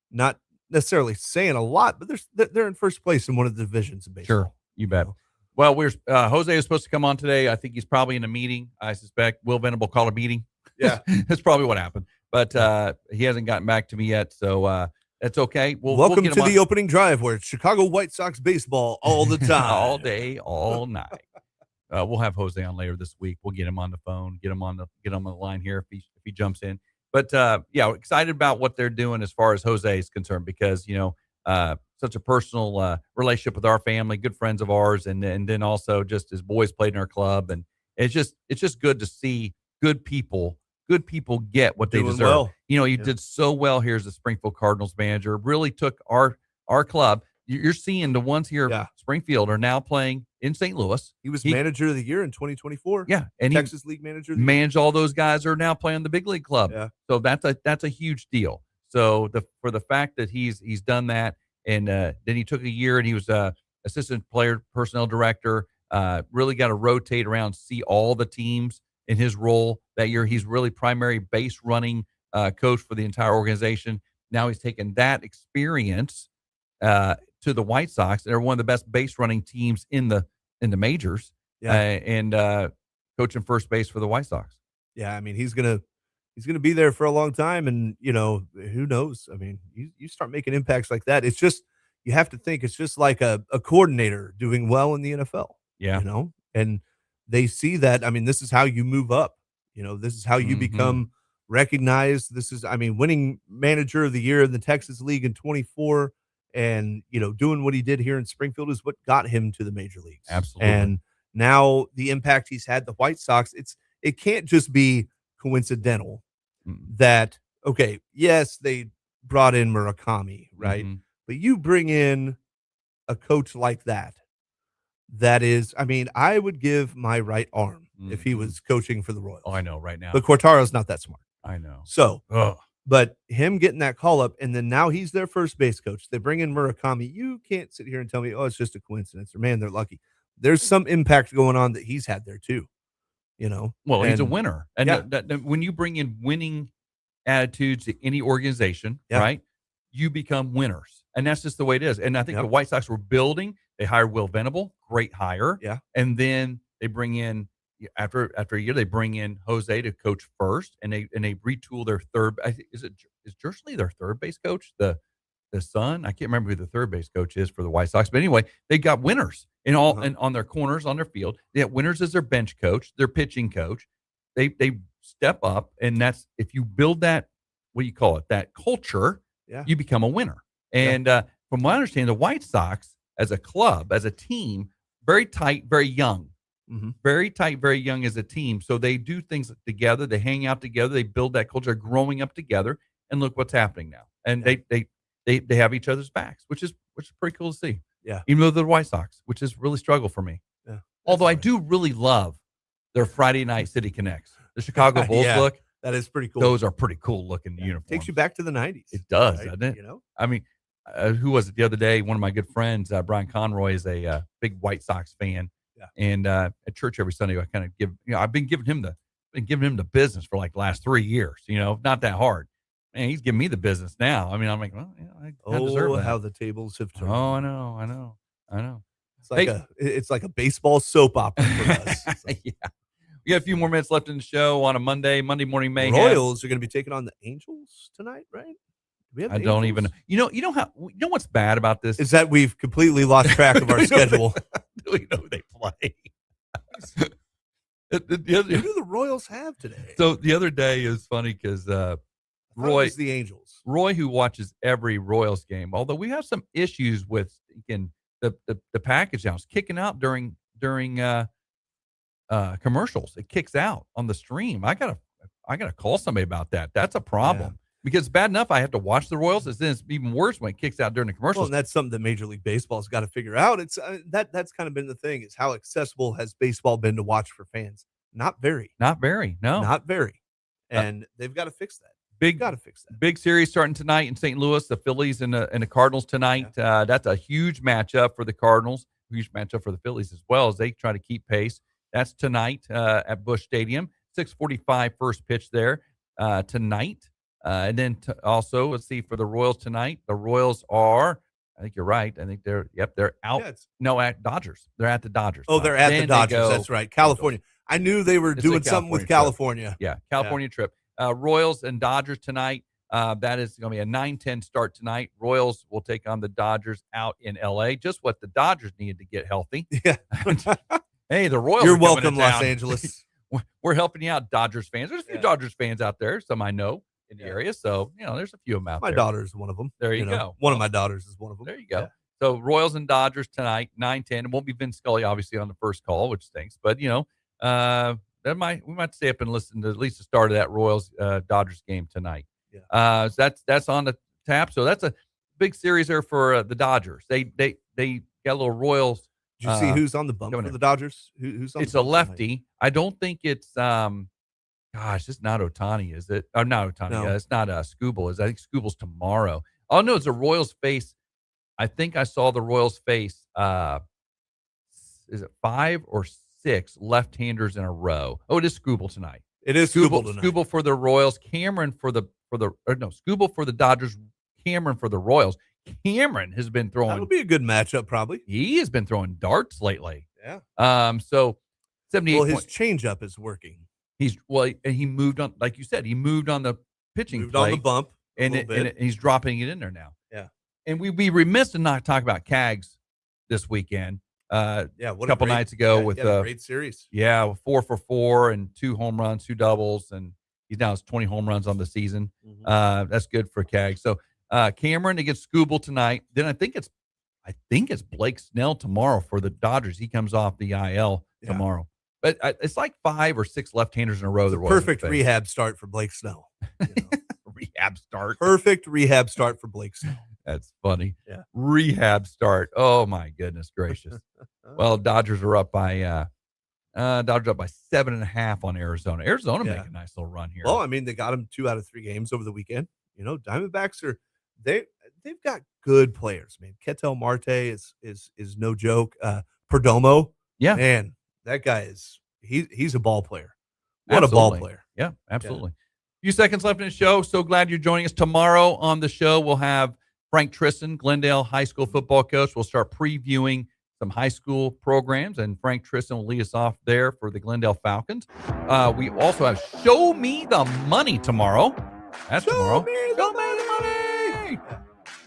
Speaker 1: not necessarily saying a lot, but they're in first place in one of the divisions in baseball.
Speaker 2: Sure, you bet. Well, Jose is supposed to come on today. I think he's probably in a meeting. I suspect Will Venable called a meeting.
Speaker 1: Yeah,
Speaker 2: that's probably what happened. But he hasn't gotten back to me yet, so that's okay.
Speaker 1: Welcome to the opening drive, where it's Chicago White Sox baseball all the time,
Speaker 2: all day, all night. We'll have Jose on later this week. We'll get him on the phone, get him on the line here if he jumps in. But excited about what they're doing as far as Jose is concerned, because such a personal relationship with our family, good friends of ours, and then also just his boys played in our club, and it's just good to see good people get what they deserve.
Speaker 1: Well.
Speaker 2: He did so well here as the Springfield Cardinals manager. Really took our club. You're seeing the ones here at Springfield are now playing in St. Louis.
Speaker 1: He was manager of the year in 2024.
Speaker 2: Yeah, and
Speaker 1: Texas League manager.
Speaker 2: Managed all those guys are now playing the big league club.
Speaker 1: Yeah.
Speaker 2: So that's a huge deal. So for the fact that he's done that, and then he took a year and he was assistant player personnel director. Really got to rotate around, see all the teams in his role that year. He's really primary base running coach for the entire organization. Now he's taken that experience to the White Sox. They're one of the best base running teams in the majors.
Speaker 1: Yeah.
Speaker 2: And coaching first base for the White Sox.
Speaker 1: Yeah, I mean, he's gonna be there for a long time, and who knows? I mean, you start making impacts like that. It's just, you have to think it's just like a coordinator doing well in the NFL.
Speaker 2: Yeah,
Speaker 1: and they see that. I mean, this is how you move up. This is how you become recognized. This is, I mean, winning manager of the year in the Texas League in 24. And doing what he did here in Springfield is what got him to the major leagues.
Speaker 2: Absolutely.
Speaker 1: And now the impact he's had the White Sox, it can't just be coincidental that, okay, yes, they brought in Murakami, right? But you bring in a coach like that is, I mean, I would give my right arm if he was coaching for the Royals.
Speaker 2: Oh, I know right now.
Speaker 1: But Quartaro's not that smart.
Speaker 2: I know.
Speaker 1: So, but him getting that call up, and then now he's their first base coach. They bring in Murakami. You can't sit here and tell me, oh, it's just a coincidence, or man, they're lucky. There's some impact going on that he's had there too.
Speaker 2: Well, he's a winner, and that when you bring in winning attitudes to any organization, right, you become winners, and that's just the way it is. And I think the White Sox were building. They hired Will Venable, great hire, and then they bring in. After a year, they bring in Jose to coach first, and they retool their third. Is Jersley their third base coach? the son. I can't remember who the third base coach is for the White Sox, but anyway, they got winners in all and on their corners on their field. They have winners as their bench coach, their pitching coach. They step up, and that's if you build that, what do you call it? That culture, you become a winner. And from what I understand, the White Sox as a club, as a team, very tight, very young. Very tight, very young as a team. So they do things together. They hang out together. They build that culture, growing up together. And look what's happening now. And they have each other's backs, which is pretty cool to see.
Speaker 1: Yeah.
Speaker 2: Even though they're the White Sox, which is really struggle for me.
Speaker 1: Yeah.
Speaker 2: Although I do really love their Friday night City Connects. The Chicago Bulls look.
Speaker 1: That is pretty cool.
Speaker 2: Those are pretty cool looking uniforms.
Speaker 1: Takes you back to the 90s.
Speaker 2: It does,
Speaker 1: right?
Speaker 2: doesn't it?
Speaker 1: You know?
Speaker 2: I mean, who was it the other day? One of my good friends, Brian Conroy, is a big White Sox fan.
Speaker 1: Yeah.
Speaker 2: And at church every Sunday, I kind of give, I've been giving him the business for like the last 3 years, not that hard. And he's giving me the business now. I mean, I'm like, well, I deserve that.
Speaker 1: How the tables have turned.
Speaker 2: Oh, I know.
Speaker 1: It's like a baseball soap opera for us.
Speaker 2: Yeah. We got a few more minutes left in the show on a Monday morning mayhem.
Speaker 1: Royals are going to be taking on the Angels tonight, right?
Speaker 2: I don't even know. You know what's bad about this
Speaker 1: is that we've completely lost track of our schedule.
Speaker 2: We know who they play.
Speaker 1: Who do the Royals have today?
Speaker 2: So the other day is funny because Roy
Speaker 1: is the Angels.
Speaker 2: Roy, who watches every Royals game, although we have some issues with the package house kicking out during commercials. It kicks out on the stream. I gotta call somebody about that. That's a problem. Yeah. Because it's bad enough I have to watch the Royals. It's even worse when it kicks out during the commercials.
Speaker 1: Well, and that's something that Major League Baseball's got to figure out. It's that's kind of been the thing, is how accessible has baseball been to watch for fans? Not very.
Speaker 2: No.
Speaker 1: Not very. And they've got to fix that. Got to fix that.
Speaker 2: Big series starting tonight in St. Louis. The Phillies and the Cardinals tonight. Yeah. That's a huge matchup for the Cardinals. Huge matchup for the Phillies as well as they try to keep pace. That's tonight at Busch Stadium. 6:45 first pitch there tonight. And then also, let's see, for the Royals tonight, the Royals are, I think you're right. I think they're out. Yeah, at Dodgers. They're at the Dodgers.
Speaker 1: Oh, they're at the Dodgers. That's right. California. I knew they were doing something with California.
Speaker 2: Yeah, California trip. Royals and Dodgers tonight. That is going to be a 9:10 start tonight. Royals will take on the Dodgers out in L.A. Just what the Dodgers needed to get healthy.
Speaker 1: Yeah.
Speaker 2: Hey, the Royals.
Speaker 1: You're welcome, Los Angeles.
Speaker 2: We're helping you out, Dodgers fans. There's a few Dodgers fans out there. Some I know in the area. So, there's a few of them out there.
Speaker 1: My daughter's one of them.
Speaker 2: There you go.
Speaker 1: One of my daughters is one of them.
Speaker 2: There you go. Yeah. So, Royals and Dodgers tonight, 9:10. It won't be Vin Scully, obviously, on the first call, which stinks. But, we might stay up and listen to at least the start of that Royals Dodgers game tonight. Yeah. So that's on the tap. So, that's a big series there for the Dodgers. They got a little Royals.
Speaker 1: Did you see who's on the bump for the Dodgers? Who's on
Speaker 2: it's a lefty. Tonight? I don't think it's it's not Ohtani, is it? Oh, not Ohtani.
Speaker 1: No.
Speaker 2: It's not Skubal. I think Skubal's tomorrow. Oh, no, it's a Royals face. I think I saw the Royals face, is it 5 or 6 left-handers in a row? Oh, it is Skubal tonight.
Speaker 1: It is Skubal tonight.
Speaker 2: Skubal for the Royals. Cameron Skubal for the Dodgers. Cameron for the Royals. Cameron has been throwing.
Speaker 1: That'll be a good matchup, probably.
Speaker 2: He has been throwing darts lately.
Speaker 1: Yeah.
Speaker 2: So 78.
Speaker 1: Well, his changeup is working.
Speaker 2: And he moved on, like you said, he moved on the pitching
Speaker 1: play, on the bump,
Speaker 2: and he's dropping it in there now.
Speaker 1: Yeah.
Speaker 2: And we'd be remiss to not talk about Cags this weekend.
Speaker 1: What
Speaker 2: a couple nights ago with
Speaker 1: a great series.
Speaker 2: Yeah, with 4 for 4 and 2 home runs, 2 doubles, and he's now has 20 home runs on the season. Mm-hmm. That's good for Cags. So Cameron against Skubal tonight. Then I think it's Blake Snell tomorrow for the Dodgers. He comes off the IL tomorrow. But it's like 5 or 6 left-handers in a row.
Speaker 1: Perfect rehab start for Blake Snell.
Speaker 2: Rehab start.
Speaker 1: Perfect rehab start for Blake Snell.
Speaker 2: That's funny.
Speaker 1: Yeah.
Speaker 2: Rehab start. Oh my goodness gracious. Well, Dodgers are up by 7.5 on Arizona. Arizona making a nice little run here.
Speaker 1: Well, I mean, they got them 2 out of 3 games over the weekend. Diamondbacks they've got good players, man. Ketel Marte is no joke. Perdomo, man, that guy he's a ball player. What
Speaker 2: Absolutely.
Speaker 1: A ball player.
Speaker 2: Yeah, absolutely. A few seconds left in the show. So glad you're joining us. Tomorrow on the show, we'll have Frank Tristan, Glendale High School football coach. We'll start previewing some high school programs, and Frank Tristan will lead us off there for the Glendale Falcons. We also have Show Me the Money tomorrow. That's tomorrow.
Speaker 1: Show me the money.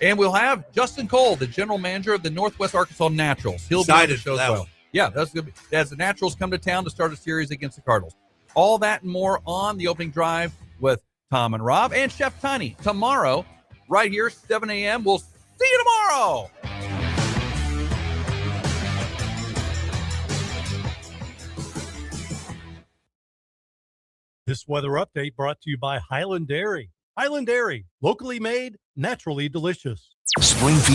Speaker 2: And we'll have Justin Cole, the general manager of the Northwest Arkansas Naturals. He'll be on the show as well. Yeah, that's going to be as the Naturals come to town to start a series against the Cardinals. All that and more on the opening drive with Tom and Rob and Chef Tiny tomorrow, right here, 7 a.m. We'll see you tomorrow.
Speaker 4: This weather update brought to you by Highland Dairy. Highland Dairy, locally made, naturally delicious.
Speaker 10: Springfield.